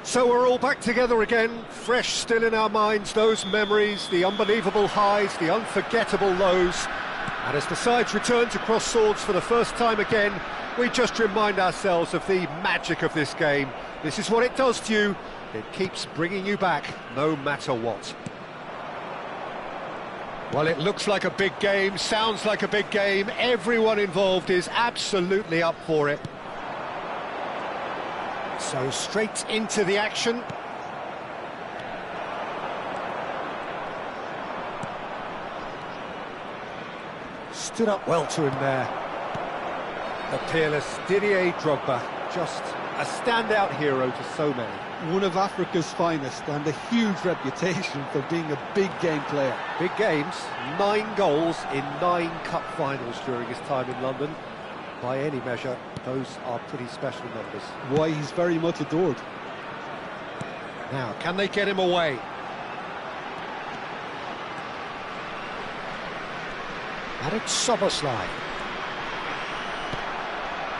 So we're all back together again, fresh still in our minds, those memories, the unbelievable highs, the unforgettable lows. And as the sides return to cross swords for the first time again, we just remind ourselves of the magic of this game. This is what it does to you. It keeps bringing you back, no matter what. Well, it looks like a big game, sounds like a big game. Everyone involved is absolutely up for it. So straight into the action. Stood up well to him there. The peerless Didier Drogba, just a standout hero to so many. One of Africa's finest and a huge reputation for being a big game player. Big games, 9 goals in 9 cup finals during his time in London. By any measure, those are pretty special numbers. Why he's very much adored. Now, can they get him away? And it's Soboslai.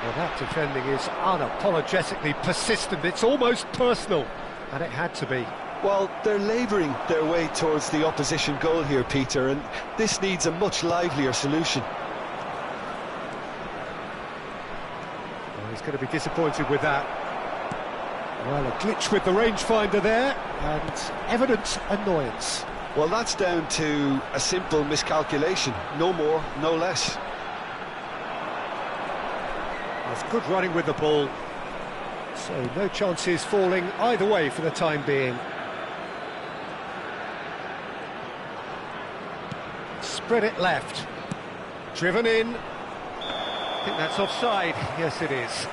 Well, that defending is unapologetically persistent. It's almost personal, and it had to be. Well, they're labouring their way towards the opposition goal here, Peter, and this needs a much livelier solution. Well, he's going to be disappointed with that. Well, a glitch with the rangefinder there, and evident annoyance. Well, that's down to a simple miscalculation. No more, no less. That's good running with the ball. So no chances falling either way for the time being. Spread it left. Driven in. I think that's offside. Yes, it is.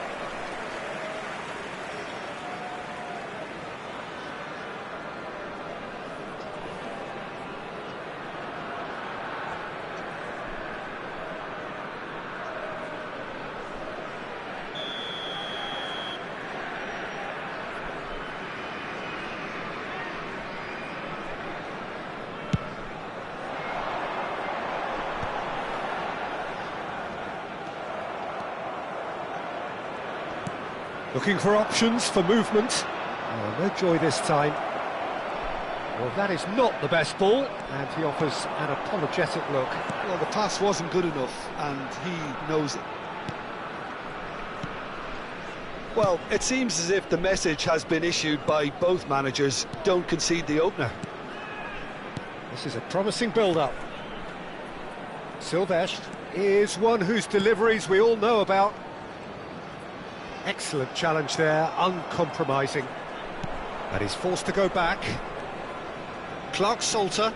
Looking for options for movement. Oh, no joy this time. Well, that is not the best ball, and he offers an apologetic look. Well, the pass wasn't good enough, and he knows it. Well, it seems as if the message has been issued by both managers: don't concede the opener. This is a promising build-up. Silvestre is one whose deliveries we all know about. Excellent challenge there, uncompromising. And he's forced to go back. Clark Salter.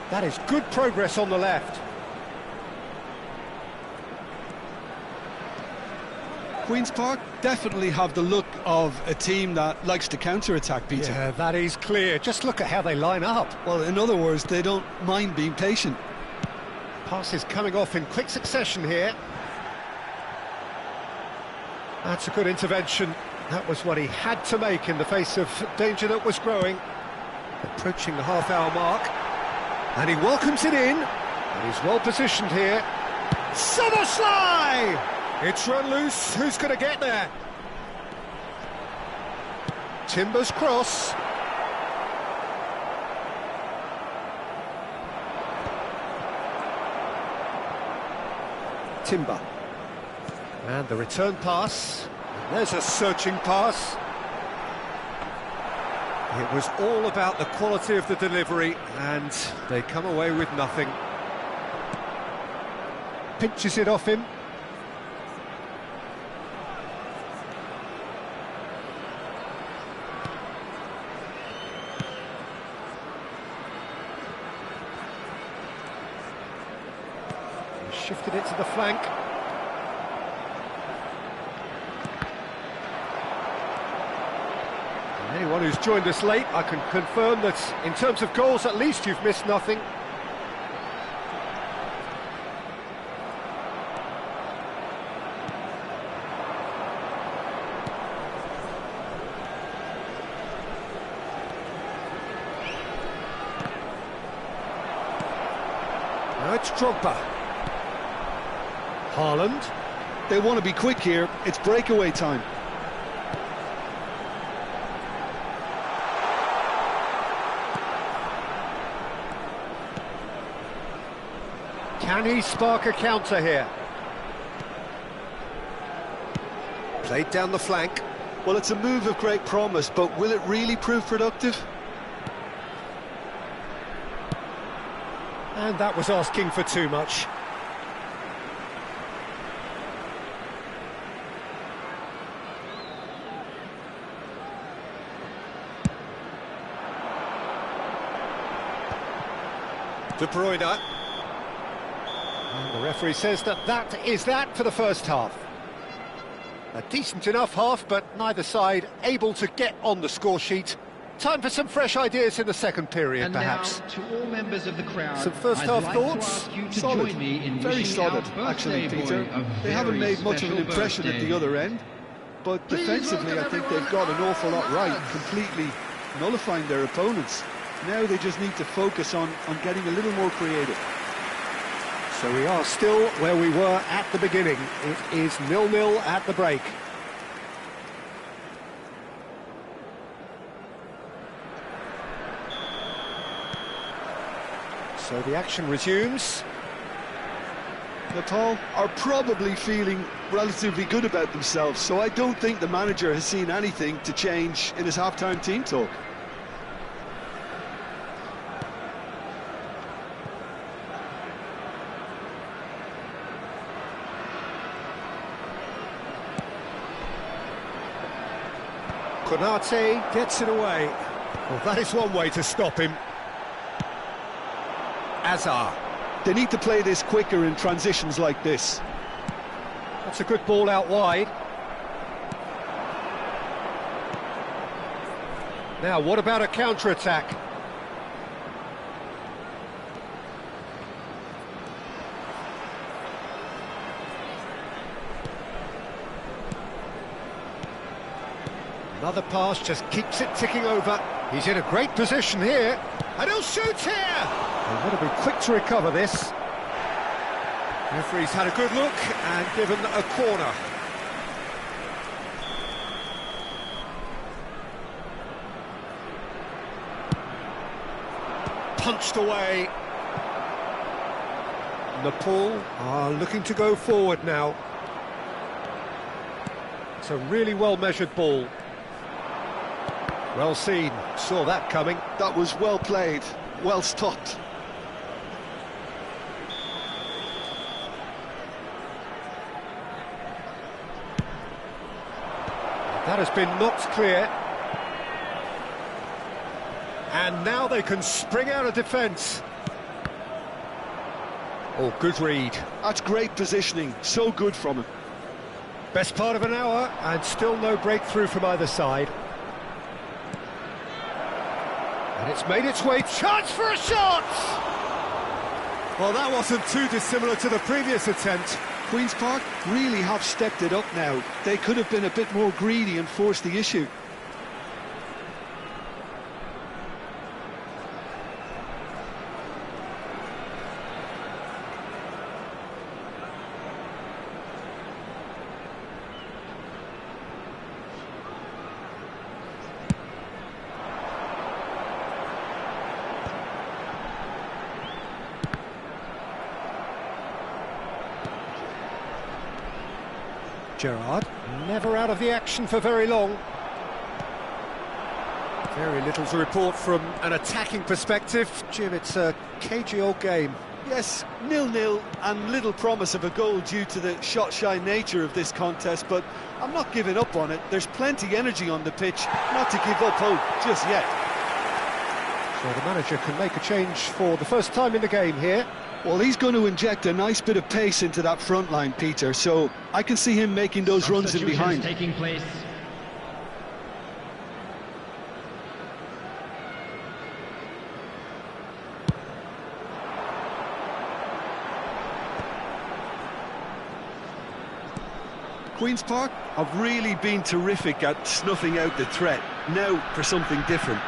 That is good progress on the left. Queen's Park definitely have the look of a team that likes to counter-attack, Peter. Yeah, that is clear. Just look at how they line up. Well, in other words, they don't mind being patient. Passes coming off in quick succession here. That's a good intervention. That was what he had to make in the face of danger that was growing. Approaching the half-hour mark. And he welcomes it in. And he's well positioned here. Soboslai! It's run loose. Who's going to get there? Timber's cross. Timber. And the return pass. There's a searching pass. It was all about the quality of the delivery, and they come away with nothing. Pinches it off him. Shifted it to the flank. And anyone who's joined us late, I can confirm that in terms of goals, at least you've missed nothing. Now it's Drogba. Haaland. They want to be quick here. It's breakaway time. Can he spark a counter here? Played down the flank. Well, it's a move of great promise, but will it really prove productive? And that was asking for too much. De Bruyne. And the referee says that is that for the first half. A decent enough half, but neither side able to get on the score sheet. Time for some fresh ideas in the second period, and perhaps. Now, to all members of the crowd, some first half thoughts? Solid, very solid, actually, Peter. They haven't made much of an impression at the other end, but defensively I think they've got an awful lot right, completely nullifying their opponents. Now they just need to focus on getting a little more creative. So we are still where we were at the beginning. It is 0-0 at the break. So the action resumes. Nepal are probably feeling relatively good about themselves, so I don't think the manager has seen anything to change in his half-time team talk. Konate gets it away. Well, that is one way to stop him. Azar. They need to play this quicker in transitions like this. That's a good ball out wide. Now, what about a counter-attack? Another pass just keeps it ticking over. He's in a great position here. And he'll shoot here! They've got to be quick to recover this. Referee's had a good look and given a corner. Punched away. Nepal are looking to go forward now. It's a really well-measured ball. Well seen, saw that coming. That was well played, well stopped. That has been knocked clear. And now they can spring out of defence. Oh, good read. That's great positioning, so good from him. Best part of an hour, and still no breakthrough from either side. And it's made its way, chance for a shot! Well, that wasn't too dissimilar to the previous attempt. Queen's Park really have stepped it up now. They could have been a bit more greedy and forced the issue. Gerrard, never out of the action for very long. Very little to report from an attacking perspective. Jim, it's a cagey old game. Yes, 0-0 and little promise of a goal due to the shot-shy nature of this contest, but I'm not giving up on it. There's plenty energy on the pitch, not to give up hope just yet. So the manager can make a change for the first time in the game here. Well, he's going to inject a nice bit of pace into that front line, Peter, so I can see him making those runs in behind. Taking place. Queen's Park have really been terrific at snuffing out the threat. Now for something different.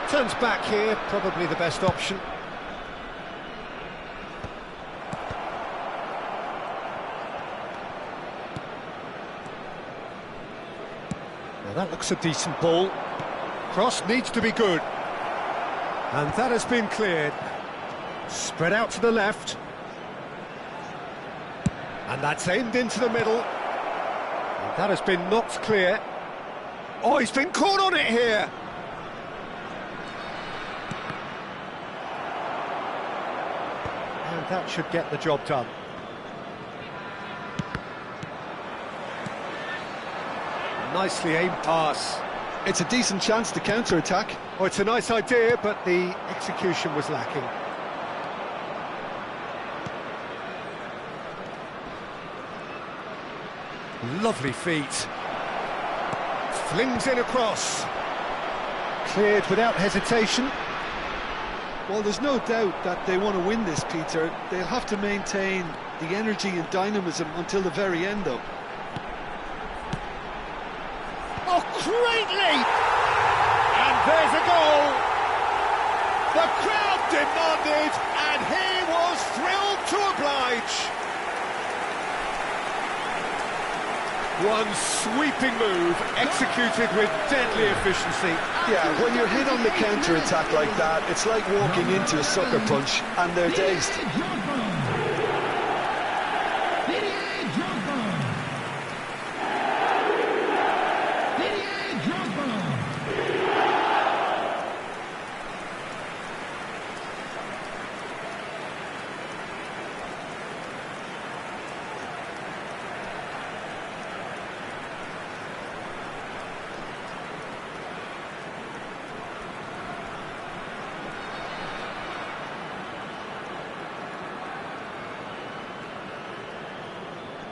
Turns back here, probably the best option. That looks a decent ball. Cross needs to be good. And that has been cleared. Spread out to the left. And that's aimed into the middle. And that has been knocked clear. Oh, he's been caught on it here. And that should get the job done. Nicely aimed pass. It's a decent chance to counter-attack. Oh, it's a nice idea, but the execution was lacking. Lovely feet. Flings in across. Cleared without hesitation. Well, there's no doubt that they want to win this, Peter. They'll have to maintain the energy and dynamism until the very end, though. Oh, great leap! And there's a goal! The crowd demanded, and he was thrilled to oblige. One sweeping move, executed with deadly efficiency. Yeah, when you're hit on the counter-attack like that, it's like walking into a sucker punch, and they're dazed.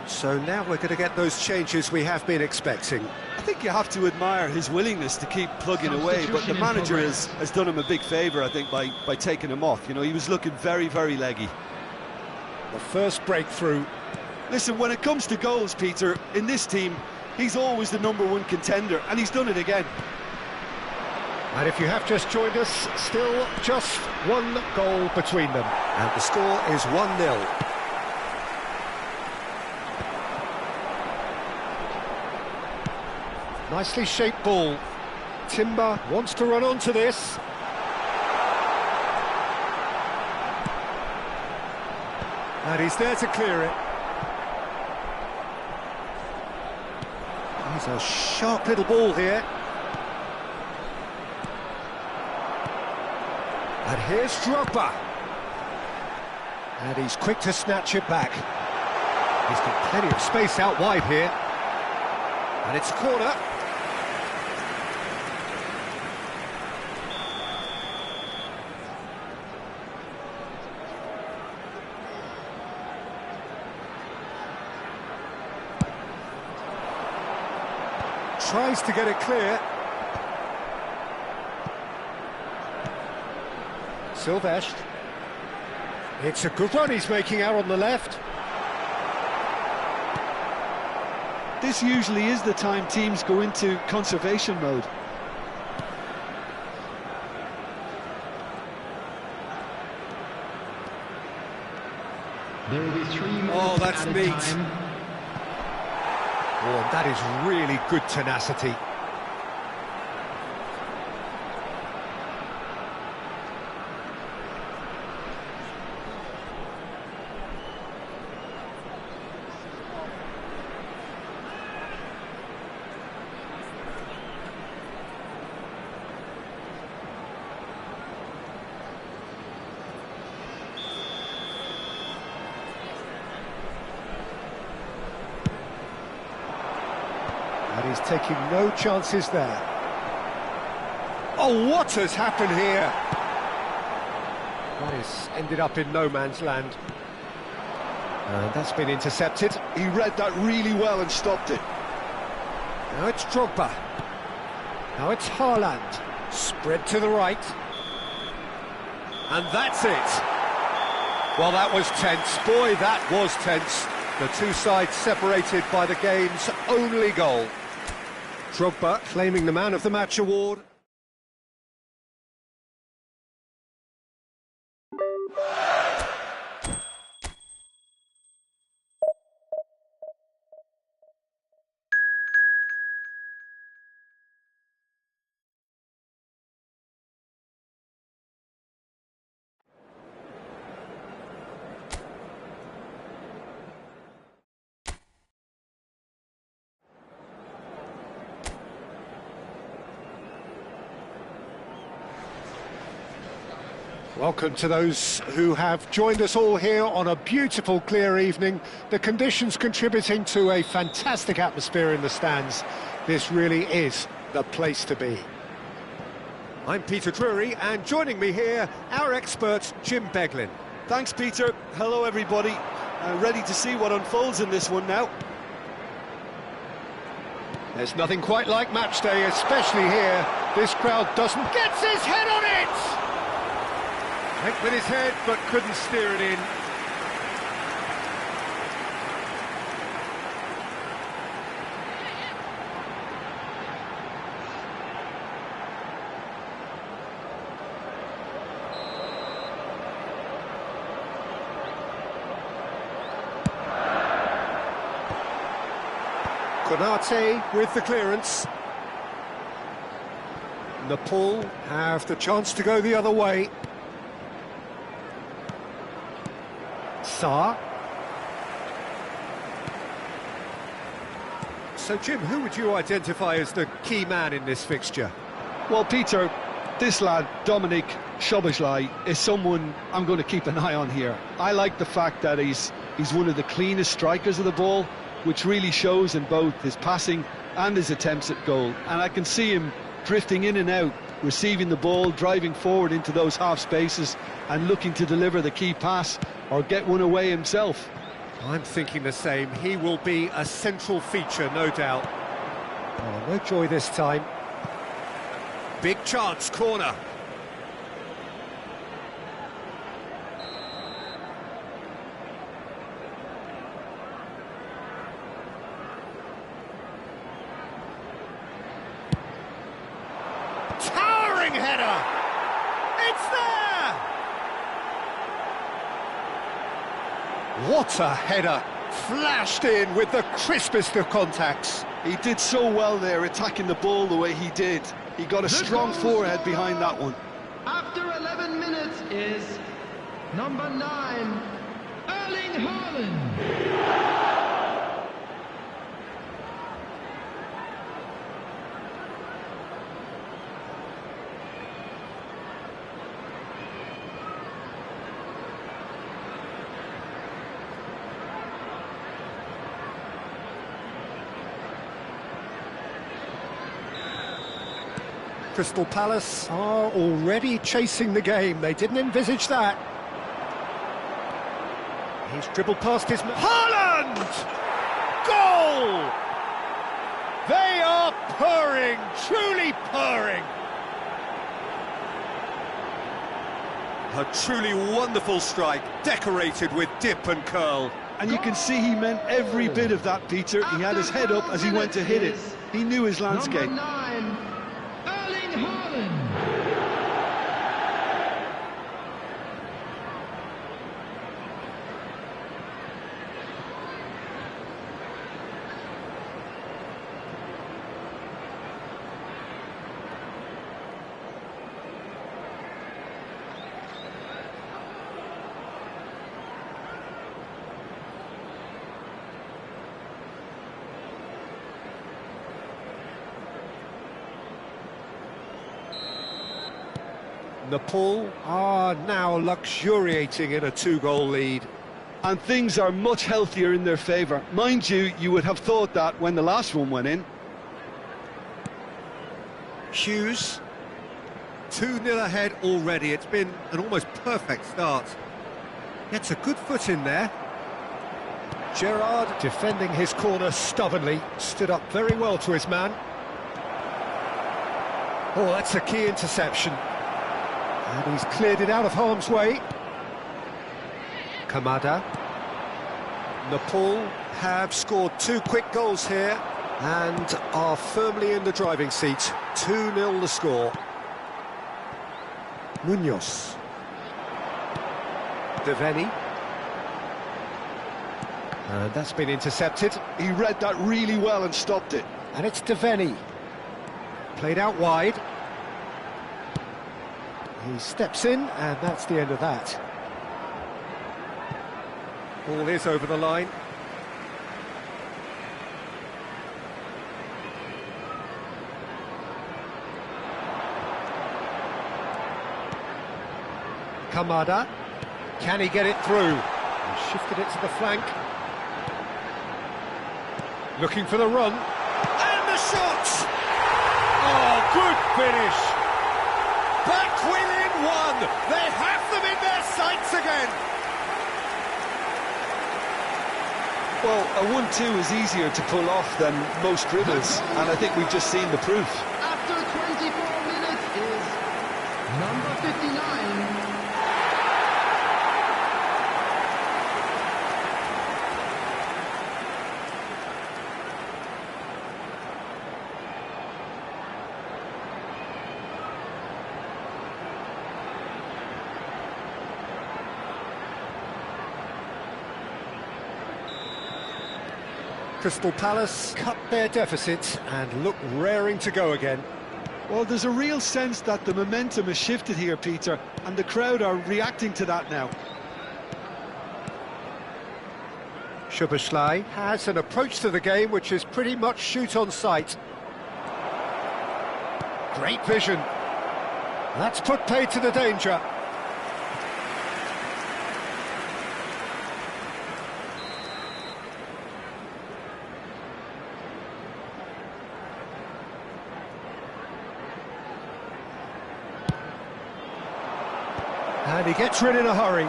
So now we're going to get those changes we have been expecting. I think you have to admire his willingness to keep plugging away, but the manager has done him a big favour, I think, by taking him off. You know, he was looking very, very leggy. The first breakthrough. Listen, when it comes to goals, Peter, in this team, he's always the #1 contender, and he's done it again. And if you have just joined us, still just one goal between them. And the score is 1-0. Nicely shaped ball. Timber wants to run onto this. And he's there to clear it. He's a sharp little ball here. And here's Drogba. And he's quick to snatch it back. He's got plenty of space out wide here. And it's a corner. Tries to get it clear. Silvestre. It's a good run he's making out on the left. This usually is the time teams go into conservation mode. There will be 3 minutes. Oh, that's neat. Oh, and that is really good tenacity. And he's taking no chances there. Oh, what has happened here? That has ended up in no man's land. And that's been intercepted. He read that really well and stopped it. Now it's Drogba. Now it's Haaland. Spread to the right. And that's it. Well, that was tense. Boy, that was tense. The two sides separated by the game's only goal. Drogba claiming the Man of the Match award. Welcome to those who have joined us all here on a beautiful, clear evening. The conditions contributing to a fantastic atmosphere in the stands. This really is the place to be. I'm Peter Drury, and joining me here, our expert, Jim Beglin. Thanks, Peter. Hello, everybody. Ready to see what unfolds in this one now. There's nothing quite like match day, especially here. This crowd doesn't... Gets his head on it! Went with his head, but couldn't steer it in. Konate with the clearance. Nepal have the chance to go the other way. Sarr. So, Jim, who would you identify as the key man in this fixture? Well, Peter, this lad, Dominic Szoboszlai, is someone I'm going to keep an eye on here. I like the fact that he's one of the cleanest strikers of the ball, which really shows in both his passing and his attempts at goal. And I can see him drifting in and out, receiving the ball, driving forward into those half spaces and looking to deliver the key pass or get one away himself. I'm thinking the same. He will be a central feature, no doubt. Oh, no joy this time. Big chance, corner. Towering header! It's there! What a header! Flashed in with the crispest of contacts. He did so well there, attacking the ball the way he did. He got a strong forehead behind that one. After 11 minutes is number 9, Erling Haaland. Crystal Palace are already chasing the game. They didn't envisage that. He's dribbled past his... Haaland! Goal! They are purring, truly purring. A truly wonderful strike, decorated with dip and curl. And you can see he meant every bit of that, Peter. He had his head up as he went to hit it. He knew his landscape. Number 9, Erling Haaland. Nepal are now luxuriating in a 2-goal lead. And things are much healthier in their favour. Mind you, you would have thought that when the last one went in. Hughes, 2-0 ahead already. It's been an almost perfect start. Gets a good foot in there. Gerrard defending his corner stubbornly, stood up very well to his man. Oh, that's a key interception. And he's cleared it out of harm's way. Kamada. Nepal have scored 2 quick goals here and are firmly in the driving seat. 2-0 the score. Munoz. Deveni. And that's been intercepted. He read that really well and stopped it. And it's Deveni. Played out wide. He steps in, and that's the end of that. Ball is over the line. Kamada. Can he get it through? He shifted it to the flank. Looking for the run. And the shot! Oh, good finish! Back within one! They have them in their sights again! Well, a 1-2 is easier to pull off than most dribbles, and I think we've just seen the proof. After 24 minutes is number 59. Crystal Palace cut their deficit and look raring to go again. Well, there's a real sense that the momentum has shifted here, Peter, and the crowd are reacting to that now. Szoboszlai has an approach to the game which is pretty much shoot on sight. Great vision. That's put paid to the danger. And he gets rid in a hurry.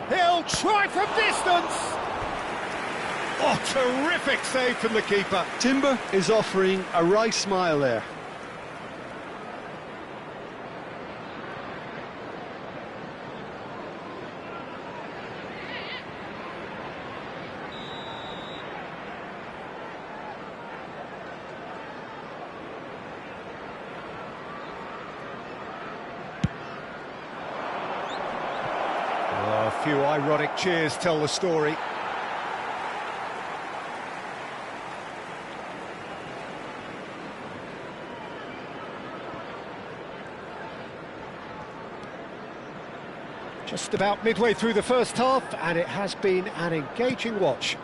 He'll try from distance! Oh, terrific save from the keeper. Timber is offering a wry smile there. A few ironic cheers tell the story. Just about midway through the first half, and it has been an engaging watch.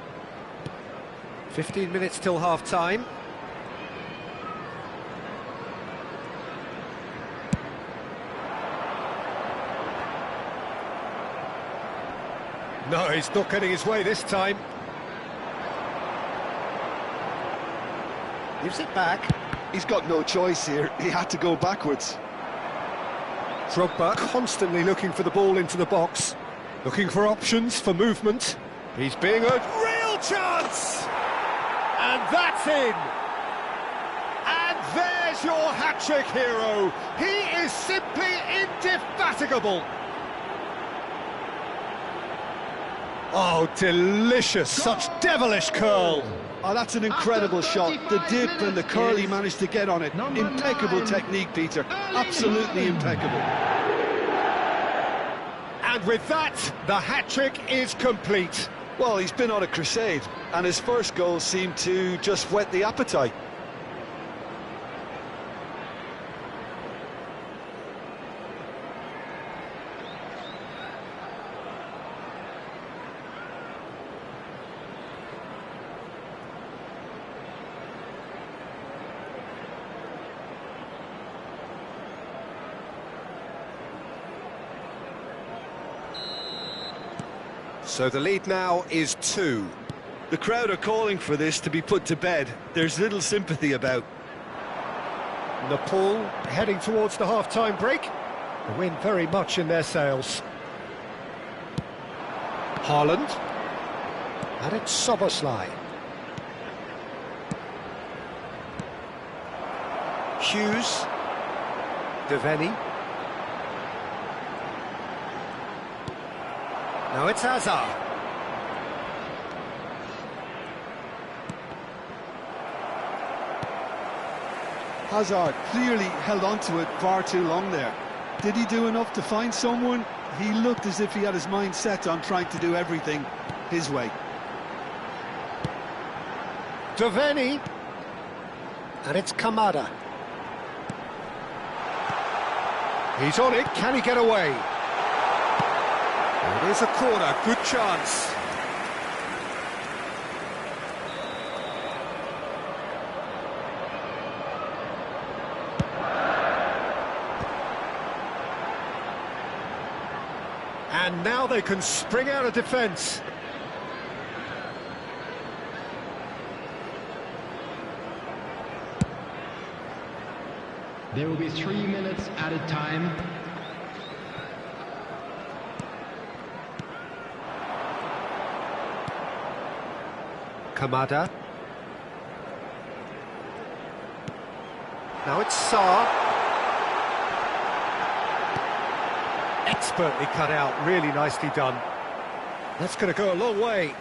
15 minutes till half-time. No, he's not getting his way this time. Gives it back. He's got no choice here. He had to go backwards. Drogba constantly looking for the ball into the box. Looking for options, for movement. He's being a real chance! And that's in! And there's your hat-trick hero. He is simply indefatigable. Oh, delicious, such devilish curl. Oh, that's an incredible shot. The dip and the curl he managed to get on it. Impeccable technique, Peter. Absolutely impeccable. And with that, the hat-trick is complete. Well, he's been on a crusade, and his first goal seemed to just whet the appetite. So the lead now is 2. The crowd are calling for this to be put to bed. There's little sympathy about. Nepal heading towards the half-time break. The wind very much in their sails. Haaland. And it's Szoboszlai. Hughes. Deveni. Now it's Hazard. Hazard clearly held on to it far too long there. Did he do enough to find someone? He looked as if he had his mind set on trying to do everything his way. Deveni. And it's Kamada. He's on it. Can he get away? It is a corner, good chance. And now they can spring out of defence. There will be 3 minutes added time. Kamada. Now it's Sarr. Expertly cut out, really nicely done. That's going to go a long way.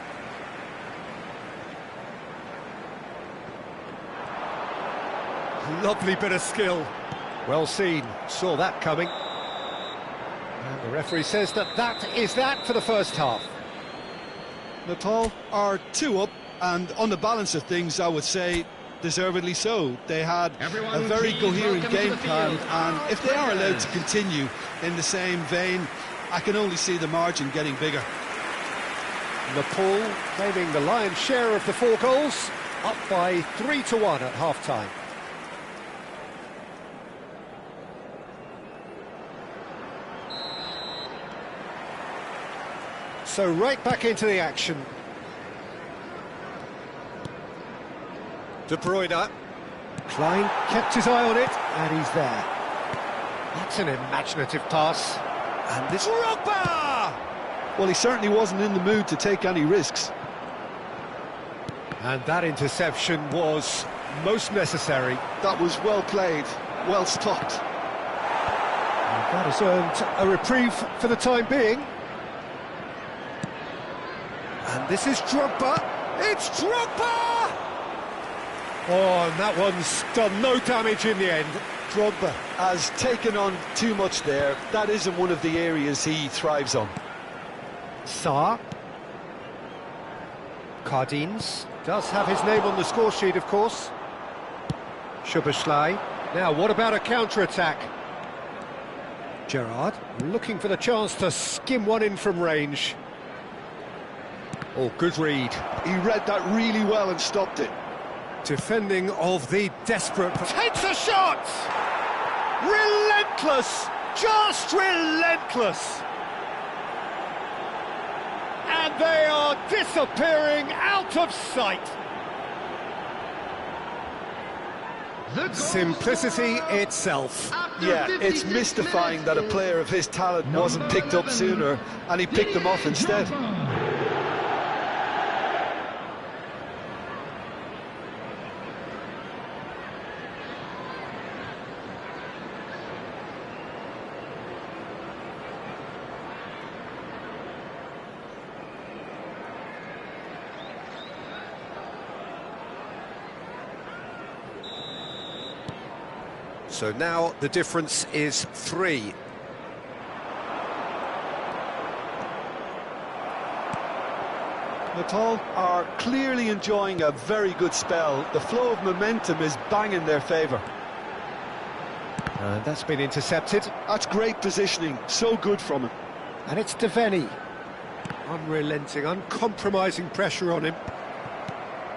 Lovely bit of skill. Well seen, saw that coming. And the referee says that is that for the first half. Nepal are 2 up, and on the balance of things, I would say deservedly so. They had a very coherent game plan, and if they are allowed to continue in the same vein, I can only see the margin getting bigger. Nepal claiming the lion's share of the 4 goals, up by 3-1 at half-time. So right back into the action. De Bruyne. Klein kept his eye on it, and he's there. That's an imaginative pass. And this... Drogba! Well, he certainly wasn't in the mood to take any risks. And that interception was most necessary. That was well played, well stopped. And that has earned a reprieve for the time being. And this is Drogba. It's Drogba! Oh, and that one's done no damage in the end. Drogba has taken on too much there. That isn't one of the areas he thrives on. Sarr. Cardines does have his name on the score sheet, of course. Szoboszlai. Now, what about a counter-attack? Gerrard looking for the chance to skim one in from range. Oh, good read. He read that really well and stopped it. Defending of the desperate... Takes a shot! Relentless! Just relentless! And they are disappearing out of sight. Simplicity itself. Yeah, it's mystifying that a player of his talent wasn't picked up sooner, and he picked them off instead. So now the difference is 3. Nepal are clearly enjoying a very good spell. The flow of momentum is bang in their favour. And that's been intercepted. That's great positioning, so good from him. And it's Deveni. Unrelenting, uncompromising pressure on him.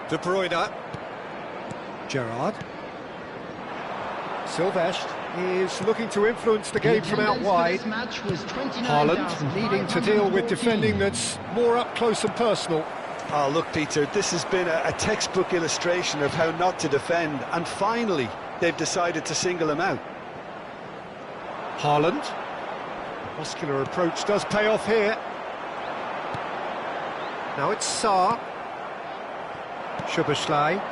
De Bruyne. Gerrard. Silvestre is looking to influence the game from out wide. Haaland needing to deal with defending that's more up close and personal. Oh, look, Peter, this has been a textbook illustration of how not to defend, and finally they've decided to single him out. Haaland. The muscular approach does pay off here. Now it's Sarr. Szoboszlai.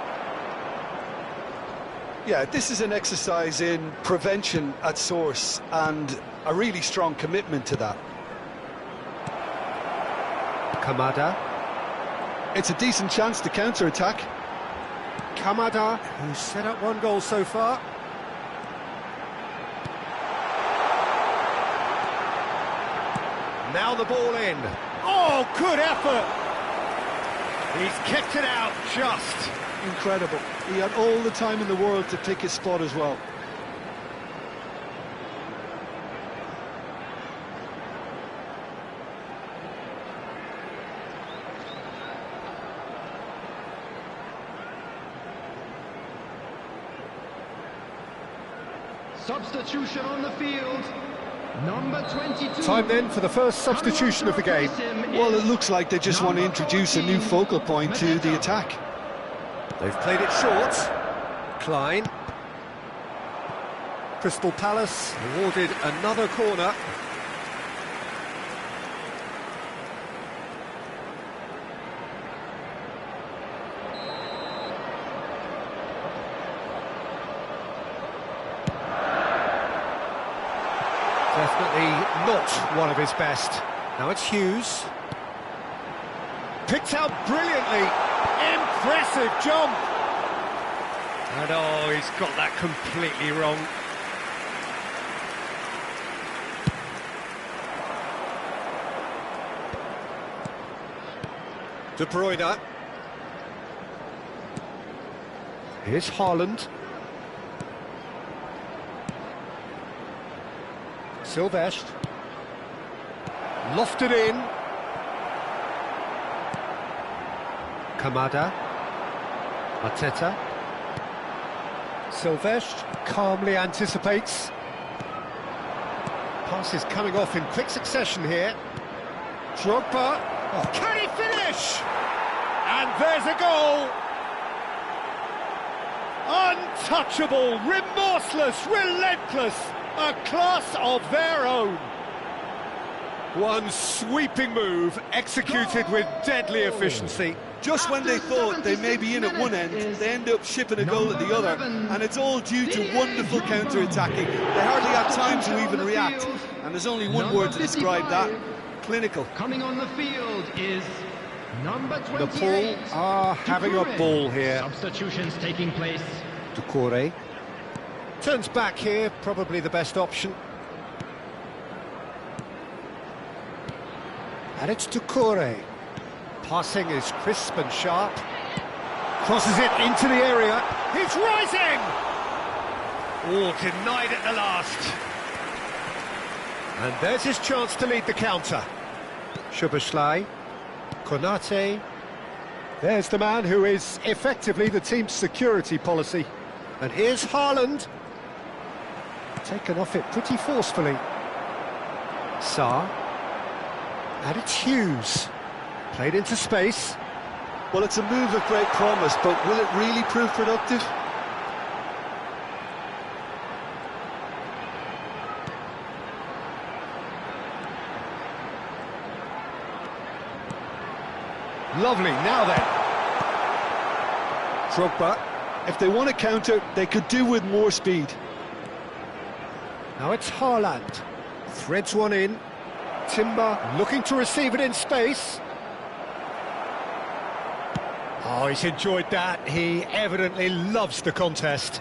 Yeah, this is an exercise in prevention at source, and a really strong commitment to that. Kamada. It's a decent chance to counter-attack. Kamada, who's set up 1 goal so far. Now the ball in. Oh, good effort! He's kept it out just. Incredible. He had all the time in the world to pick his spot as well. Substitution on the field. Number 22. Time then for the first substitution of the game. Well, it looks like they just want to introduce a new focal point to the attack. They've played it short. Klein. Crystal Palace awarded another corner. Definitely not one of his best. Now it's Hughes. Picked out brilliantly. Impressive jump. And oh, he's got that completely wrong. De Bruyne. Here's Haaland. Silvestre. Lofted in. Kamada. Arteta. Silvestre calmly anticipates. Pass is coming off in quick succession here. Drogba. Oh, can he finish? And there's a goal! Untouchable, remorseless, relentless, a class of their own. One sweeping move, executed with deadly efficiency. Just when they thought they may be in at one end, they end up shipping a goal at the other, and it's all due to wonderful counter-attacking. They hardly have time to even react, and there's only one word to describe that: clinical. Coming on the field is number 28. Nepal are having a ball here. Substitutions taking place. Doucouré turns back here, probably the best option. And it's Doucouré. Passing is crisp and sharp. Crosses it into the area. He's rising! Oh, denied at the last. And there's his chance to lead the counter. Szoboszlai. Konate. There's the man who is effectively the team's security policy. And here's Haaland. Taken off it pretty forcefully. Sarr. And it's Hughes. Played into space. Well, it's a move of great promise, but will it really prove productive? Lovely, now then. Drogba. If they want to counter, they could do with more speed. Now it's Haaland. Threads one in. Timber looking to receive it in space. Oh, he's enjoyed that. He evidently loves the contest.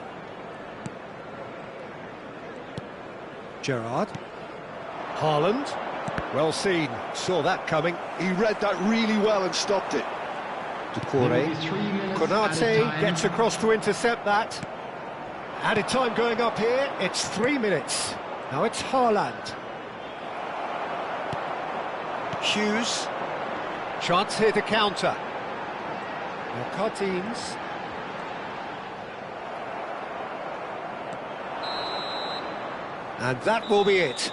Gerrard. Haaland. Well seen. Saw that coming. He read that really well and stopped it. Doucouré. Konate gets across to intercept that. Added time going up here. It's 3 minutes. Now it's Haaland. Hughes. Chance here to counter. Cartines. And that will be it.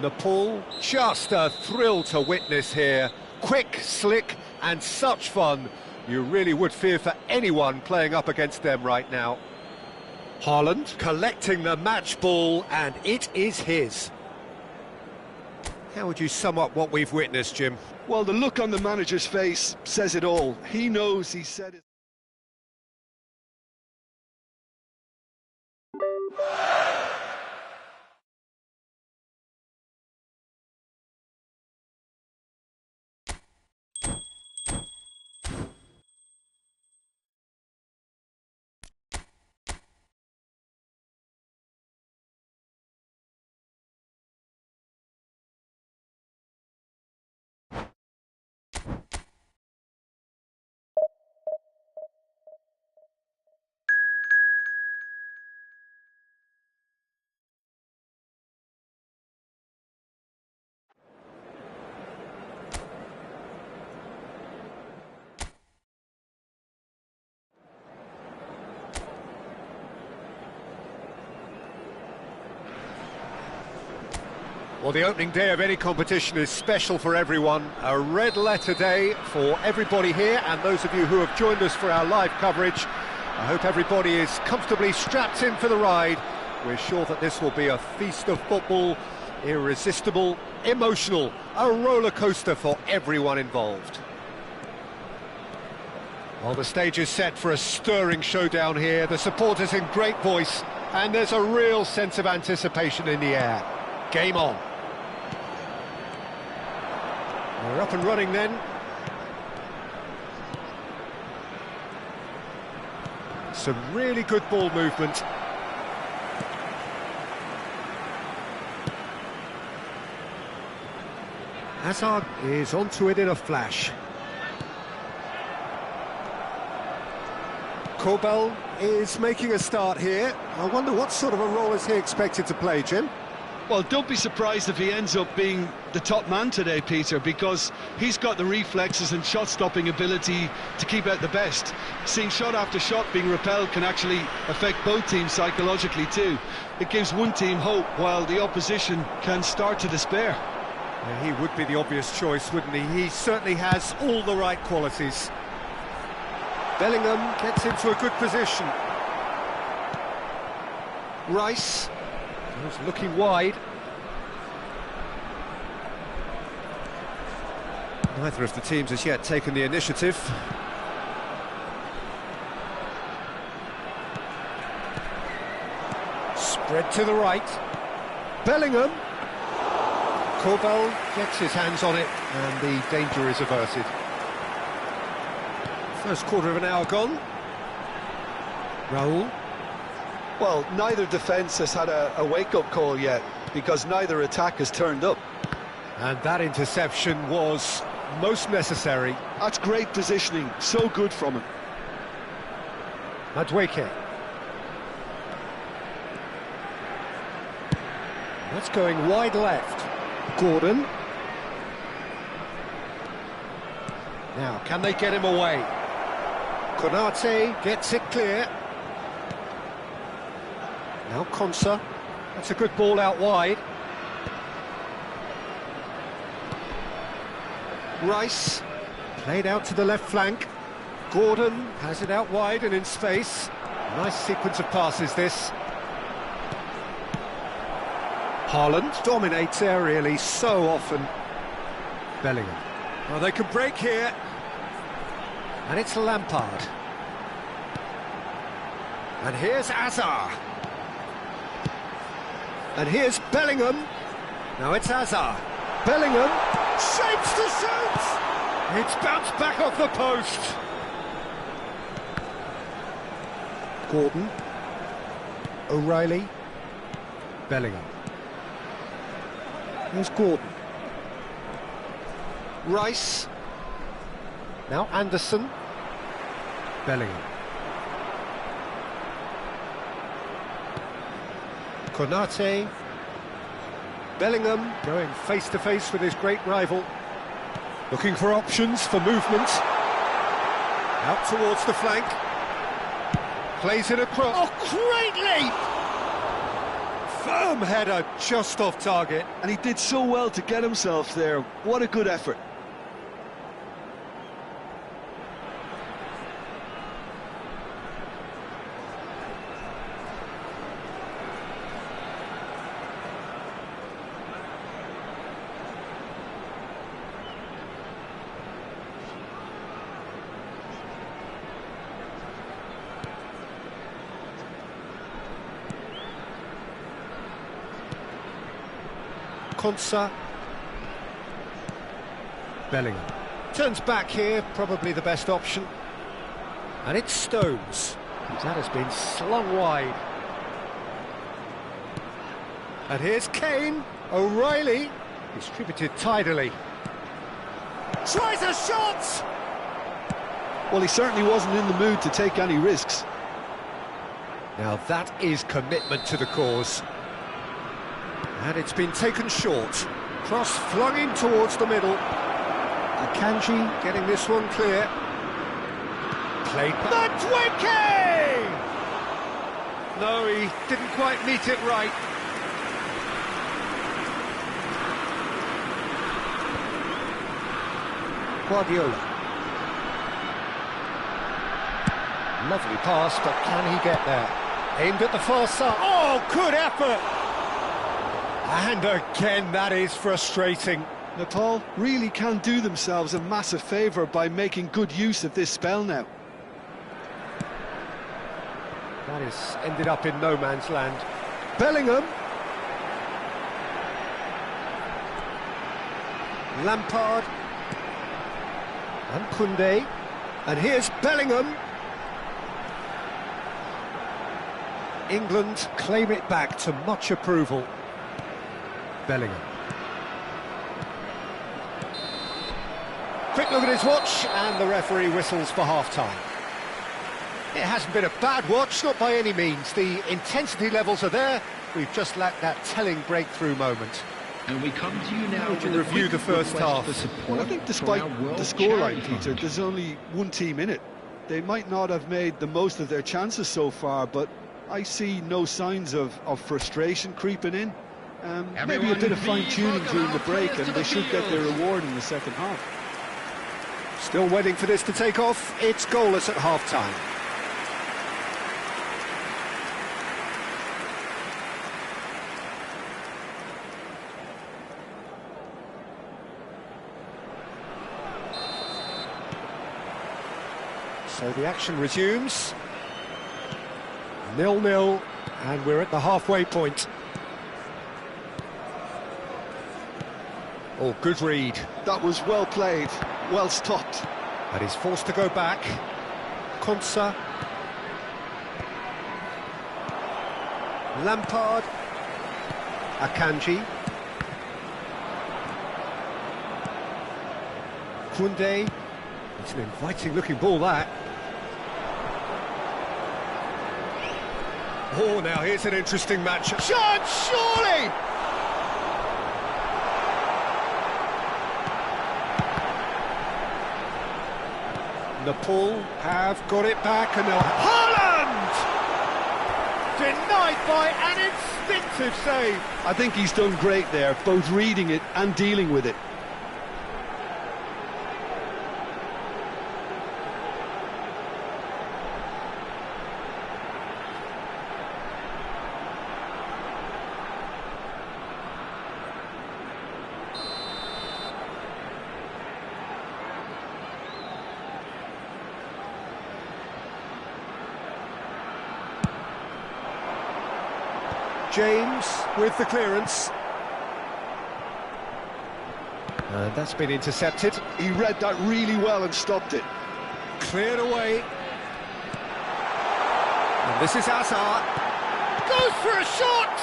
Nepal, just a thrill to witness here. Quick, slick, and such fun. You really would fear for anyone playing up against them right now. Haaland collecting the match ball, and it is his. How would you sum up what we've witnessed, Jim? Well, the look on the manager's face says it all. He knows he said it. Well, the opening day of any competition is special for everyone. A red letter day for everybody here, and those of you who have joined us for our live coverage. I hope everybody is comfortably strapped in for the ride. We're sure that this will be a feast of football, irresistible, emotional, a roller coaster for everyone involved. Well, the stage is set for a stirring showdown here. The supporters in great voice, and there's a real sense of anticipation in the air. Game on. We're up and running then. Some really good ball movement. Hazard is onto it in a flash. Corbell is making a start here. I wonder what sort of a role is he expected to play, Jim? Well, don't be surprised if he ends up being the top man today, Peter, because he's got the reflexes and shot-stopping ability to keep out the best. Seeing shot after shot being repelled can actually affect both teams psychologically too. It gives one team hope, while the opposition can start to despair. Yeah, he would be the obvious choice, wouldn't he? He certainly has all the right qualities. Bellingham gets into a good position. Rice is looking wide. Neither of the teams has yet taken the initiative. Spread to the right. Bellingham. Corbell gets his hands on it, and the danger is averted. First quarter of an hour gone. Raul. Well, neither defence has had a wake-up call yet, because neither attack has turned up. And that interception was most necessary. That's great positioning, so good from him. Madueke. That's going wide left. Gordon. Now, can they get him away? Konate gets it clear. Now Konsa. That's a good ball out wide. Rice. Played out to the left flank. Gordon has it out wide and in space. Nice sequence of passes, this. Haaland dominates aerially so often. Bellingham. Well, they can break here. And it's Lampard. And here's Azar. And here's Bellingham. Now it's Azar. Bellingham shapes to shoot. It's bounced back off the post. Gordon. O'Reilly. Bellingham. Here's Gordon. Rice. Now Anderson. Bellingham. Konate. Bellingham going face-to-face with his great rival. Looking for options for movement. Out towards the flank. Plays it across. Oh, great leap! Firm header just off target. And he did so well to get himself there. What a good effort. Konsa. Bellingham. Turns back here, probably the best option. And it's Stones. That has been slung wide. And here's Kane. O'Reilly. Distributed tidily. Tries a shot! Well, he certainly wasn't in the mood to take any risks. Now that is commitment to the cause. And it's been taken short. Cross flung in towards the middle. Akanji getting this one clear. Played by Madueke! No, he didn't quite meet it right. Guardiola. Lovely pass, but can he get there? Aimed at the far side. Oh, good effort! And again, that is frustrating. Nepal really can do themselves a massive favour by making good use of this spell now. That has ended up in no man's land. Bellingham. Lampard. And Koundé. And here's Bellingham. England claim it back to much approval. Bellingham. Quick look at his watch, and the referee whistles for half-time. It hasn't been a bad watch, not by any means. The intensity levels are there. We've just lacked that telling breakthrough moment. And we come to you now to review the first half. Well, I think despite the scoreline, Peter, there's only one team in it. They might not have made the most of their chances so far, but I see no signs of frustration creeping in. Maybe a bit of fine-tuning during the break, and they should get their reward in the second half. Still waiting for this to take off. It's goalless at half-time. So the action resumes. 0-0, and we're at the halfway point. Oh, good read. That was well played, well stopped. But he's forced to go back. Konsa. Lampard. Akanji. Koundé. It's an inviting-looking ball, that. Oh, now here's an interesting matchup. Chance, surely! Nepal have got it back, and they'll... Haaland! Denied by an instinctive save. I think he's done great there, both reading it and dealing with it. James with the clearance. And that's been intercepted. He read that really well and stopped it. Cleared away. And this is Hazard. Goes for a shot!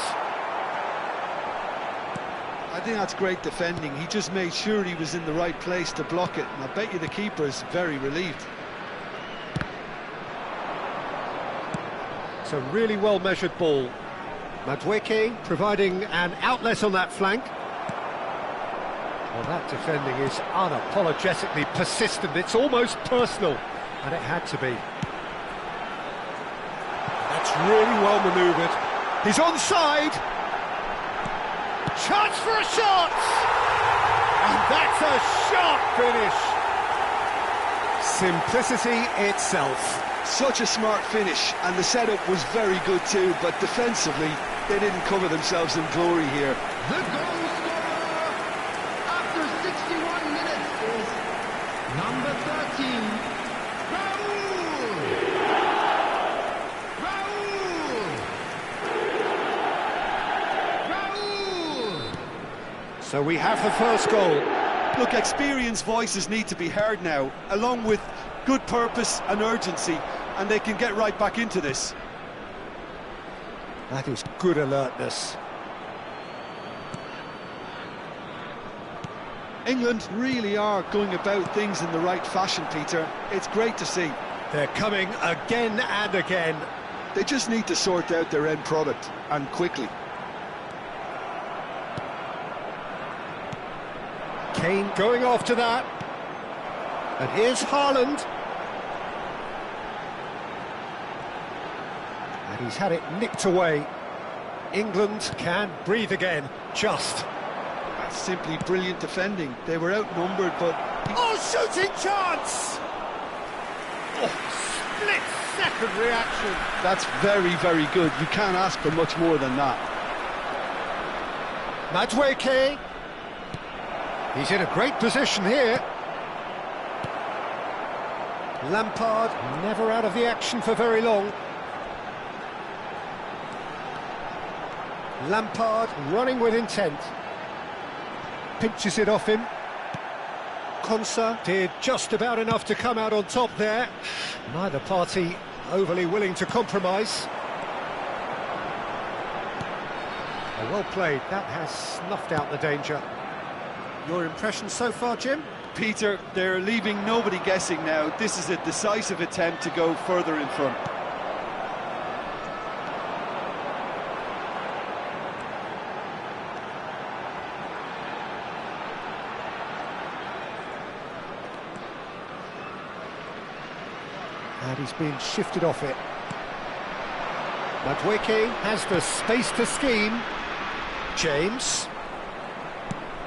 I think that's great defending. He just made sure he was in the right place to block it. And I bet you the keeper's very relieved. It's a really well-measured ball. Madueke providing an outlet on that flank. Well, that defending is unapologetically persistent. It's almost personal, and it had to be. That's really well manoeuvred. He's onside. Chance for a shot! And that's a sharp finish. Simplicity itself. Such a smart finish, and the setup was very good too, but defensively, they didn't cover themselves in glory here. The goal scorer after 61 minutes is number 13, Raul! So we have the first goal. Look, experienced voices need to be heard now, along with good purpose and urgency, and they can get right back into this. That is good alertness. England really are going about things in the right fashion, Peter. It's great to see. They're coming again and again. They just need to sort out their end product, and quickly. Kane going after that. And here's Haaland. And he's had it nicked away. England can breathe again, just. That's simply brilliant defending. They were outnumbered, but Oh, shooting chance! Oh, split-second reaction. That's very, very good. You can't ask for much more than that. Madueke. He's in a great position here. Lampard never out of the action for very long. Lampard running with intent. Pinches it off him. Konsa did just about enough to come out on top there. Neither party overly willing to compromise. Oh, well played. That has snuffed out the danger. Your impression so far, Jim? Peter, they're leaving nobody guessing now. This is a decisive attempt to go further in front. And he's been shifted off it. Madueke has the space to scheme. James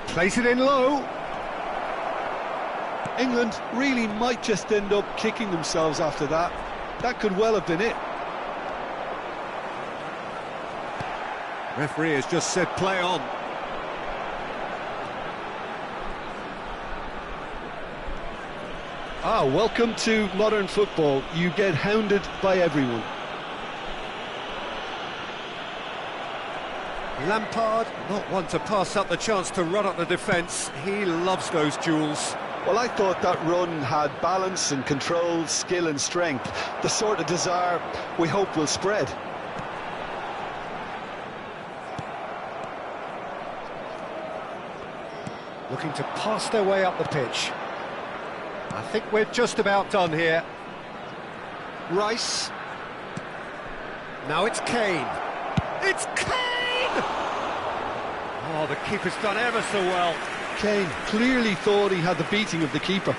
plays it in low. England really might just end up kicking themselves after that. That could well have been it. Referee has just said play on. Ah, welcome to modern football. You get hounded by everyone. Lampard, not one to pass up the chance to run up the defence. He loves those duels. Well, I thought that run had balance and control, skill and strength. The sort of desire we hope will spread. Looking to pass their way up the pitch. I think we're just about done here. Rice. Now it's Kane. It's Kane! Oh, the keeper's done ever so well. Kane clearly thought he had the beating of the keeper.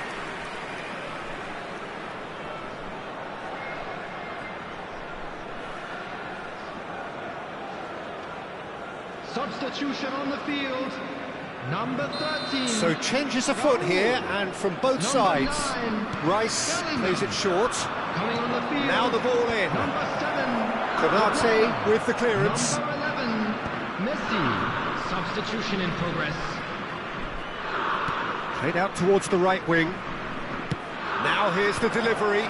Substitution on the field. Number 13. So changes afoot here, and from both sides. 9, Rice Bellingham. plays it short. Coming on the field. Now the ball in. Number 7. Konate with the clearance. Number 11. Messi. Substitution in progress. Played out towards the right wing. Now here's the delivery.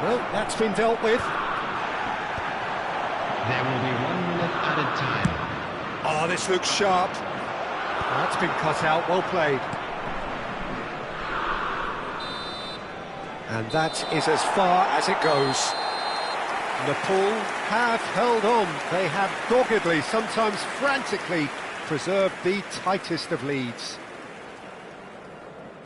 Well, that's been dealt with. There will be 1 minute added time. Oh, this looks sharp. That's been cut out, well played. And that is as far as it goes. Nepal have held on. They have doggedly, sometimes frantically, preserved the tightest of leads.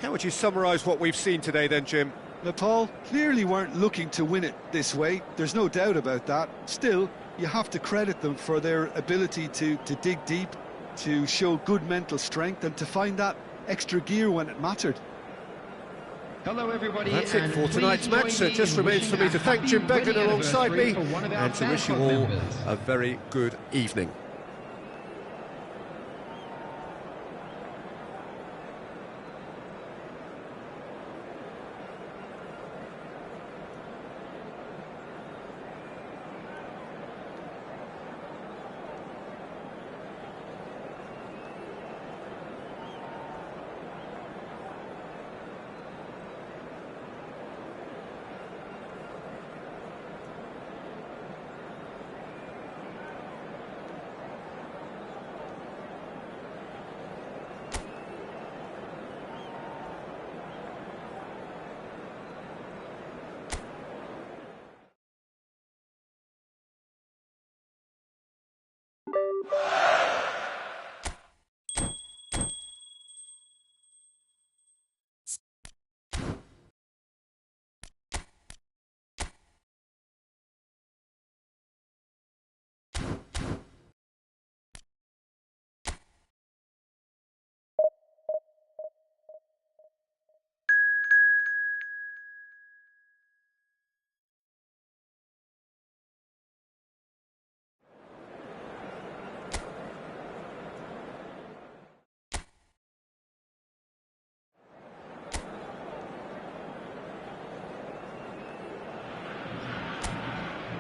How would you summarise what we've seen today then, Jim? Nepal clearly weren't looking to win it this way. There's no doubt about that. Still, you have to credit them for their ability to dig deep, to show good mental strength and to find that extra gear when it mattered. Hello everybody. That's it for tonight's match, so it just remains for me to thank Jim Beggan alongside me and to wish you all a very good evening.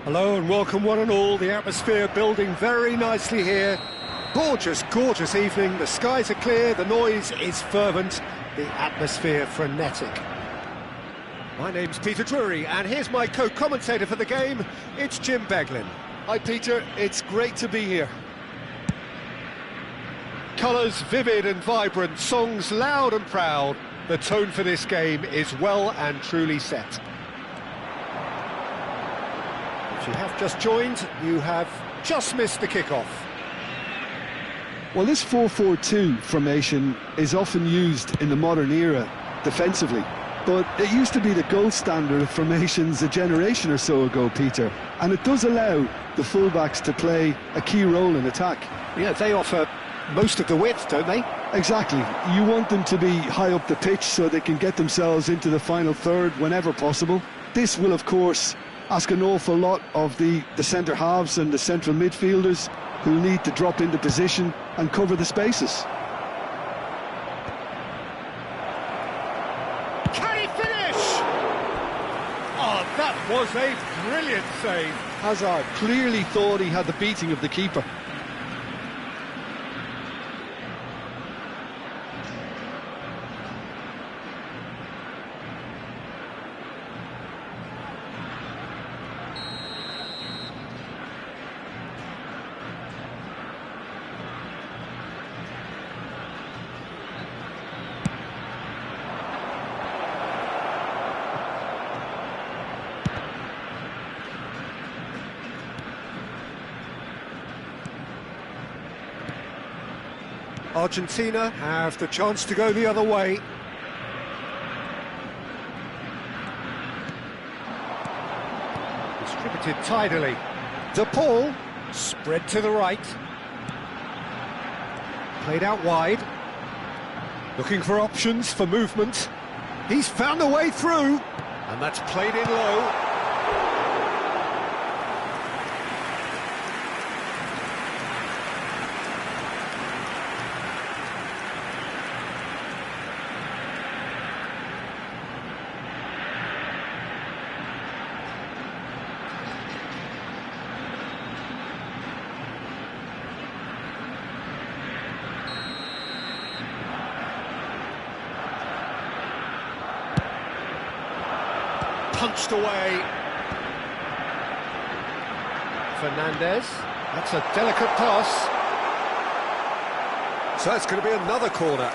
Hello and welcome one and all. The atmosphere building very nicely here. Gorgeous, gorgeous evening. The skies are clear, the noise is fervent, the atmosphere frenetic. My name's Peter Drury, and here's my co-commentator for the game. It's Jim Beglin. Hi Peter, it's great to be here. Colours vivid and vibrant, songs loud and proud. The tone for this game is well and truly set. If you have just joined, you have just missed the kickoff. Well, this 4-4-2 formation is often used in the modern era defensively, but it used to be the gold standard of formations a generation or so ago, Peter, and it does allow the fullbacks to play a key role in attack. Yeah, they offer most of the width, don't they? Exactly. You want them to be high up the pitch so they can get themselves into the final third whenever possible. This will, of course, ask an awful lot of the centre halves and the central midfielders, who need to drop into position and cover the spaces. Can he finish? Oh, that was a brilliant save. Hazard clearly thought he had the beating of the keeper. Argentina have the chance to go the other way. Distributed tidily. De Paul, spread to the right. Played out wide. Looking for options for movement. He's found a way through. And that's played in low. Punched away. Fernandez. That's a delicate pass. So it's going to be another corner.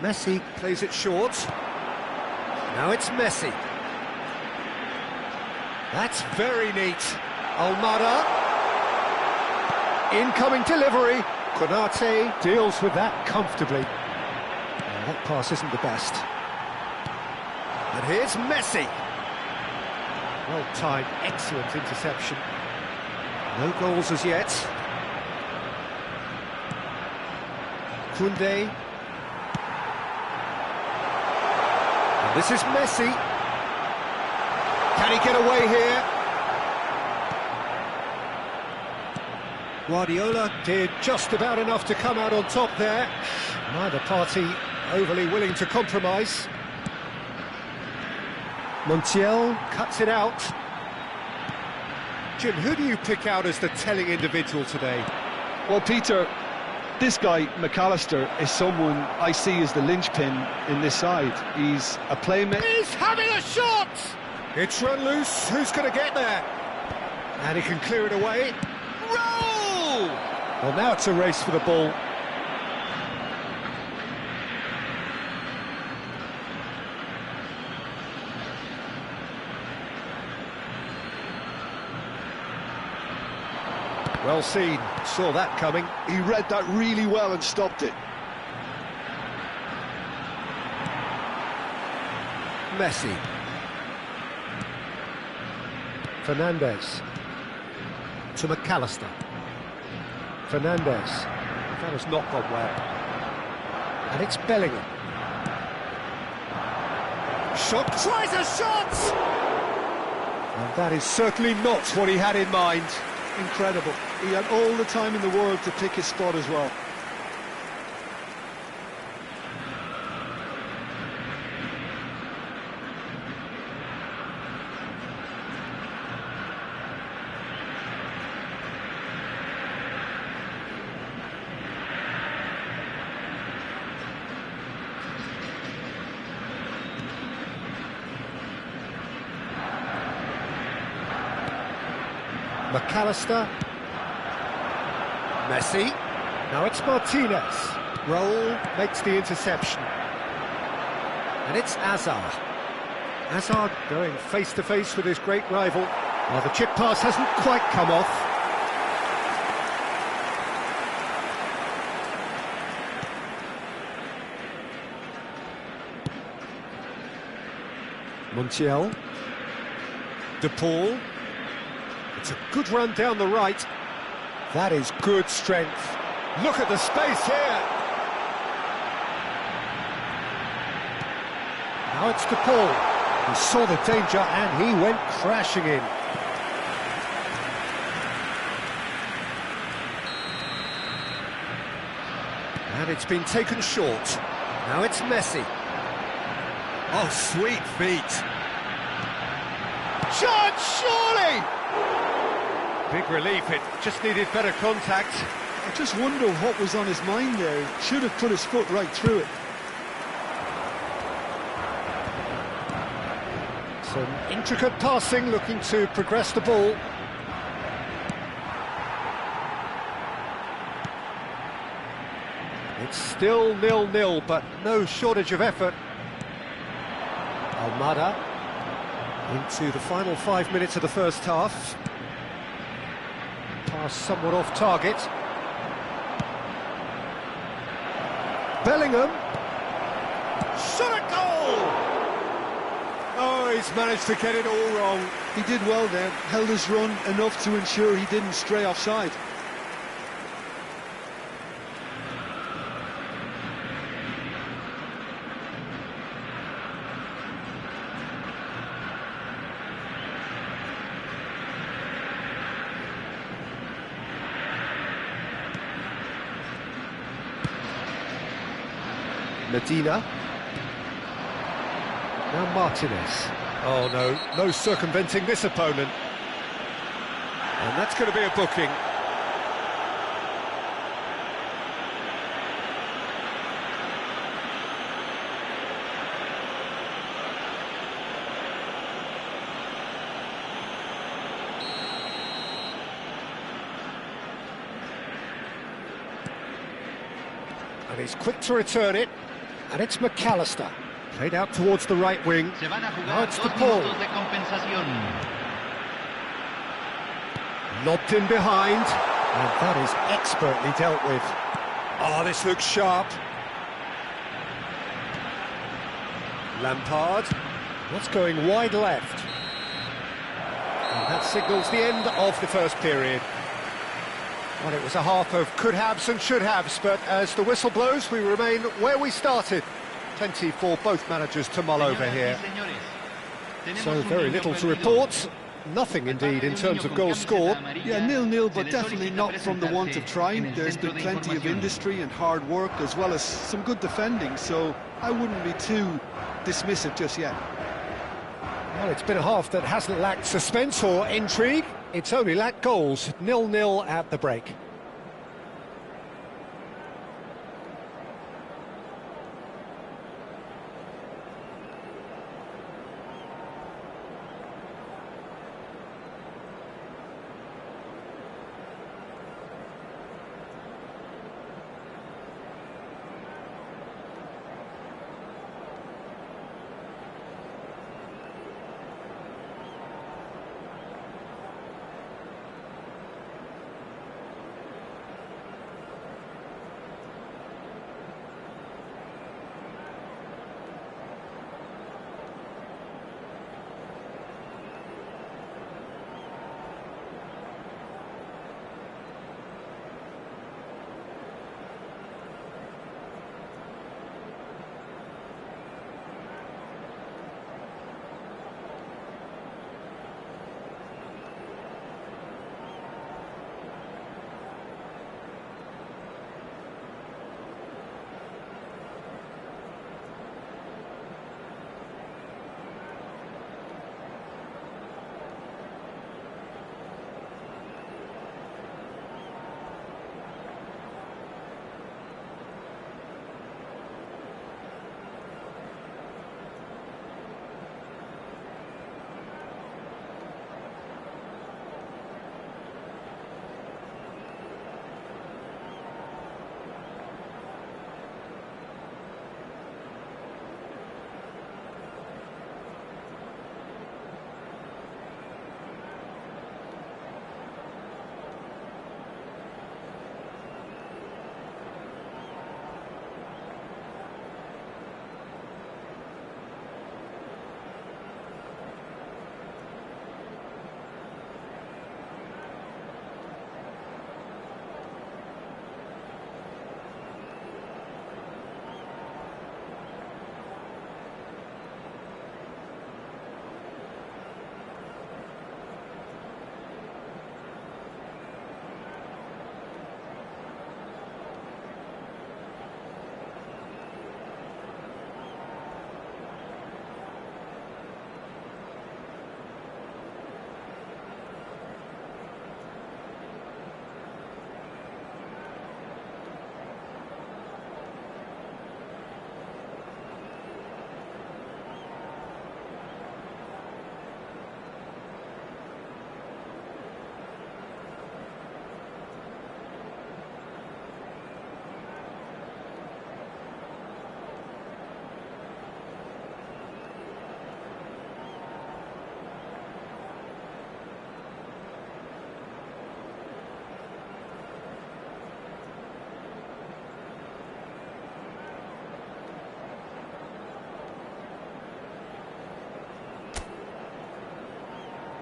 Messi plays it short. Now it's Messi. That's very neat. Almada. Incoming delivery. Konate deals with that comfortably. That pass isn't the best. And here's Messi. Well timed, excellent interception. No goals as yet. Koundé. And this is Messi. Can he get away here? Guardiola did just about enough to come out on top there. Neither party overly willing to compromise. Montiel cuts it out. Jim, who do you pick out as the telling individual today? Well, Peter, this guy, McAllister, is someone I see as the linchpin in this side. He's a playmaker. He's having a shot! It's run loose. Who's going to get there? And he can clear it away. Roll! Well, now it's a race for the ball. Well seen, saw that coming. He read that really well and stopped it. Messi. Fernandez. To McAllister. Fernandez. That has not gone well. And it's Bellingham. Shot. Tries a shot! And that is certainly not what he had in mind. Incredible. He had all the time in the world to pick his spot as well. McAllister. Messi. Now it's Martinez. Roll makes the interception. And it's Hazard. Hazard going face-to-face with his great rival. Well, the chip pass hasn't quite come off. Montiel. De Paul. It's a good run down the right. That is good strength. Look at the space here. Now it's De Paul. He saw the danger and he went crashing in. And it's been taken short. Now it's Messi. Oh, sweet feet. Shot, surely! Big relief, it just needed better contact. I just wonder what was on his mind there. Should have put his foot right through it. Some intricate passing, looking to progress the ball. It's still 0-0, but no shortage of effort. Almada into the final 5 minutes of the first half. Pass somewhat off target. Bellingham. Shot a goal! Oh, he's managed to get it all wrong. He did well there, held his run enough to ensure he didn't stray offside. Medina. Now Martinez. Oh no, no circumventing this opponent. And that's going to be a booking. And he's quick to return it. And it's McAllister. Played out towards the right wing. Now it's De Paul. Lobbed in behind. And that is expertly dealt with. Oh, this looks sharp. Lampard. That's going wide left. And that signals the end of the first period. Well, it was a half of could-haves and should-haves, but as the whistle blows, we remain where we started. Plenty for both managers to mull over here. So very little to report. Nothing, indeed, in terms of goals scored. Yeah, 0-0, but definitely not from the want of trying. There's been plenty of industry and hard work, as well as some good defending, so I wouldn't be too dismissive just yet. Well, it's been a half that hasn't lacked suspense or intrigue. It's only lacked goals. 0-0 at the break.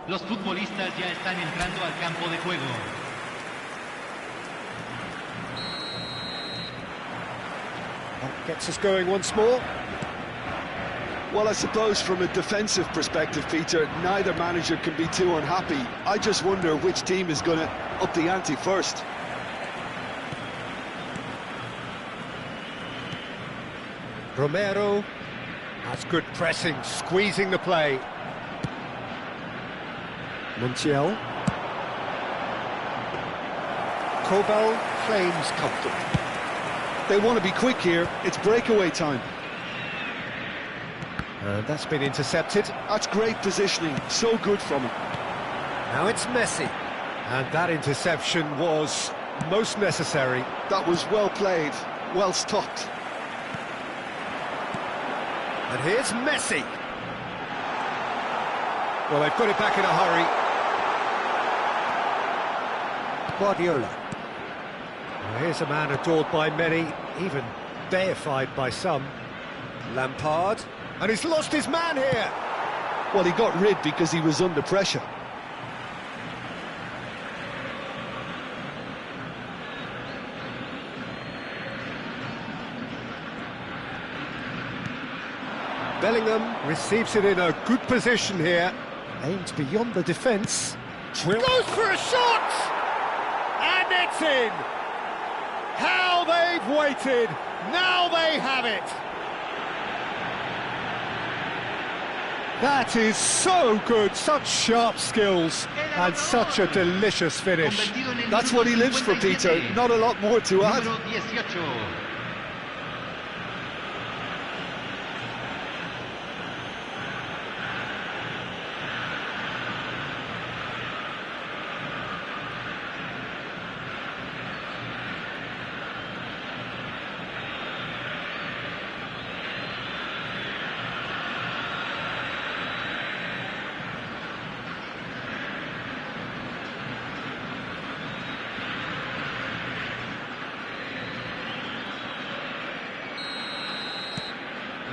Los futbolistas ya están entrando al campo de juego. That gets us going once more. Well, I suppose from a defensive perspective, Peter, neither manager can be too unhappy. I just wonder which team is going to up the ante first. Romero has good pressing, squeezing the play. Montiel. Kobel claims comfortable. They want to be quick here. It's breakaway time. And that's been intercepted. That's great positioning. So good from him. Now it's Messi. And that interception was most necessary. That was well played, well stopped. And here's Messi. Well, they've got it back in a hurry. Guardiola. Well, here's a man adored by many, even deified by some. Lampard. And he's lost his man here. Well, he got rid because he was under pressure. Bellingham receives it in a good position here. Aimed beyond the defence. Goes for a shot! And it's in! How they've waited! Now they have it! That is so good, such sharp skills, and such a delicious finish. That's what he lives for, Peter, not a lot more to add.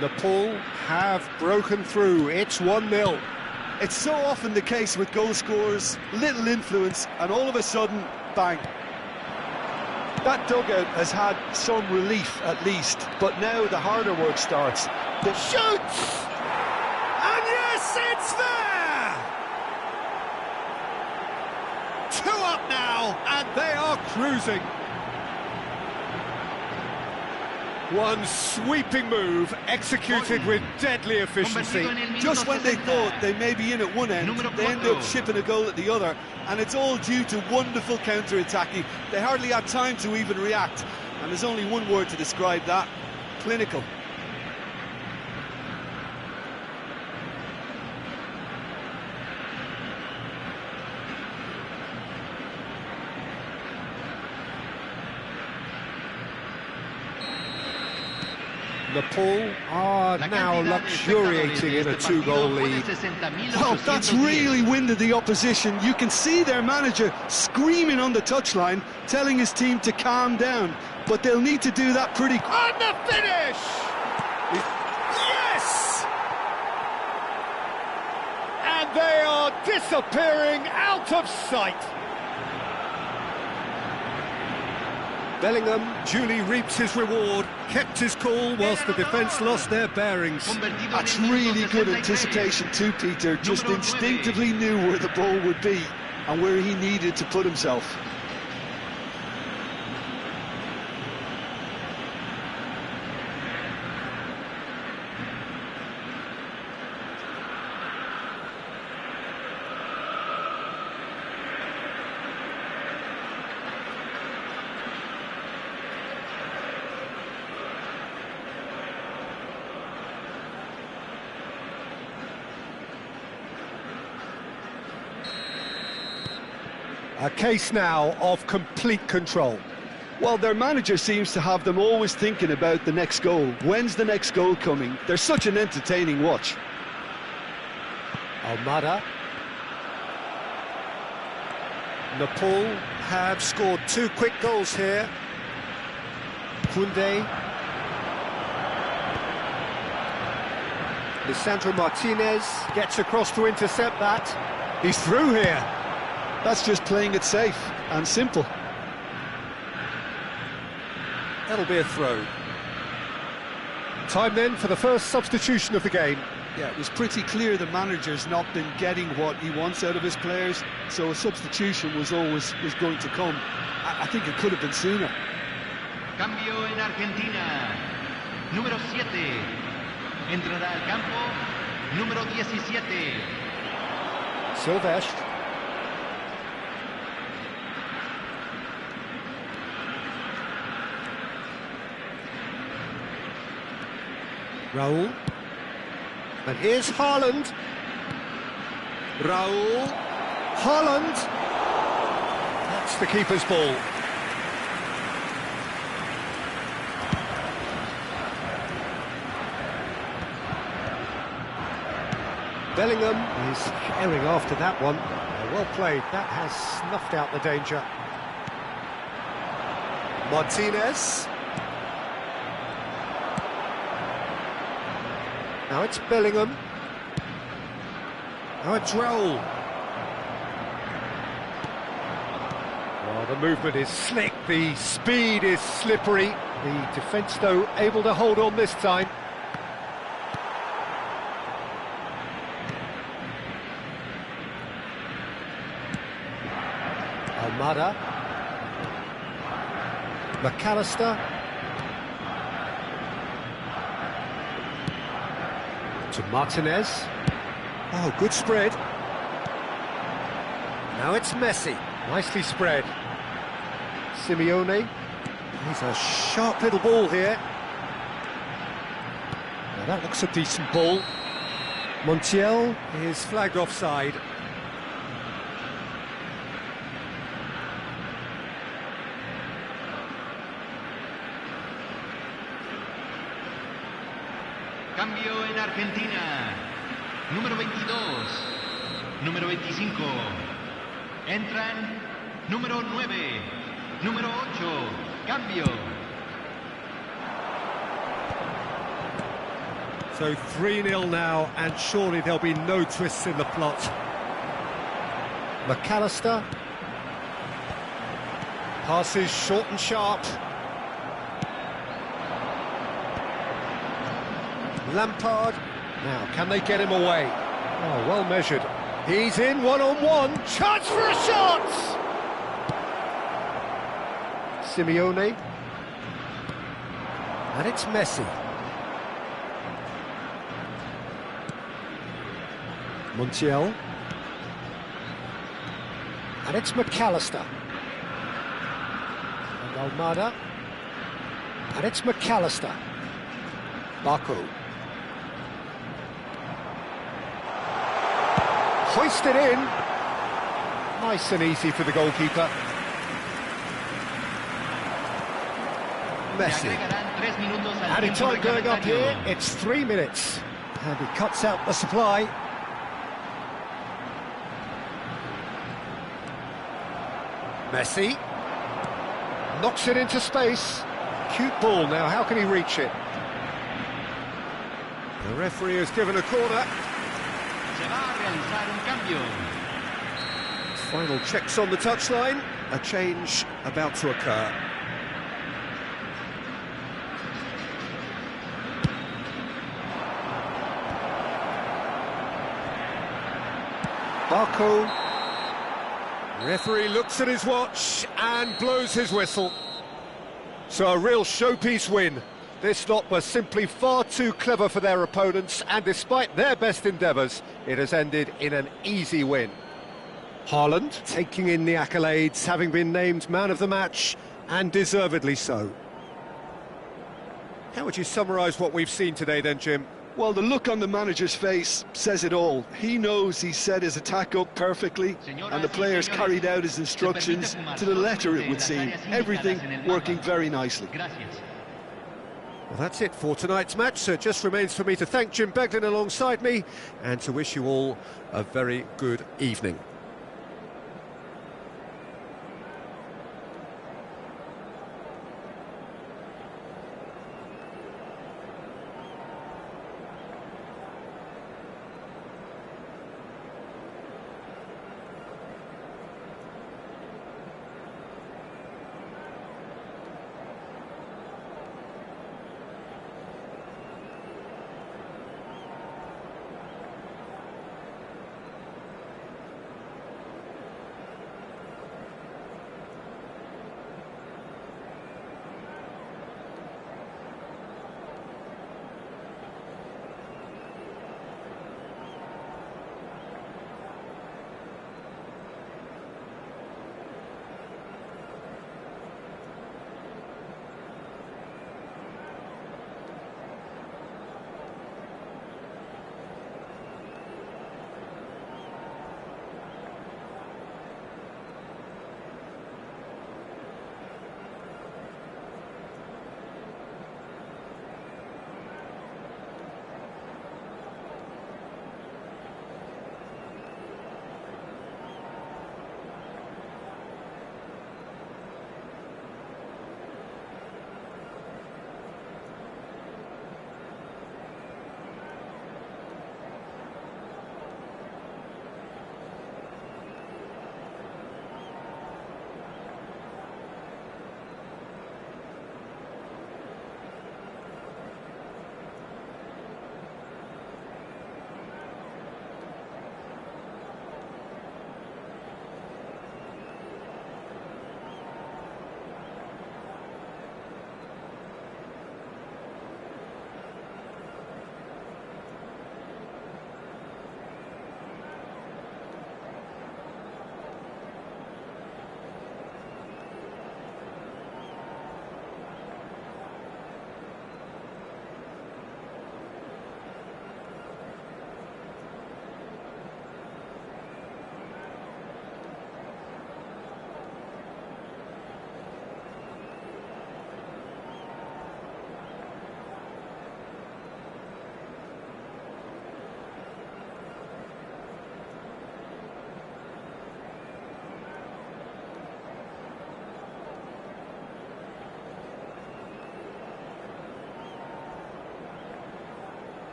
Nepal have broken through. It's 1-0. It's so often the case with goal scorers, little influence, and all of a sudden, bang. That dugout has had some relief at least, but now the harder work starts. The shoots! And yes, it's there! 2 up now, and they are cruising. One sweeping move, executed with deadly efficiency. Just when they thought they may be in at one end, they end up shipping a goal at the other, and it's all due to wonderful counter-attacking. They hardly had time to even react, and there's only one word to describe that: clinical. Nepal are now luxuriating in a 2-goal lead. Well, that's really winded the opposition. You can see their manager screaming on the touchline, telling his team to calm down. But they'll need to do that pretty quick. On the finish! Yes! And they are disappearing out of sight. Bellingham duly reaps his reward, kept his cool whilst the defence lost their bearings. That's really good anticipation too, Peter. Just instinctively knew where the ball would be and where he needed to put himself. A case now of complete control. Well, their manager seems to have them always thinking about the next goal. When's the next goal coming? They're such an entertaining watch. Almada. Nepal have scored 2 quick goals here. Koundé. Lisandro Martinez gets across to intercept that. He's through here. That's just playing it safe and simple. That'll be a throw. Time then for the first substitution of the game. Yeah, it was pretty clear the manager's not been getting what he wants out of his players, so a substitution was going to come. I think it could have been sooner. Cambio en Argentina. Número 7. Entrará al campo. Número 17. Silvestre. Raul. And here's Haaland. Raul. Haaland. That's the keeper's ball. Bellingham is herring after that one. Well played, that has snuffed out the danger. Martinez. Now it's Bellingham. Now it's Raul. Well, the movement is slick, the speed is slippery. The defence, though, able to hold on this time. Almada. McAllister. To Martinez. Oh, good spread. Now it's Messi. Nicely spread. Simeone. He's a sharp little ball here. Now that looks a decent ball. Montiel is flagged offside. Cambio en Argentina. Número 22. Número 25. Entran. Número 9. Número 8. Cambio. So 3-0 now, and surely there'll be no twists in the plot. McAllister. Passes short and sharp. Lampard. Now, can they get him away? Oh, well measured. He's in one-on-one. Chance for a shot! Simeone. And it's Messi. Montiel. And it's McAllister. And Almada. And it's McAllister. Baku. Hoisted in. Nice and easy for the goalkeeper. Messi. Added time going up here. It's 3 minutes. And he cuts out the supply. Messi. Knocks it into space. Cute ball now. How can he reach it? The referee has given a corner. Final checks on the touchline. A change about to occur. Baku. Referee looks at his watch and blows his whistle. So a real showpiece win. This lot was simply far too clever for their opponents, and despite their best endeavours, it has ended in an easy win. Haaland taking in the accolades, having been named man of the match, and deservedly so. How would you summarise what we've seen today then, Jim? Well, the look on the manager's face says it all. He knows he set his attack up perfectly, and the players carried out his instructions to the letter, it would seem. Everything working very nicely. Well, that's it for tonight's match, so it just remains for me to thank Jim Beglin alongside me, and to wish you all a very good evening.